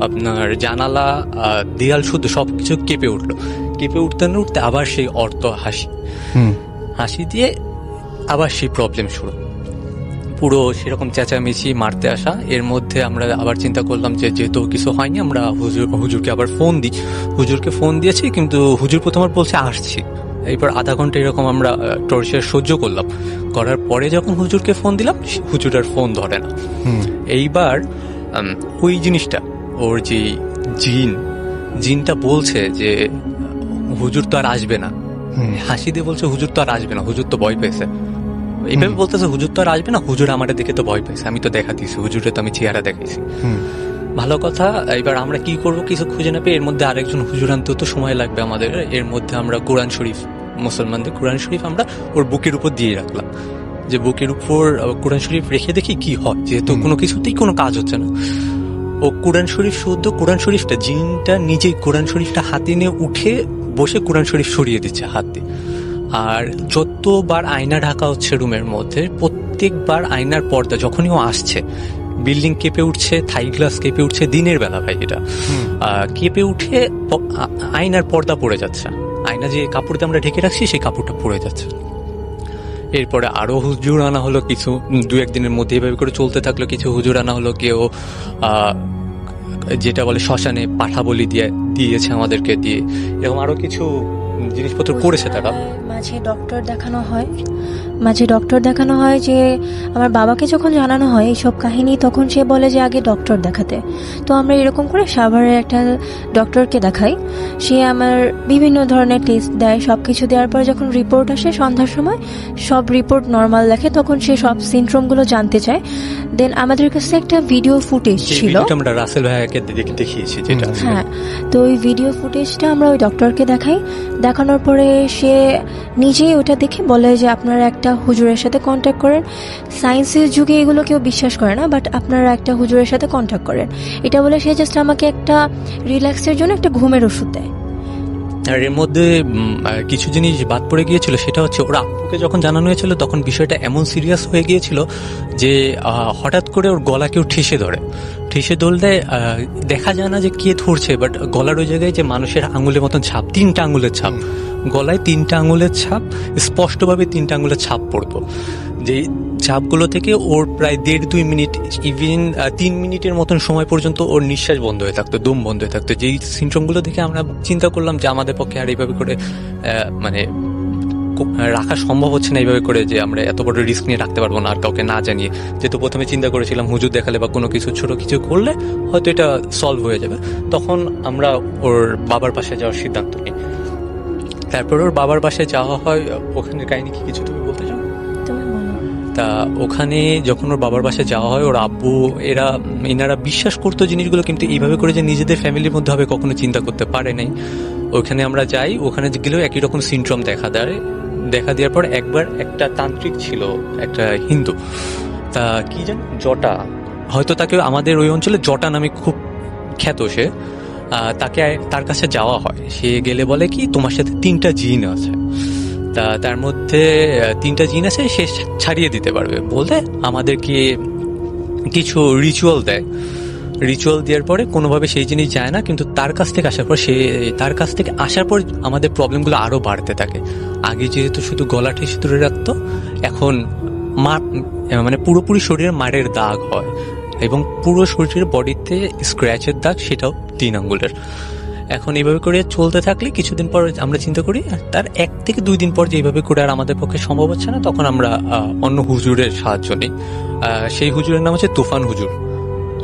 আপনার জানালা দেয়াল শুদ্ধ, সবকিছু কেঁপে উঠতে না উঠতে আবার সেই অর্থ হাসি দিয়ে আবার সেই প্রবলেম শুরু। পুরো সেরকম চেঁচামেচি, মারতে আসা। এর মধ্যে আমরা আবার চিন্তা করলাম যে যেহেতু কিছু হয়নি, আমরা হুজুরকে আবার ফোন দিই। হুজুরকে ফোন দিয়েছি, কিন্তু হুজুর প্রথমবার বলছে আসছি। এরপর আধা ঘন্টা এরকম আমরা টর্চার সহ্য করার পরে যখন হুজুরকে ফোন দিলাম, হুজুর আর ফোন ধরে না। এইবার ওই জিনিসটা, ওর যে জিনটা বলছে যে হুজুর তো আর আসবে না, হাসি দিয়ে বলছে হুজুর তো আর আসবে না, হুজুর তো ভয় পেয়েছে। এইভাবে বলতেছে হুজুর তো আর আসবে না, হুজুর আমাদের দেখে তো ভয় পেয়েছে, আমি তো দেখা দিয়েছি, হুজুরে তো আমি চেহারা দেখাইছি। ভালো কথা। এবার আমরা কি করব, কিছু খুঁজে না পেয়ে, এর মধ্যে আরেকজন হুজুর আনতেও তো সময় লাগবে আমাদের। এর মধ্যে আমরা কোরআন শরীফ, মুসলমানদের কোরআন শরীফ আমরা ওর বুকের উপর দিয়ে রাখলাম, যে বুকের উপর কোরআন শরীফ রেখে দেখি কি হয়, যেহেতু কোনো কিছুতেই কোনো কাজ হচ্ছে না। ও কোরআন শরীফ শুদ্ধ কোরআন শরীফটা জিনটা নিজেই কোরআন শরীফটা হাতে নিয়ে উঠে বসে কোরআন শরীফ সরিয়ে দিচ্ছে হাত দিয়ে। আর যতবার আয়না ঢাকা হচ্ছে রুমের মধ্যে, প্রত্যেকবার আয়নার পর্দা যখনই ও আসছে, বিল্ডিং কেঁপে উঠছে, থাই গ্লাস কেঁপে উঠছে, দিনের বেলা ভাই এটা কেঁপে উঠে আয়নার পর্দা পড়ে যাচ্ছে, আয়না যে কাপড় দিয়ে আমরা ঢেকে রাখছি সেই কাপড়টা পড়ে যাচ্ছে। এরপরে আরো হুজুর আনা হলো কিছু, 2-1 দিনের মধ্যে এভাবে করে চলতে থাকলো। কিছু হুজুর আনা হলো, কেউ যেটা বলে শ্মশানে পাঠা বলি দিয়েছে আমাদেরকে দিয়ে, এরকম আরো কিছু জিনিসপত্র করেছে তারা। মাঝে ডক্টর দেখানো হয় যে আমার বাবাকে যখন জানানো হয় এইসব কাহিনী, তখন সে বলে যে আগে ডক্টর দেখাতে। তো আমরা এরকম করে সাভারের একটা ডক্টরকে দেখাই, সে আমার বিভিন্ন ধরনের টেস্ট দেয়, সব কিছু দেওয়ার পর যখন রিপোর্ট আসে সন্ধ্যার সময়, সব রিপোর্ট নর্মাল দেখে, তখন সে সব সিনড্রোমগুলো জানতে চায়। দেন আমাদের কাছে একটা ভিডিও ফুটেজ ছিল, আমরা রাসেল ভাইয়াকে দেখিয়েছি যেটা। হ্যাঁ, তো ওই ভিডিও ফুটেজটা আমরা ওই ডক্টরকে দেখানোর পরে সে নিজেই ওটা দেখে বলে যে আপনারা একটা হুজুরের সাথে কন্ট্যাক্ট করেন। সায়েন্সের যুগে এগুলো কেউ বিশ্বাস করে না, বাট আপনারা একটা হুজুরের সাথে কন্ট্যাক্ট করেন, এটা বলে সে জাস্ট আমাকে একটা রিল্যাক্সের জন্য একটা ঘুমের ওষুধ দেয়। আর এর মধ্যে কিছু জিনিস বাদ পড়ে গিয়েছিল, সেটা হচ্ছে ওর আব্বুকে যখন জানানো হয়েছিল তখন বিষয়টা এমন সিরিয়াস হয়ে গিয়েছিল যে হঠাৎ করে ওর গলা কেউ ঠেসে ধরলে দেখা যায় না যে কে ধরছে, বাট গলার ওই জায়গায় যে মানুষের আঙুলের মতন ছাপ, 3টা আঙুলের ছাপ, গলায় 3টা আঙুলের ছাপ, স্পষ্টভাবে 3টা আঙুলের ছাপ পড়তো। যে ছাপগুলো থেকে ওর প্রায় 1.5-2 মিনিট, ইভেন 3 মিনিটের মতন সময় পর্যন্ত ওর নিঃশ্বাস বন্ধ হয়ে থাকতো, দম বন্ধ হয়ে থাকতো। যেই সিমটমগুলো দেখে আমরা চিন্তা করলাম যে আমাদের পক্ষে আর এইভাবে করে মানে রাখা সম্ভব হচ্ছে না, এইভাবে করে যে আমরা এত বড় রিস্ক নিয়ে রাখতে পারবো না আর কাউকে না জানিয়ে। যেহেতু প্রথমে চিন্তা করেছিলাম হুজুর দেখালে বা কোনো কিছু ছোট কিছু করলে হয়তো এটা সলভ হয়ে যাবে, তখন আমরা ওর বাবার পাশে যাওয়ার সিদ্ধান্ত নিই। তারপর ওর বাবার বাসায় যাওয়া হয়। ওখানের কাহিনী কি কিছু তুমি বলতে চাও? তা ওখানে যখন ওর বাবার বাসায় যাওয়া হয়, ওর আব্বু এনারা বিশ্বাস করতো জিনিসগুলো, কিন্তু এইভাবে করে যে নিজেদের ফ্যামিলির মধ্যে হবে কখনো চিন্তা করতে পারে নাই। ওখানে আমরা যাই, ওখানে গেলেও একই রকম সিনড্রোম দেখা দেওয়ার পর একবার একটা তান্ত্রিক ছিল, একটা হিন্দু, তা কি জানি জটা, হয়তো তাকে আমাদের ওই অঞ্চলে জটা নামে খুব খ্যাত সে, তার কাছে যাওয়া হয়। সে গেলে বলে কি তোমার সাথে 3টা জিন আছে, তা তার মধ্যে 3টা জিন আছে, সে ছাড়িয়ে দিতে পারবে বলে আমাদেরকে কিছু রিচুয়াল দেয়। রিচুয়াল দেওয়ার পরে কোনোভাবে সেই জিনিস যায় না, কিন্তু তার কাছ থেকে আসার পর আমাদের প্রবলেমগুলো আরো বাড়তে থাকে। আগে যেহেতু শুধু গলা ঠেসে ধরে রাখতো, এখন মানে পুরোপুরি শরীরে মারের দাগ হয় এবং পুরো শরীরের বডিতে স্ক্র্যাচের দাগ, সেটাও 3 আঙ্গুলের। এখন এইভাবে করে চলতে থাকলে কিছুদিন পর আমরা চিন্তা করি, তার 1 থেকে 2 দিন পর যে এইভাবে করে আর আমাদের পক্ষে সম্ভব হচ্ছে না, তখন আমরা অন্য হুজুরের সাহায্য নিই। সেই হুজুরের নাম হচ্ছে তুফান হুজুর।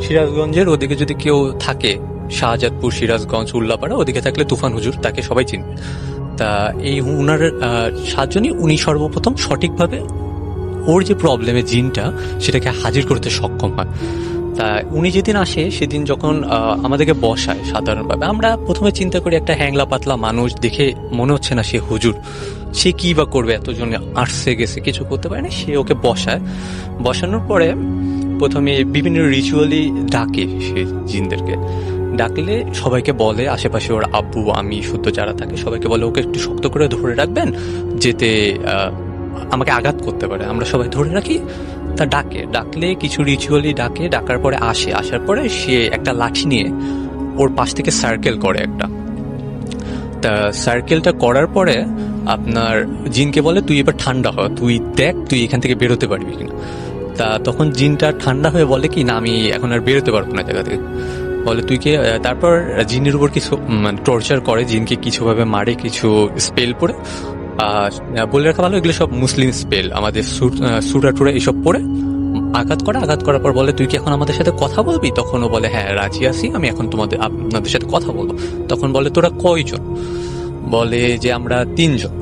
সিরাজগঞ্জের ওদিকে যদি কেউ থাকে, শাহজাদপুর, সিরাজগঞ্জ, উল্লাপাড়া ওদিকে থাকলে তুফান হুজুর, তাকে সবাই চিনবে। তা এই উনার সাহায্য নিয়ে উনি সর্বপ্রথম সঠিকভাবে ওর যে প্রবলেমের জিনটা সেটাকে হাজির করতে সক্ষম হয়। তা উনি যেদিন আসে সেদিন যখন আমাদেরকে বসায়, সাধারণভাবে আমরা প্রথমে চিন্তা করি একটা হ্যাংলা পাতলা মানুষ, দেখে মনে হচ্ছে না সে হুজুর, সে কি বা করবে, এতজনে আসছে গেছে কিছু করতে পারে না। সে ওকে বসানোর পরে প্রথমে বিভিন্ন রিচুয়ালি ডাকে, সে জিনদেরকে ডাকলে সবাইকে বলে, আশেপাশে ওর আব্বু, আমি, শুদ্ধ যারা থাকে সবাইকে বলে ওকে একটু শক্ত করে ধরে রাখবেন, যেতে আমাকে আঘাত করতে পারে। আমরা সবাই ধরে রাখি। তা ডাকলে কিছু রিচুয়ালি ডাকার পরে আসার পরে সে একটা লাঠি নিয়ে ওর পাশ থেকে সার্কেল করে একটা। তা সার্কেলটা করার পরে আপনার জিনকে বলে তুই এবার ঠান্ডা হ, তুই দেখ তুই এখান থেকে বেরোতে পারবি কিনা। তা তখন জিনটা ঠান্ডা হয়ে বলে কি না, আমি এখন আর বেরোতে পারবো না জায়গা থেকে। বলে তুই কে, তারপর জিনের উপর কিছু টর্চার করে, জিনকে কিছুভাবে মারে, কিছু স্পেল পড়ে। বলে রাখা ভালো, এগুলো সব মুসলিম স্পেল, আমাদের সুরা টুরা এইসব পড়ে আঘাত করার পর বলে তুই কি এখন আমাদের সাথে কথা বলবি? তখন ও বলে হ্যাঁ রাজি আছি, আমি এখন আপনাদের সাথে কথা বলবো। তখন বলে তোরা কয়জন? বলে যে আমরা 3 জন।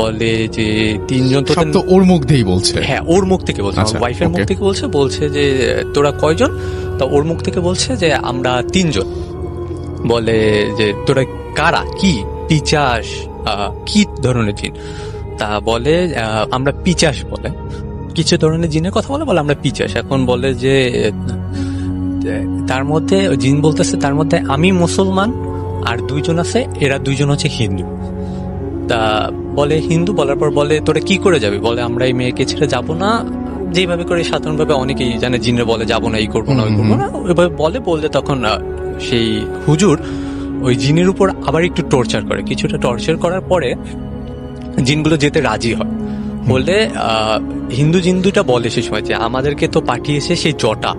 বলে যে 3 জন তো ওর মুখ থেকেই বলছে, হ্যাঁ ওর মুখ থেকে বলছে, আমার ওয়াইফের মুখ থেকে বলছে যে তোরা কয়জন? তা ওর মুখ থেকে বলছে যে আমরা 3 জন। বলে যে তোরা কারা, কি পিচাস, কি ধরনের জিন? তা বলে আমরা পিচাস বলে। কিছু ধরনের জিনের কথা বলে আমরা পিচাস। এখন বলে যে তার মধ্যে জিন বলতেছে তার মধ্যে আমি মুসলমান আর দুইজন আছে, এরা দুইজন হচ্ছে হিন্দু। তা বলে হিন্দু বলার পর বলে তোরা কি করে যাবি, বলে আমরা এই মেয়েকে ছেড়ে যাবো না, যেভাবে করে সাধারণভাবে অনেকেই জানে জিনে বলে যাবো না, এই করবো না ওই করবো না, ওইভাবে বললে তখন সেই হুজুর ওই জিনের উপর আবার একটু টর্চার করে। কিছুটা টর্চার করার পরে জিনগুলো যেতে রাজি হয়। বললে হিন্দু জিন দুটা বলে সে সময় যে আমাদেরকে তো পাঠিয়েছে সেই জটা,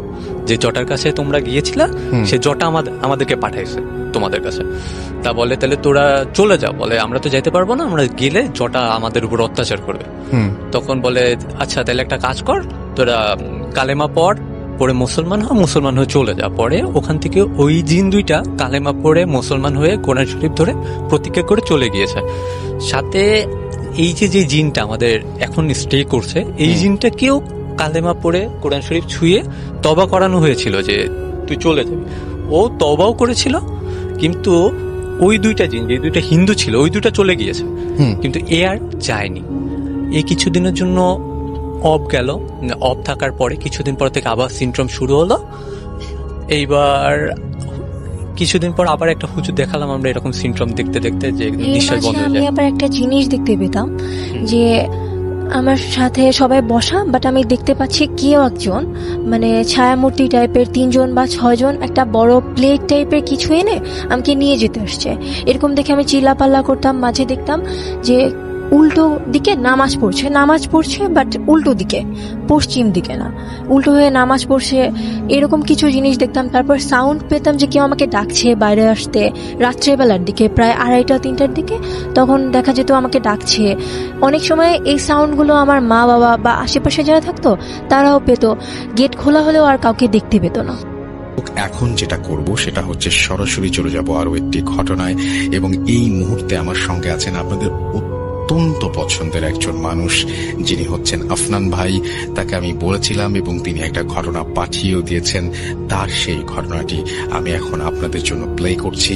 যে জটার কাছে তোমরা গিয়েছিলা, সে জটা আমাদেরকে পাঠাইছে তোমাদের কাছে। তা বলে তাহলে তোরা চলে যাও, বলে আমরা তো যাইতে পারবো না, আমরা গেলে জটা আমাদের উপর অত্যাচার করবে। তখন বলে আচ্ছা তাহলে একটা কাজ কর, তোরা কালেমা পড়ে মুসলমান হয়ে চলে যা। পরে ওখান থেকে ওই জিন দুইটা কালেমা পড়ে মুসলমান হয়ে কোরআন শরীফ ধরে প্রতিজ্ঞা করে চলে গিয়েছে। সাথে এই যে জিনটা আমাদের এখন স্টে করছে, এই জিনটাকেও কালেমা পড়ে কোরআন শরীফ ছুঁয়ে তবা করানো হয়েছিল যে তুই চলে যাবি। ও তবাও করেছিল, কিন্তু ওই দুইটা জিন, যে দুইটা হিন্দু ছিল, ওই দুইটা চলে গিয়েছে, কিন্তু এ আর যায়নি। এই কিছুদিনের জন্য অফ গেল, অফ থাকার পরে কিছুদিন পর থেকে আবার সিনড্রোম শুরু হলো। এইবার কিছুদিন পর আবার একটা হুজুর দেখালাম আমরা এরকম সিনড্রোম দেখতে দেখতে যে নিশ্চয় বন্ধ হয়ে আমি যায়। আবার একটা জিনিস দেখতে পেতাম যে আমার সাথে সবাই বসা, বাট আমি দেখতে পাচ্ছি কেউ একজন মানে ছায়ামূর্তি টাইপের 3 জন বা 6 জন একটা বড় প্লেট টাইপের কিছু এনে আমাকে নিয়ে যেতে আসছে। এরকম দেখে আমি চিল্লাপাল্লা করতাম, মাঝে দেখতাম যে উল্টো দিকে নামাজ পড়ছে বাট উল্টো দিকে, পশ্চিম দিকে না, উল্টো হয়ে নামাজ পড়ছে, এরকম কিছু জিনিস দেখতাম। তারপর সাউন্ড পেতাম যে কেউ আমাকে ডাকছে বাইরে আসতে, রাত্রেবেলার দিকে প্রায় 2:30-3টার দিকে, তখন দেখা যেত আমাকে ডাকছে। অনেক সময় এই সাউন্ডগুলো আমার মা বাবা বা আশেপাশে যারা থাকতো তারাও পেত, গেট খোলা হলেও আর কাউকে দেখতে পেত না। এখন যেটা করব সেটা হচ্ছে সরাসরি চলে যাব আরো একটি ঘটনায়, এবং এই মুহূর্তে আমার সঙ্গে আছেন আপনাদের অত্যন্ত পছন্দের একজন মানুষ, যিনি হচ্ছেন আফনান ভাই। তাকে আমি বলেছিলাম এবং তিনি একটা ঘটনা পাঠিয়েও দিয়েছেন। তার সেই ঘটনাটি আমি এখন আপনাদের জন্য প্লে করছি,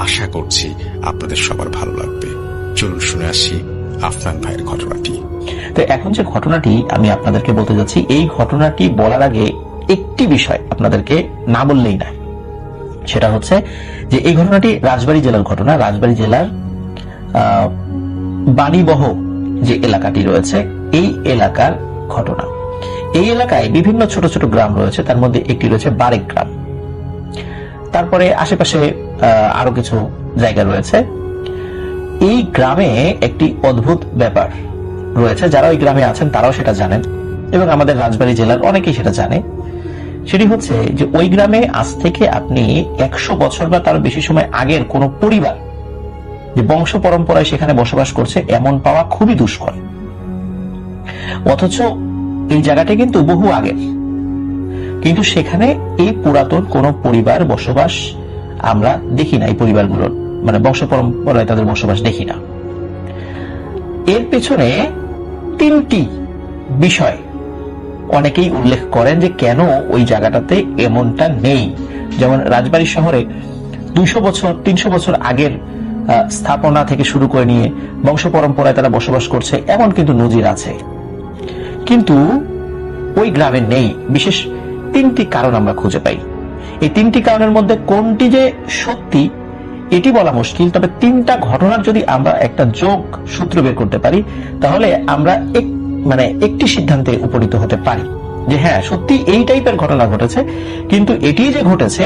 আশা করছি আপনাদের সবার ভালো লাগবে। চলুন শুনে আসি আফনান ভাইয়ের ঘটনাটি। তো এখন যে ঘটনাটি আমি আপনাদেরকে বলতে যাচ্ছি, এই ঘটনাটি বলার আগে একটি বিষয় আপনাদেরকে না বললেই না, সেটা হচ্ছে যে এই ঘটনাটি রাজবাড়ী জেলার ঘটনা। রাজবাড়ী জেলার বাণীবহ যে এলাকাটি রয়েছে, এই এলাকার ঘটনা। এই এলাকায় বিভিন্ন ছোট ছোট গ্রাম রয়েছে, তার মধ্যে একটি রয়েছে বারেক গ্রাম। তারপরে আশেপাশে আরো কিছু জায়গা রয়েছে। এই গ্রামে একটি অদ্ভুত ব্যাপার রয়েছে, যারা ওই গ্রামে আছেন তারাও সেটা জানেন এবং আমাদের রাজবাড়ী জেলার অনেকেই সেটা জানে। সেটি হচ্ছে যে ওই গ্রামে আজ থেকে আপনি 100 বছর বা তার বেশি সময় আগের কোন পরিবার যে বংশ পরম্পরায় সেখানে বসবাস করছে এমন পাওয়া খুবই দুষ্কর। অথচ এই জায়গাটা কিন্তু বহু আগের, কিন্তু সেখানে এই পুরাতন কোন পরিবার বসবাস আমরা দেখি না। এই পরিবারগুলোর মানে বংশ পরম্পরায় তাদের বসবাস দেখি না। এর পেছনে 3টি বিষয় অনেকেই উল্লেখ করেন যে কেন ওই জায়গাটাতে এমনটা নেই। যেমন রাজবাড়ী শহরে 200 বছর 300 বছর আগের স্থাপনা থেকে শুরু করে নিয়ে বংশ পরম্পরায় তারা বসবাস করছে, এমন কিন্তু নজির আছে, কিন্তু ওই গ্রামে নেই। বিশেষ 3টি কারণ আমরা খুঁজে পাই। এই 3টি কারণের মধ্যে কোনটি যে সত্যি এটি বলা মুশকিল, তবে 3টা ঘটনার যদি আমরা একটা যোগ সূত্র বের করতে পারি তাহলে আমরা একটি সিদ্ধান্তে উপনীত হতে পারি যে হ্যাঁ সত্যি এই টাইপের ঘটনা ঘটেছে, কিন্তু এটি যে ঘটেছে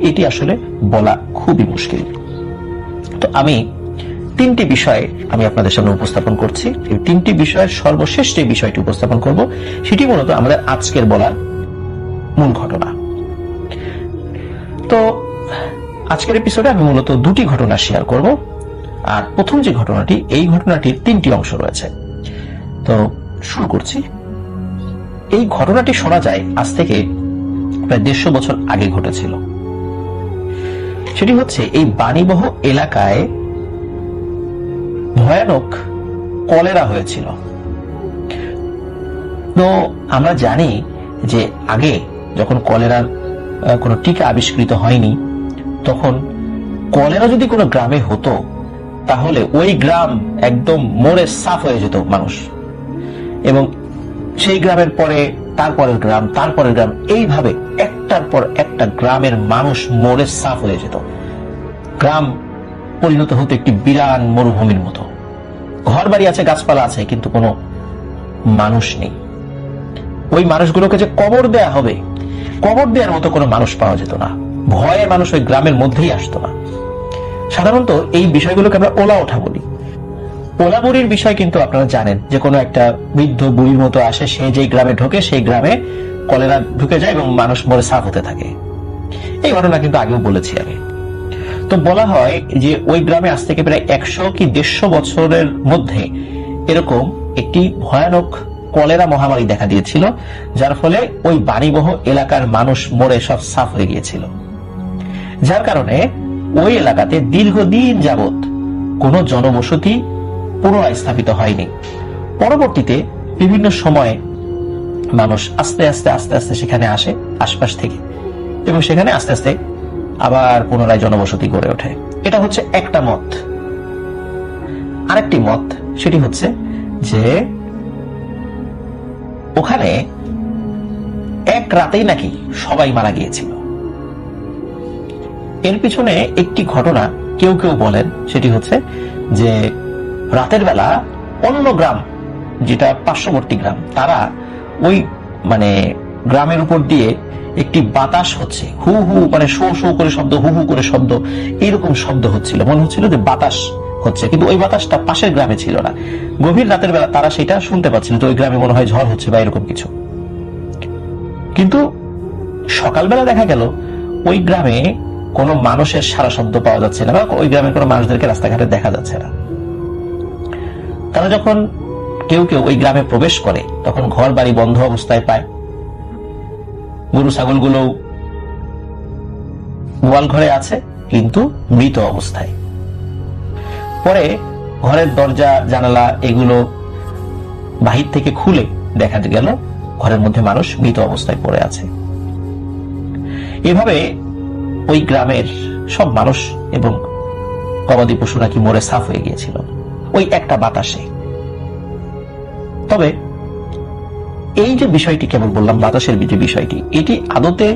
এটি আসলে বলা খুবই মুশকিল। তো আমি 3টি বিষয় আমি আপনাদের সামনে উপস্থাপন করছি। এই 3টি বিষয়ের সর্বশেষ যে বিষয়টি উপস্থাপন করব সেটি মূলত আমাদের আজকের বলার মূল ঘটনা। তো আজকের এপিসোডে আমি মূলত 2টি ঘটনা শেয়ার করব, আর প্রথম যে ঘটনাটি, এই ঘটনাটির 3টি অংশ রয়েছে। তো শুরু করছি। এই ঘটনাটি শোনা যায় আজ থেকে প্রায় 150 বছর আগে ঘটেছিল। সেটি হচ্ছে এই বাণীবহ এলাকায় ভয়ানক কলেরা হয়েছিল। তো আমরা জানি যে আগে যখন কলেরার কোনো টিকা আবিষ্কৃত হয়নি, তখন কলেরা যদি কোনো গ্রামে হতো তাহলে ওই গ্রাম একদম মরে সাফ হয়ে যেত মানুষ, এবং সেই গ্রামের পরে তারপরের গ্রাম, তারপরের গ্রাম, এইভাবে একটার পর একটা গ্রামের মানুষ মরে সাফ হয়ে যেত। গ্রাম পরিণত হতো একটি বিরান মরুভূমির মতো। ঘর বাড়ি আছে, গাছপালা আছে, কিন্তু কোনো মানুষ নেই। ওই মানুষগুলোকে যে কবর দেয়া হবে, কবর দেওয়ার মতো কোনো মানুষ পাওয়া যেত না। ভয়ে মানুষ ওই গ্রামের মধ্যেই আসতো না। সাধারণত এই বিষয়গুলোকে আমরা ওলা ওঠা বলি। ওলা বুড়ির বিষয় কিন্তু আপনারা জানেন, যে কোনো একটা বৃদ্ধ বুড়ির মতো আসে, সে যেই গ্রামে ঢোকে সেই গ্রামে কলেরা ঢুকে যায় এবং মানুষ মরে সাফ হতে থাকে। এই ঘটনা কিন্তু আগেও বলেছি আমি। তো বলা হয় যে ওই গ্রামে আজ থেকে প্রায় 100 কি 150 বছরের মধ্যে এরকম একটি ভয়ানক কলেরা মহামারী দেখা দিয়েছিল, যার ফলে ওই বাণীবহ এলাকার মানুষ মরে সব সাফ হয়ে গিয়েছিল। যার কারণে ওই এলাকাতে দীর্ঘদিন যাবত কোনো জনবসতি পুনরায় স্থাপিত হয়নি। পরবর্তীতে বিভিন্ন সময়ে মানুষ আস্তে আস্তে আস্তে আস্তে সেখানে আসে আশপাশ থেকে, এবং সেখানে আস্তে আস্তে আবার পুনরায় জনবসতি গড়ে ওঠে। এটা হচ্ছে একটা মত। আরেকটি মত, সেটি হচ্ছে যে ওখানে এক রাতেই নাকি সবাই মারা গিয়েছিল। এর পিছনে একটি ঘটনা কেউ কেউ বলেন, সেটি হচ্ছে যে রাতের বেলা অন্য গ্রাম, যেটা পার্শ্ববর্তী গ্রাম, তারা ওই গ্রামের উপর দিয়ে একটি বাতাস হচ্ছে, হু হু শো শো করে শব্দ, হু হু করে শব্দ, এরকম শব্দ হচ্ছিল। মনে হচ্ছিল যে বাতাস হচ্ছে, কিন্তু ওই বাতাসটা পাশের গ্রামে ছিল না। গভীর রাতের বেলা তারা সেটা শুনতে পাচ্ছিল, তো ওই গ্রামে মনে হয় ঝড় হচ্ছে বা এরকম কিছু। কিন্তু সকালবেলা দেখা গেল ওই গ্রামে কোনো মানুষের সারা শব্দ পাওয়া যাচ্ছে না, বা ওই গ্রামের কোনো মানুষদেরকে রাস্তাঘাটে দেখা যাচ্ছে না। তারা যখন কেউ কেউ ওই গ্রামে প্রবেশ করে, তখন ঘর বাড়ি বন্ধ অবস্থায় পায়। গরু ছাগলগুলো গোয়াল ঘরে আছে, কিন্তু মৃত অবস্থায়। পরে ঘরের দরজা জানালা এগুলো বাহির থেকে খুলে দেখা গেল ঘরের মধ্যে মানুষ মৃত অবস্থায় পড়ে আছে। এভাবে ওই গ্রামের সব মানুষ এবং গবাদি পশু নাকি মরে সাফ হয়ে গিয়েছিল ওই একটা বাতাসে। তবে এই যে বিষয়টি কেবল বললাম, বাতাসের যে বিষয়টি, এটি আদতে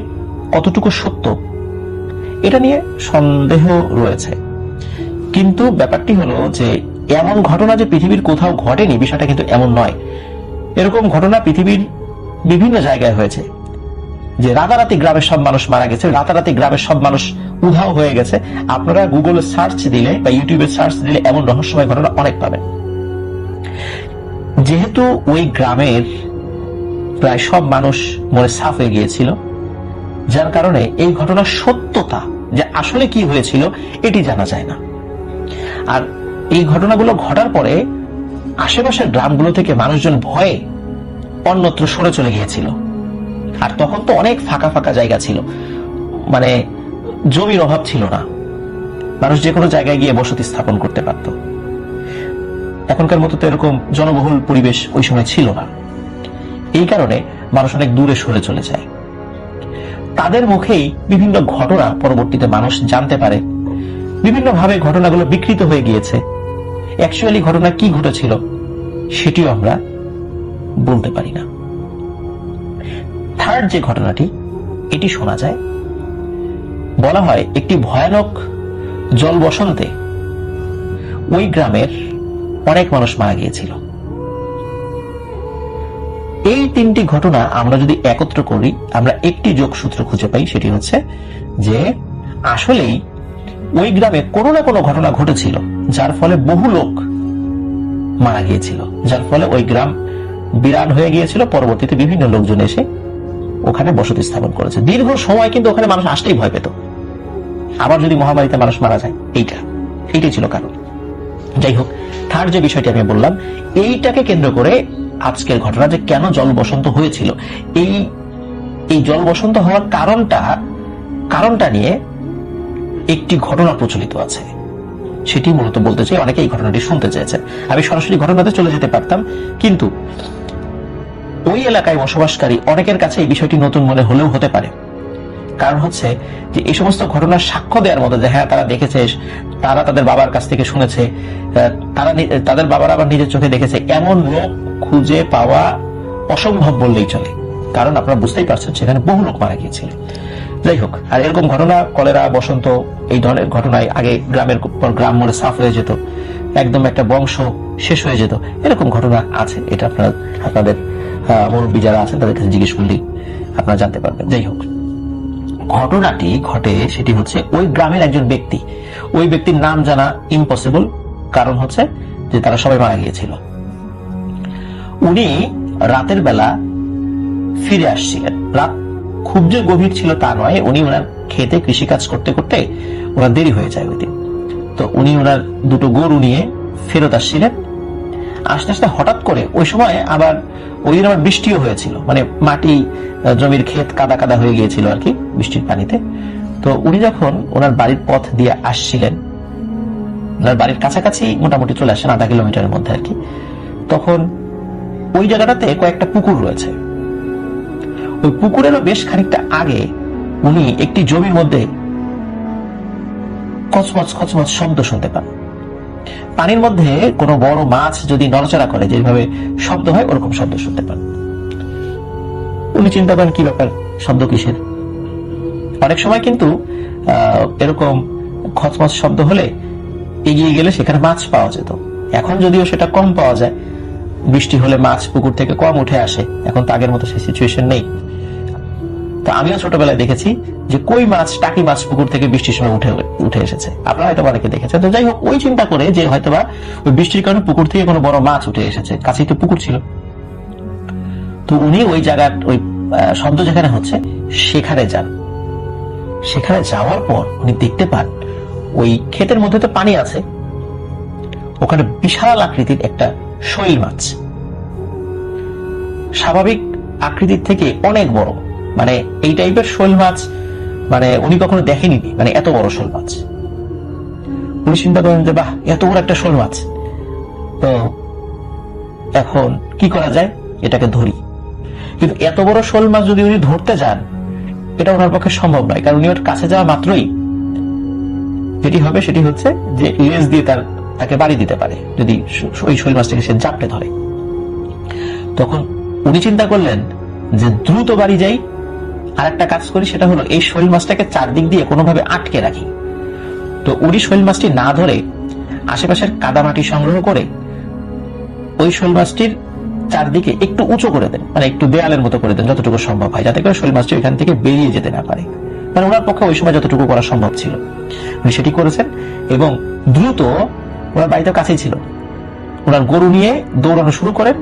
কতটুকু সত্য এটা নিয়ে সন্দেহ রয়েছে। কিন্তু ব্যাপারটি হলো যে এমন ঘটনা যে পৃথিবীর কোথাও ঘটেনি, বিষয়টা কিন্তু এমন নয়। এরকম ঘটনা পৃথিবীর বিভিন্ন জায়গায় হয়েছে, যে রাতারাতি গ্রামের সব মানুষ মারা গেছে, রাতারাতি গ্রামের সব মানুষ উধাও হয়ে গেছে। আপনারা গুগলে সার্চ দিলে বা ইউটিউবে সার্চ দিলে এমন রহস্যময় ঘটনা অনেক পাবেন। যেহেতু ওই গ্রামের প্রায় সব মানুষ মরে সাফ হয়ে গিয়েছিল, যার কারণে এই ঘটনার সত্যতা যে আসলে কি হয়েছিল এটি জানা যায় না। আর এই ঘটনাগুলো ঘটার পরে আশেপাশের গ্রামগুলো থেকে মানুষজন ভয়ে অন্যত্র সরে চলে গিয়েছিল। আর তখন তো অনেক ফাঁকা ফাঁকা জায়গা ছিল, জমির অভাব ছিল না, মানুষ যে কোনো জায়গায় গিয়ে বসতি স্থাপন করতে পারত। এখনকার মতো তো এরকম জনবহুল পরিবেশ ওই সময় ছিল না। এই কারণে মানুষ অনেক দূরে সরে চলে যায়। তাদের মুখেই বিভিন্ন ঘটনা পরবর্তীতে মানুষ জানতে পারে, বিভিন্ন ভাবে ঘটনাগুলো বিকৃত হয়ে গিয়েছে। অ্যাকচুয়ালি ঘটনা কি ঘটেছিল সেটিও আমরা বলতে পারি না। থার্ড যে ঘটনাটি, এটি শোনা যায়, বলা হয় একটি ভয়ানক জল বসন্তে ওই গ্রামের অনেক মানুষ মারা গিয়েছিল। এই তিনটি ঘটনা আমরা যদি একত্র করি, আমরা একটি যোগসূত্র খুঁজে পাই, সেটি হচ্ছে যে আসলেই ওই গ্রামে কোনো না কোনো ঘটনা ঘটেছিল, যার ফলে বহু লোক মারা গিয়েছিল, যার ফলে ওই গ্রাম বিরান হয়ে গিয়েছিল। পরবর্তীতে বিভিন্ন লোকজন এসে ওখানে বসতি স্থাপন করেছে। দীর্ঘ সময় কিন্তু ওখানে মানুষ আসতেই ভয় পেত, আবার যদি মহামারীতে মানুষ মারা যায়, এইটাই ছিল কারণ। যাই হোক, থার্ড যে বিষয়টি আমি বললাম, এইটাকে কেন্দ্র করে আজকের ঘটনা, যে কেন জল বসন্ত হয়েছিল, এই জল বসন্ত হওয়ার কারণটা নিয়ে একটি ঘটনা প্রচলিত আছে, সেটি মূলত বলতে চাই। অনেকে এই ঘটনাটি শুনতে চেয়েছেন। আমি সরাসরি ঘটনাতে চলে যেতে পারতাম, কিন্তু ওই এলাকায় বসবাসকারী অনেকের কাছে এই বিষয়টি নতুন মনে হলেও হতে পারে। কারণ হচ্ছে যে এই সমস্ত ঘটনার সাক্ষ্য দেওয়ার মতো, যে হ্যাঁ তারা দেখেছে, তারা তাদের বাবার কাছ থেকে শুনেছে, তাদের বাবার আবার নিজের চোখে দেখেছে, এমন লোক খুঁজে পাওয়া অসম্ভব বললেই চলে, কারণ আপনারা বুঝতেই পারছেন সেখানে বহু লোক মারা গিয়েছিল। যাই হোক, আর এরকম ঘটনা, কলেরা, বসন্ত, এই ধরনের ঘটনায় আগে গ্রামের পর গ্রাম মরে সাফ হয়ে যেত, একদম একটা বংশ শেষ হয়ে যেত, এরকম ঘটনা আছে। এটা আপনাদের মুরব্বী যারা আছেন তাদের কাছে জিজ্ঞেস করলেই আপনারা জানতে পারবেন। যাই হোক, ঘটনাটি ঘটে সেটি হচ্ছে ওই গ্রামের একজন ব্যক্তি, ওই ব্যক্তির নাম জানা ইম্পসিবল, কারণ হচ্ছে যে তারা সবাই মারা গিয়েছিল। উনি রাতের বেলা ফিরে আসছিলেন। রাত খুব যে গভীর ছিল তা নয়, উনি ওনার খেতে কৃষিকাজ করতে করতে ওনার দেরি হয়ে যায় ওই দিন। তো উনি ওনার দুটো গরু নিয়ে ফেরত আসছিলেন। আস্তে আস্তে হঠাৎ করে ওই সময় আবার ওই দিন আবার বৃষ্টিও হয়েছিল, মানে মাটি জমির ক্ষেত কাদা কাদা হয়ে গিয়েছিল আর কি বৃষ্টির পানিতে। তো উনি যখন ওনার বাড়ির পথ দিয়ে আসছিলেন, ওনার বাড়ির কাছাকাছি মোটামুটি চলে আসেন, 0.5 কিলোমিটারের মধ্যে আর কি, তখন ওই জায়গাটাতে কয়েকটা পুকুর রয়েছে। ওই পুকুরেরও বেশ খানিকটা আগে উনি একটি জমির মধ্যে কচমচ কচমচ শব্দ শুনতে পান। পানির মধ্যে কোনো বড় মাছ যদি নড়াচড়া করে যেভাবে শব্দ হয় ওরকম শব্দ শুনতে পান। উনি চিন্তা করেন কি ব্যাপার, শব্দ কিসের। অনেক সময় কিন্তু এরকম খচমচ শব্দ হলে এগিয়ে গেলে সেখানে মাছ পাওয়া যেত। এখন যদিও সেটা কম পাওয়া যায়, বৃষ্টি হলে মাছ পুকুর থেকে কম উঠে আসে, এখন তো আগের মতো সেই সিচুয়েশন নেই। তো আমিও ছোটবেলায় দেখেছি যে কই মাছ, টাকি মাছ পুকুর থেকে বৃষ্টির সময় উঠে এসেছে, আপনারা হয়তো অনেকে দেখেছেন। তো যাই হোক, ওই চিন্তা করে যে হয়তোবা ওই বৃষ্টির কারণে পুকুর থেকে কোনো বড় মাছ উঠে এসেছে, কাছেই তো পুকুর ছিল। তো উনি ওই জায়গার ওই শব্দ যেখানে হচ্ছে সেখানে যান। সেখানে যাওয়ার পর উনি দেখতে পান ওই ক্ষেতের মধ্যে তো পানি আছে, ওখানে বিশাল আকৃতির একটা শৈল মাছ, স্বাভাবিক আকৃতির থেকে অনেক বড়, মানে এই টাইপের শৈল মাছ মানে উনি কখনো দেখেনি, মানে এত বড় শৈল মাছ। উনি চিন্তা করেন যে বাহ, এত বড় একটা শৈল মাছ, তো এখন কি করা যায়, এটাকে ধরি। কিন্তু এত বড় শোল মাছ যদি উনি ধরতে যান, এটা ওনার পক্ষে সম্ভব নয়, কারণ উনি ওর কাছে যাওয়া মাত্রই যেটি হবে সেটি হচ্ছে যে লেজ দিয়ে তাকে বাড়ি দিতে পারে যদি ওই শৈল মাছটাকে সে জাপটে ধরে। তখন উনি চিন্তা করলেন যে দ্রুত বাড়ি যাই, আর একটা কাজ করি, সেটা হলো এই শৈল মাছটাকে চারদিক দিয়ে কোনোভাবে আটকে রাখি। তো উনি শৈল মাছটি না ধরে আশেপাশের কাদামাটি সংগ্রহ করে ওই শৈল মাছটির চারদিকে একটু উঁচু করে দেন, মানে একটু দেয়ালের মতো করে দেন যতটুকু সম্ভব হয়, যাতে করে শৈল মাছটি ওইখান থেকে বেরিয়ে যেতে না পারে। মানে ওনার পক্ষে ওই সময় যতটুকু করা সম্ভব ছিল উনি সেটি করেছেন, এবং দ্রুত ওনার বাড়িতে কাছেই ছিল, ওনার গরু নিয়ে দৌড়ানো শুরু করেন।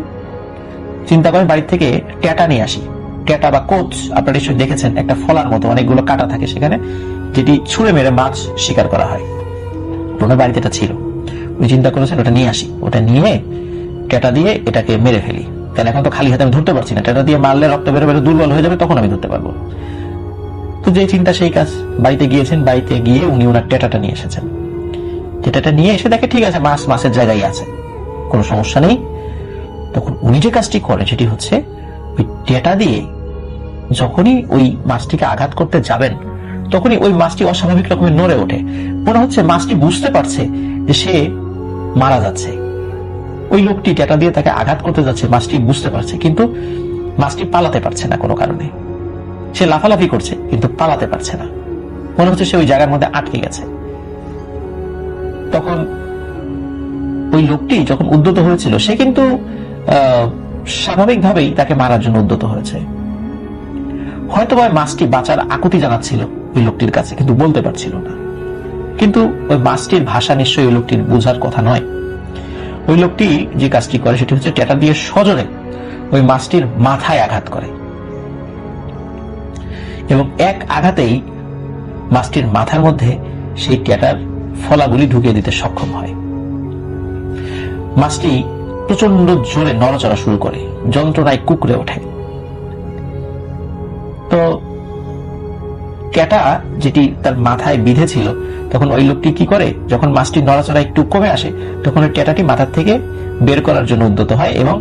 চিন্তা করেন বাড়ি থেকে ট্যাটা নিয়ে আসি। ট্যাটা বা কোচ আপনারা নিশ্চয়ই দেখেছেন, একটা ফলার মতো অনেকগুলো কাটা থাকে সেখানে, যেটি ছুঁড়ে মেরে মাছ শিকার করা হয়। ওনার বাড়িতে এটা ছিল। উনি চিন্তা করেছেন ওটা নিয়ে আসি, ওটা নিয়ে ট্যাটা দিয়ে এটাকে মেরে ফেলি, তাহলে এখন তো খালি হাতে আমি ধরতে পারছি না, ট্যাটা দিয়ে মারলে রক্ত বেরো বেরো দুর্বল হয়ে যাবে, তখন আমি ধরতে পারবো। তো যে চিন্তা সেই কাজ, বাড়িতে গিয়েছেন, বাড়িতে গিয়ে উনি ওনার ট্যাটাটা নিয়ে এসেছেন। ট্যাটাটা নিয়ে এসে দেখে ঠিক আছে, মাছ মাছের জায়গায় আছে, কোনো সমস্যা নেই। তখন উনি যে কাজটি করেন সেটি হচ্ছে ওই ট্যাটা দিয়ে যখনই ওই মাছটিকে আঘাত করতে যাবেন, তখনই ওই মাছটি অস্বাভাবিক রকমের নড়ে ওঠে। মনে হচ্ছে মাছটি বুঝতে পারছে যে সে মারা যাচ্ছে। ওই লোকটি ট্যাটা দিয়ে তাকে আঘাত করতে যাচ্ছে, মাছটি বুঝতে পারছে, কিন্তু মাছটি পালাতে পারছে না কোনো কারণে। সে লাফালাফি করছে কিন্তু পালাতে পারছে না, মনে হচ্ছে সে ওই জায়গার মধ্যে আটকে গেছে। তখন ওই লোকটি যখন উদ্যত হয়েছিল, সে কিন্তু স্বাভাবিকভাবেই তাকে মারার জন্য উদ্যত হয়েছে। হয়তো বা মাছটি বাঁচার আকুতি জানাচ্ছিল ওই লোকটির কাছে, কিন্তু বলতে পারছিল না। কিন্তু ওই মাছটির ভাষা নিশ্চয়ই ওই লোকটির বোঝার কথা নয়। ওই লোকটি যে কাজটি করে সেটি হচ্ছে ট্যাটা দিয়ে সজোরে ওই মাছটির মাথায় আঘাত করে, এবং এক আঘাতেই মাছটির মাথার মধ্যে সেই ট্যাটার ফলাগুলি ঢুকিয়ে দিতে সক্ষম হয়। মাছটি প্রচন্ড জোরে নড়াচড়া শুরু করে, যন্ত্রণায় কুকড়ে ওঠে। তো ট্যাটা যেটি তার মাথায় বিঁধে ছিল, তখন ওই লোকটি কি করে, যখন মাছটি নড়াচড়া একটু কমে আসে, তখন ওই ট্যাটাটি মাথার থেকে বের করার জন্য উদ্যত হয়, এবং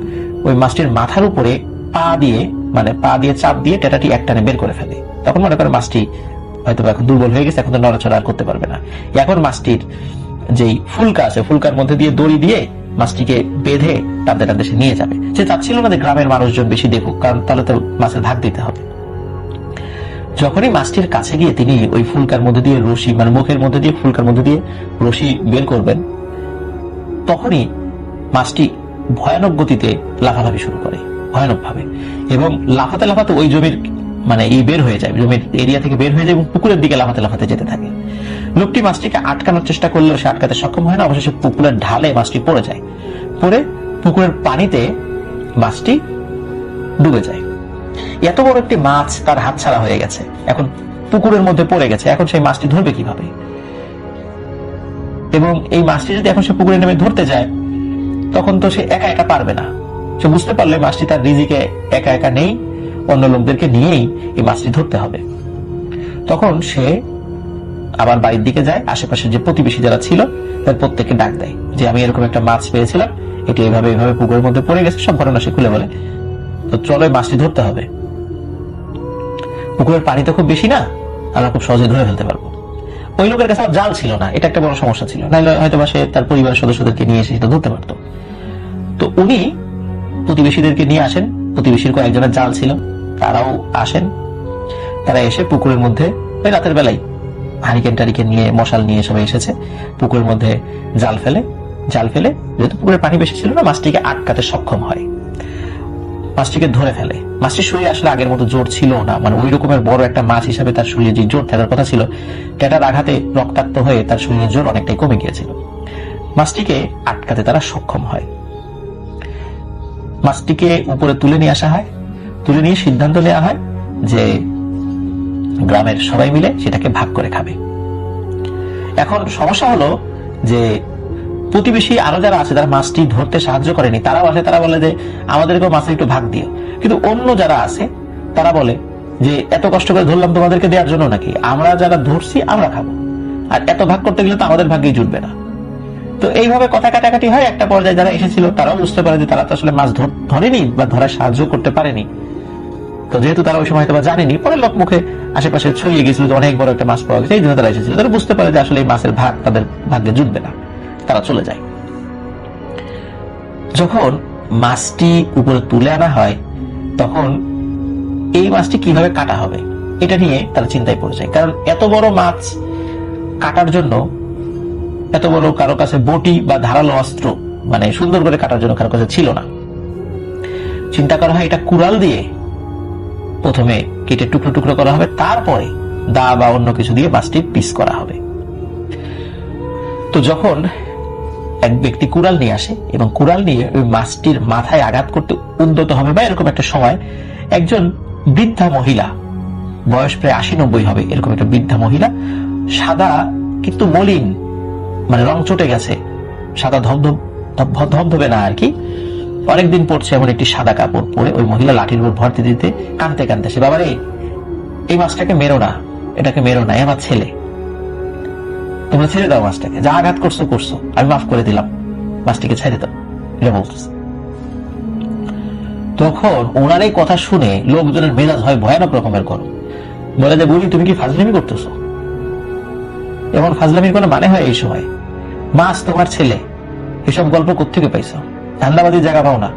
ওই মাছটির মাথার উপরে পা দিয়ে চাপ দিয়ে ট্যাটাটি একটানে বের করে ফেলে। তখন মনে করে মাছটি হয়তো এখন দুর্বল হয়ে গেছে, এখন তো নড়াচড়া আর করতে পারবে না। এখন মাছটির যেই ফুলকা আছে, ফুলকার মধ্যে দিয়ে দড়ি দিয়ে মাছটিকে বেঁধে টানতে টানতে সে নিয়ে যাবে। সে চাচ্ছিল না যে গ্রামের মানুষজন বেশি দেখুক, কারণ তাহলে তো মাছের ভাগ দিতে হবে। যখনই মাছটির কাছে গিয়ে তিনি ওই ফুলকার মধ্যে দিয়ে রশি, মানে মুখের মধ্যে দিয়ে ফুলকার মধ্যে দিয়ে রশি বের করবেন, তখনই মাছটি ভয়ানক গতিতে লাফালাফি শুরু করে, ভয়ানক ভাবে, এবং লাফাতে লাফাতে ওই জমির মানে এই বের হয়ে যায়, জমির এরিয়া থেকে বের হয়ে যায় এবং পুকুরের দিকে লাফাতে লাফাতে যেতে থাকে। লোকটি মাছটিকে আটকানোর চেষ্টা করলেও সে আটকাতে সক্ষম হয় না। অবশেষে পুকুরের ঢালে মাছটি পড়ে যায়, পরে পুকুরের পানিতে মাছটি ডুবে যায়। এত বড় একটি মাছ তার হাতছাড়া হয়ে গেছে, এখন পুকুরের মধ্যে পড়ে গেছে, এখন সেই মাছটি ধরবে কিভাবে? এবং এই মাছটি যদি এখন সে পুকুরে নেমে ধরতে যায়, তখন তো সে একা একা পারবে না। সে বুঝতে পারলে মাছটি তার রিজিকে একা একা নেই, অন্য লোকদেরকে নিয়েই এই মাছটি ধরতে হবে। তখন সে আবার বাড়ির দিকে যায়, আশেপাশে যে প্রতিবেশী যারা ছিল তার প্রত্যেককে ডাক দেয় যে আমি এরকম একটা মাছ পেয়েছিলাম, এটি এইভাবে এইভাবে পুকুরের মধ্যে পড়ে গেছে, সব ঘটনা সে খুলে বলে। তো চলো মাছটি ধরতে হবে, পুকুরের পানি তো খুব বেশি না, আমরা খুব সহজে ধরে ফেলতে পারবো। ওই লোকের কাছে জাল ছিল না, এটা একটা বড় সমস্যা ছিল, নাহলে হয়তো বা সে তার পরিবারের সদস্যদেরকে নিয়ে এসে সেটা ধরতে পারতো। তো উনি প্রতিবেশীদেরকে নিয়ে আসেন, প্রতিবেশীর কয়েকজনের জাল ছিল, তারাও আসেন। তারা এসে পুকুরের মধ্যে ওই রাতের বেলায় হারিকেন টারিকেন নিয়ে, মশাল নিয়ে সবাই এসেছে, পুকুরের মধ্যে জাল ফেলে যেহেতু পুকুরের পানি বেশি ছিল না, মাছটিকে আটকাতে সক্ষম হয়, মাছটিকে ধরে ফেলে। মাছটির শরীরে আসলে আগের মতো জোর ছিল না, মানে ওই রকমের বড় একটা মাছ হিসাবে তার শরীরে যে জোর থাকার কথা ছিল, টেটার আঘাতে রক্তাক্ত হয়ে তার শরীরের জোর অনেকটাই কমে গিয়েছিল। মাছটিকে আটকাতে তারা সক্ষম হয়। মাছটিকে উপরে তুলে নিয়ে আসা হয়, তুলে নিয়ে সিদ্ধান্ত নেওয়া হয় যে গ্রামের সবাই মিলে সেটাকে ভাগ করে খাবে। এখন সমস্যা হলো যে প্রতিবেশী আরো যারা আছে, তারা মাছটি ধরতে সাহায্য করেনি, তারাও আসে, তারা বলে যে আমাদেরকেও মাছের একটু ভাগ দিও। কিন্তু অন্য যারা আছে তারা বলে যে এত কষ্ট করে ধরলাম তোমাদেরকে দেওয়ার জন্য নাকি, আমরা যারা ধরছি আমরা খাবো, আর এত ভাগ করতে গেলে তো আমাদের ভাগ্যেই জুটবে না। তো এইভাবে কথা কাটাকাটি হয়। একটা পর্যায়ে যারা এসেছিল তারাও বুঝতে পারে যে তারা তো আসলে মাছ ধরেনি বা ধরার সাহায্য করতে পারেনি। তো যেহেতু তারা ওই সময় জানেনি, পরে লোক মুখে আশেপাশে ছড়িয়ে গেছিল যে অনেক বড় একটা মাছ পাওয়া গেছে, এই জন্য তারা এসেছিল। তারা বুঝতে পারে যে আসলে এই মাছের ভাগ তাদের ভাগ্যে জুটবে না, তারা চলে যায়। যখন মাছটি উপরে তুলে আনা হয়, তখন এই মাছটি কিভাবে কাটা হবে এটা নিয়ে তারা চিন্তায় পড়ে যায়। কারণ এত বড় মাছ কাটার জন্য, এত বড় কারো কাছে বটি বা ধারালো অস্ত্র মানে সুন্দর করে কাটার জন্য কারো কাছে ছিল না। চিন্তা করা হয় এটা কুড়াল দিয়ে প্রথমে কেটে টুকরো টুকরো করা হবে, তারপরে দা বা অন্য কিছু দিয়ে মাছটি পিস করা হবে। তো যখন এক ব্যক্তি কুড়াল নিয়ে আসে এবং কুড়াল নিয়ে ওই মাছটির মাথায় আঘাত করতে উদ্যত হবে বা এরকম একটা সময়, একজন বৃদ্ধা মহিলা, বয়স প্রায় 80-90 হবে, এরকম একটা বৃদ্ধা মহিলা, সাদা কিন্তু মলিন, মানে রং চটে গেছে, সাদা ধবধবে না আর কি, অনেকদিন পড়ছে এমন একটি সাদা কাপড় পরে ওই মহিলা লাঠির উপর ভর্তি দিতে কাঁদতে কাঁদতে সে, বাবারে এই মাছটাকে মেরো না, এটাকে মেরো না, আমার ছেলে, তোমরা ছেড়ে দাও মাছটাকে, যা আঘাত করছো আমি মাফ করে দিলাম, মাছটিকে ছেড়ে দাও, এটা বলতেছে। তখন ওনার এই কথা শুনে লোকজনের মেজাজ হয় ভয়ানক রকমের গরম, বলে যে বুড়ি তুমি কি ফাজলামি করতেছো? এমন ফাজলামির কোনো মানে হয় এই সময়? মাছ তোমার ছেলে, এসব গল্প কোত্থেকে পাইছো? ধান্দাবাজির জায়গা পাও না,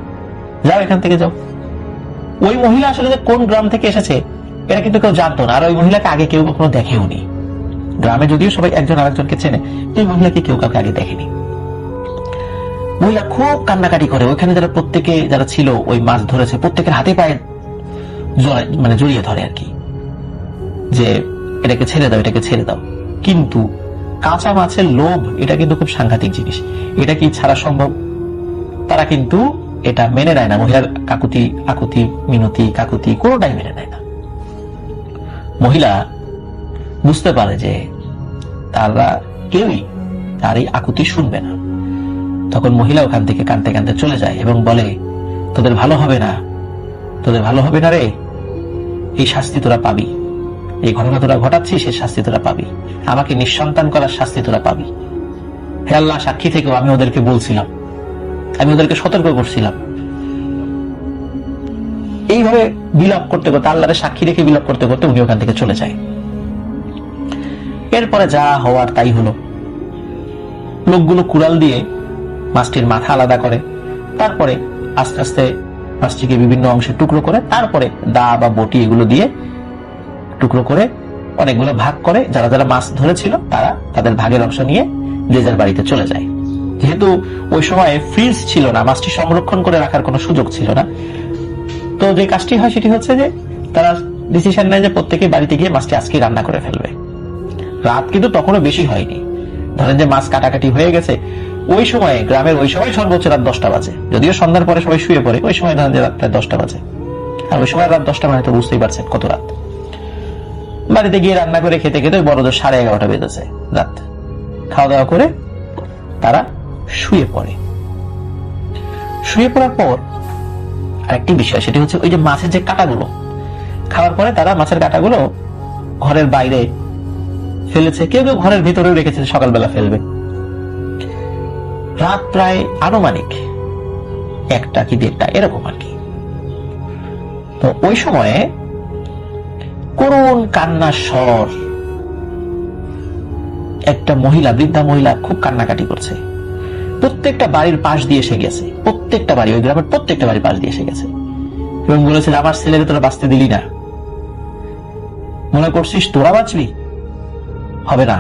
যাও এখান থেকে যাও। ওই মহিলা আসলে যে কোন গ্রাম থেকে এসেছে এটা কিন্তু কেউ জানতো না, আর ওই মহিলাকে আগে কেউ কখনো দেখেও নি। গ্রামে যদিও সবাই একজন আরেকজনকে চেনে, এই মহিলাকে কেউ কাউকে আগে দেখেনি। মহিলা খুব কান্নাকাটি করে, ওইখানে যারা ছিল ওই মাছ ধরেছে প্রত্যেকের হাতে পায়ে মানে জড়িয়ে ধরে আর কি, যে এটাকে ছেড়ে দাও, এটাকে ছেড়ে দাও। কিন্তু কাঁচা মাছের লোভ এটা কিন্তু খুব সাংঘাতিক জিনিস, এটা কি ছাড়া সম্ভব? তারা কিন্তু এটা মেনে নেয় না। মহিলার আকুতি মিনতি কাকুতি কোনোটাই মেনে নেয় না। মহিলা বুঝতে পারে যে তারা কেউই তার এই আকুতি শুনবে না। তখন মহিলা ওখান থেকে কাঁদতে কাঁদতে চলে যায় এবং বলে, তোদের ভালো হবে না রে, এই শাস্তি তোরা পাবি, এই ঘটনা তোরা ঘটাচ্ছিস, সেই শাস্তি তোরা পাবি, আমাকে নিঃসন্তান করার শাস্তি তোরা পাবি। হে আল্লাহ, সাক্ষী থেকেও আমি ওদেরকে বলছিলাম, আমি ওদেরকে সতর্ক করছিলাম। এইভাবে বিলাপ করতে করতে, আল্লাহর সাক্ষী রেখে বিলাপ করতে করতে উনি ওখান থেকে চলে যায়। এরপরে যা হওয়ার তাই হলো। লোকগুলো কুড়াল দিয়ে মাছটির মাথা আলাদা করে, তারপরে আস্তে আস্তে মাছটিকে বিভিন্ন অংশে টুকরো করে, তারপরে দা বা বটি এগুলো দিয়ে টুকরো করে অনেকগুলো ভাগ করে। যারা যারা মাছ ধরেছিল তারা তাদের ভাগের অংশ নিয়ে যে যার বাড়িতে চলে যায়। যেহেতু ওই সময় ফ্রিজ ছিল না, মাছটি সংরক্ষণ করে রাখার কোনো সুযোগ ছিল না, তো যে কাজটি হয় সেটি হচ্ছে যে তারা ডিসিশন নেয় যে প্রত্যেকে বাড়িতে গিয়ে মাছটি আজকে রান্না করে ফেলবে। রাত কিন্তু তখনও বেশি হয়নি, ধরেন যে মাছ কাটাকাটি হয়ে গেছে ওই সময়, গ্রামের ওই সময় সর্বোচ্চ রাত 10টা বাজে, যদিও সন্ধ্যার পরে সবাই শুয়ে পড়ে, ওই সময় ধরেন যে রাত প্রায় 10টা বাজে। আর ওই সময় রাত 10টা মানে তো বুঝতেই পারছেন কত রাত। বাড়িতে গিয়ে রান্না করে খেতে খেতে বড়দের 11:30 বেজেছে রাত। খাওয়া দাওয়া করে তারা শুয়ে পড়ে। শুয়ে পড়ার পর আরেকটি বিষয়, সেটি হচ্ছে ওই যে মাছের যে কাঁটাগুলো, খাওয়ার পরে তারা মাছের কাঁটাগুলো ঘরের বাইরে ফেলেছে, কেউ কেউ ঘরের ভিতরেও রেখেছে, সকালবেলা ফেলবে। রাত প্রায় আনুমানিক 1টা কি 1:30 এরকম আর কি। তো ওই সময়ে করুণ কান্নার স্বর, একটা মহিলা, বৃদ্ধা মহিলা খুব কান্নাকাটি করছে। প্রত্যেকটা বাড়ির পাশ দিয়ে এসে গেছে, প্রত্যেকটা বাড়ি, ওই গ্রামের প্রত্যেকটা বাড়ির পাশ দিয়ে এসে গেছে এবং বলেছিল, আমার ছেলেকে তোরা বাঁচতে দিলি না, মনে করছিস তোরা বাঁচবি? হবে না,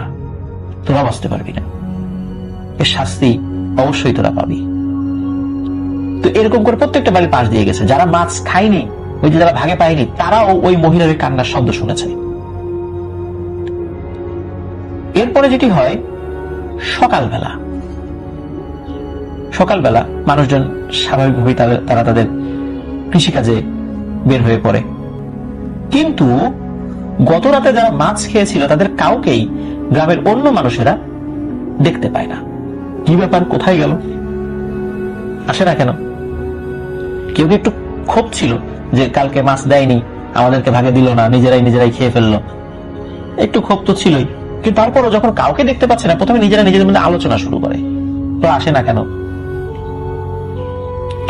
তোরা বাঁচতে পারবি না, এর শাস্তি অবশ্যই তোরা পাবি। তো এরকম করে প্রত্যেকটা বাড়ির পাশ দিয়ে গেছে। যারা মাছ খায়নি, ওই যে যারা ভাগে পায়নি, তারাও ওই মহিলার কান্নার শব্দ শুনেছে। এরপরে যেটি হয়, সকালবেলা মানুষজন স্বাভাবিকভাবেই তারা তাদের কৃষিকাজে বের হয়ে পড়ে। কিন্তু গত রাতে যারা মাছ খেয়েছিল তাদের কাউকেই গ্রামের অন্য মানুষেরা দেখতে পায় না। কি ব্যাপার, কোথায় গেল, আসে না কেন? কেউ একটু ক্ষোভ ছিল যে কালকে মাছ দেয়নি, আমাদেরকে ভাগে দিল না, নিজেরাই খেয়ে ফেললো, একটু ক্ষোভ তো ছিলই। কিন্তু তারপরও যখন কাউকে দেখতে পাচ্ছে না, প্রথমে নিজেদের মধ্যে আলোচনা শুরু করে, তো আসে না কেন?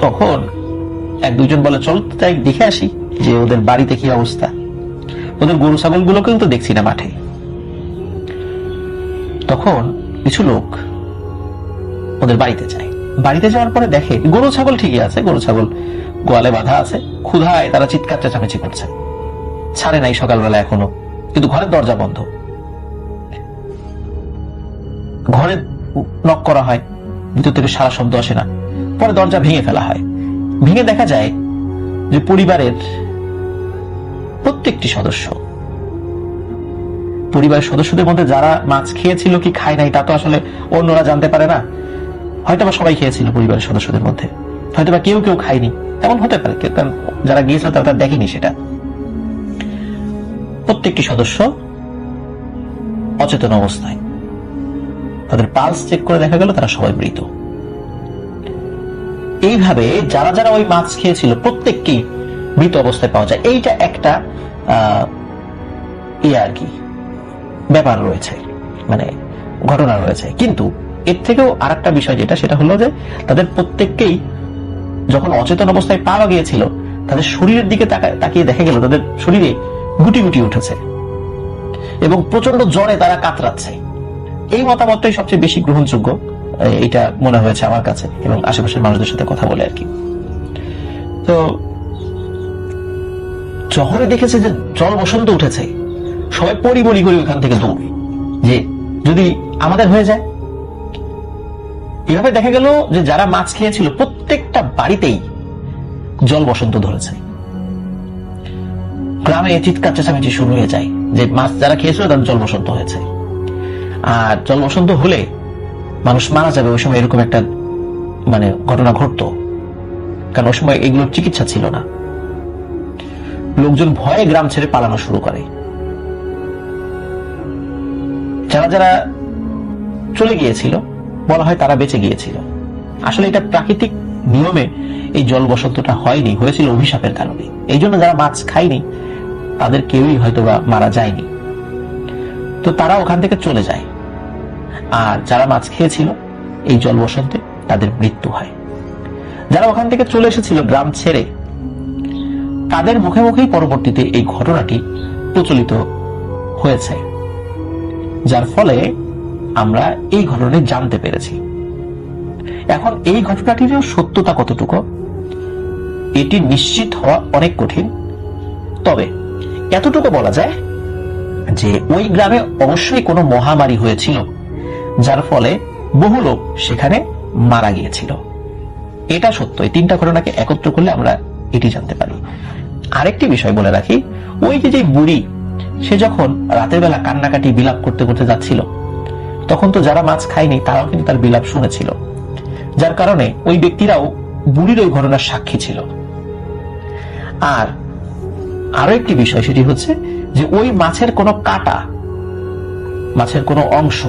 তখন 1-2 জন বলে, চল তাই দেখে আসি যে ওদের বাড়িতে কি অবস্থা। ওদের গরু ছাগল গুলোকে তো দেখছি না মাঠে। তখন কিছু লোক ওদের বাড়িতে যায়। বাড়িতে যাওয়ার পরে দেখে গরু ছাগল ঠিকই আছে, গরু ছাগল গোয়ালে বাঁধা আছে, ক্ষুধায় তারা চিৎকার চেঁচামেচি করছে, ছাড়ে নাই সকালবেলা এখনো, কিন্তু ঘরের দরজা বন্ধ। ঘরে নক করা হয়, ভিতর থেকে সারা শব্দ আসে না। পরে দরজা ভেঙে ফেলা হয়। ভেঙে দেখা যায় যে পরিবারের প্রত্যেকটি সদস্য, পরিবারের সদস্যদের মধ্যে যারা মাছ খেয়েছিল কি খায় নাই তা তো আসলে অন্যরা জানতে পারে না। হয়তোবা সবাই খেয়েছিল পরিবারের সদস্যদের মধ্যে, হয়তোবা কেউ খায়নি, এমন হতে পারে, কারণ যারা গিয়েছিল তারা দেখেনি সেটা। প্রত্যেকটি সদস্য অচেতন অবস্থায়, তাদের পালস চেক করে দেখা গেল তারা সবাই মৃত। এইভাবে যারা যারা ওই মাছ খেয়েছিল প্রত্যেককেই মৃত অবস্থায় পাওয়া যায়। এইটা একটা আর কি ব্যাপার রয়েছে, মানে ঘটনা রয়েছে। কিন্তু এর থেকেও আর একটা বিষয় যেটা, সেটা হলো যে তাদের প্রত্যেককেই যখন অচেতন অবস্থায় পাওয়া গিয়েছিল, তাদের শরীরের দিকে তাকিয়ে দেখা গেল তাদের শরীরে গুটি গুটি উঠেছে এবং প্রচন্ড জ্বরে তারা কাতরাচ্ছে। এই মতামতটাই সবচেয়ে বেশি গ্রহণযোগ্য, এটা মনে হয়েছে আমার কাছে এবং আশেপাশের মানুষদের সাথে কথা বলে আর কি। তো যখন দেখেছে যে জল বসন্ত উঠেছে, সবাই পরিবলি করে ওখান থেকে দৌড়, যে যদি আমাদের হয়ে যায়। এভাবে দেখা গেল যে যারা মাছ খেয়েছিল প্রত্যেকটা বাড়িতেই জল বসন্ত ধরেছে। গ্রামে চিৎকার চেঁচামেচি শুরু হয়ে যায় যে মাছ যারা খেয়েছিল তাদের জল বসন্ত হয়েছে। আর জল বসন্ত হলে মানুষ মারা যাবে, ওই সময় এরকম একটা মানে ঘটনা ঘটতো, কারণ ওই সময় এগুলোর চিকিৎসা ছিল না। লোকজন ভয়ে গ্রাম ছেড়ে পালানো শুরু করে। যারা যারা চলে গিয়েছিল বলা হয় তারা বেঁচে গিয়েছিল। আসলে এটা প্রাকৃতিক নিয়মে এই জল বসন্তটা হয়নি, হয়েছিল অভিশাপের কারণে। এই জন্য যারা মাছ খায়নি তাদের কেউই হয়তো বা মারা যায়নি। তো তারা ওখান থেকে চলে যায়, আর যারা মাছ খেয়েছিল এই জল বসন্তে তাদের মৃত্যু হয়। যারা ওখান থেকে চলে এসেছিল গ্রাম ছেড়ে, তাদের মুখে মুখেই পরবর্তীতে এই ঘটনাটি প্রচলিত হয়েছে, যার ফলে আমরা এই ঘটনাটি জানতে পেরেছি। এখন এই ঘটনাটিরও সত্যতা কতটুকু এটি নিশ্চিত হওয়া অনেক কঠিন। তবে এতটুকু বলা যায় যে ওই গ্রামে অবশ্যই কোনো মহামারী হয়েছিল, যার ফলে বহু লোক সেখানে মারা গিয়েছিল। এটা সত্য। এই তিনটা ঘটনাকে একত্র করলে আমরা এটি জানতে পারি। আরেকটি বিষয় বলে রাখি, ওই যে বুড়ি সে যখন রাতের বেলা কান্নাকাটি বিলাপ করতে করতে যাচ্ছিল, তখন তো যারা মাছ খায়নি তারাও কিন্তু তার বিলাপ শুনেছিল, যার কারণে ওই ব্যক্তিরাও বুড়ির ওই ঘটনার সাক্ষী ছিল। আর আরো একটি বিষয়, সেটি হচ্ছে যে ওই মাছের কোনো কাটা, মাছের কোনো অংশ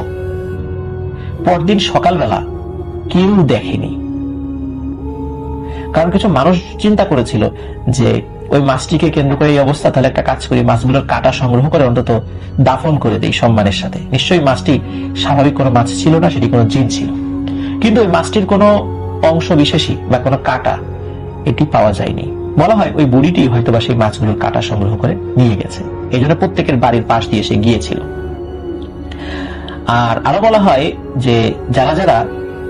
পরদিন সকালবেলা কেউ দেখেনি। কারণ কিছু মানুষ চিন্তা করেছিল যে ওই মাছটিকে কেন্দ্র করে এই অবস্থা, তাহলে একটা কাজ করি, মাছগুলোর কাটা সংগ্রহ করে অন্তত দাফন করে দেই সম্মানের সাথে। নিশ্চয়ই মাছটি স্বাভাবিক কোনো মাছ ছিল না, সেটি কোনো জিন ছিল। কিন্তু ওই মাছটির কোনো অংশ বিশেষই বা কোনো কাটা এটি পাওয়া যায়নি। বলা হয় ওই বুড়িটি হয়তোবা সেই মাছগুলোর কাটা সংগ্রহ করে নিয়ে গেছে, এই জন্য প্রত্যেকের বাড়ির পাশ দিয়ে সে গিয়েছিল। আর আরো বলা হয় যে যারা যারা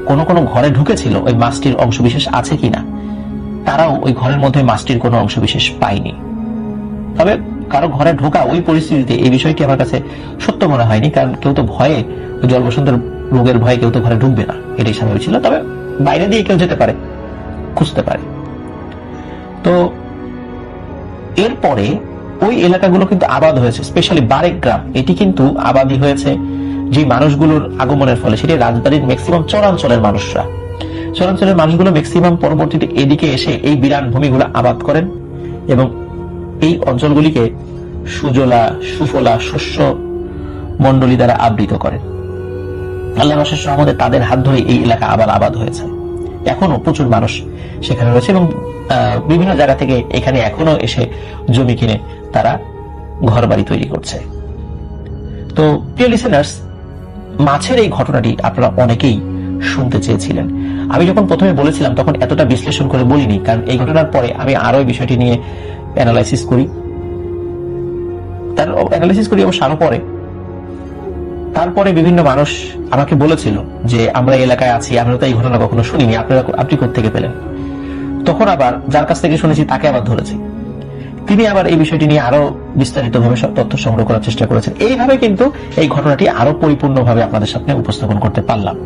কোনো কোনো ঘরে ঢুকেছিল ওই মাছটির অংশ বিশেষ আছে কিনা, তারাও ওই ঘরের মধ্যে মাছটির কোনো অংশ বিশেষ পায়নি। তবে কারো ঘরে ঢোকা ওই পরিস্থিতিতে এই বিষয়টি আমার কাছে সত্য মনে হয়নি, কারণ কেউ তো ভয়ে, জল বসন্তের রোগের ভয়ে কেউ তো ঘরে ঢুকবে না, এটাই স্বাভাবিক ছিল। তবে বাইরে দিয়ে কেউ যেতে পারে, খুঁজতে পারে। তো এরপরে ওই এলাকাগুলো কিন্তু আবাদ হয়েছে, স্পেশালি বারেক গ্রাম, এটি কিন্তু আবাদি হয়েছে যে মানুষগুলোর আগমনের ফলে। সেটি রাজধানীর ম্যাক্সিমাম চরাঞ্চলের মানুষরা, চরাঞ্চলের মানুষগুলো ম্যাক্সিমাম পরবর্তীতে এদিকে এসে এই বিরান ভূমিগুলো আবাদ করেন এবং এই অঞ্চলগুলিকে সুজলা সুফলা শস্য মন্ডলী দ্বারা আবৃত করেন। আল্লাহর অশেষ রহমতে তাদের হাত ধরে এই এলাকা আবার আবাদ হয়েছে। এখনো প্রচুর মানুষ সেখানে রয়েছে এবং বিভিন্ন জায়গা থেকে এখানে এখনো এসে জমি কিনে তারা ঘর বাড়ি তৈরি করছে। তো প্রিয় লিসেনার্স, মাছের এই ঘটনাটি আপনারা অনেকেই শুনতে চেয়েছিলেন। আমি যখন প্রথমে বলেছিলাম তখন এতটা বিশ্লেষণ করে বলিনি, কারণ এই ঘটনার পরে আমি আরো এই বিষয়টি নিয়ে অ্যানালাইসিস করি, অবশ্য আরো পরে। তারপরে বিভিন্ন মানুষ আমাকে বলেছিল যে আমরা এলাকায় আছি, আমরা তো এই ঘটনা কখনো শুনিনি, আপনি কোত্থেকে পেলেন? তখন আবার যার কাছ থেকে শুনেছি তাকে আবার ধরেছি, তিনি আবার এই বিষয়টি নিয়ে আরো বিস্তারিতভাবে তথ্য সংগ্রহ করার চেষ্টা করেছেন। এইভাবে কিন্তু এই ঘটনাটি আরো পরিপূর্ণভাবে আপনাদের সামনে উপস্থাপন করতে পারলাম।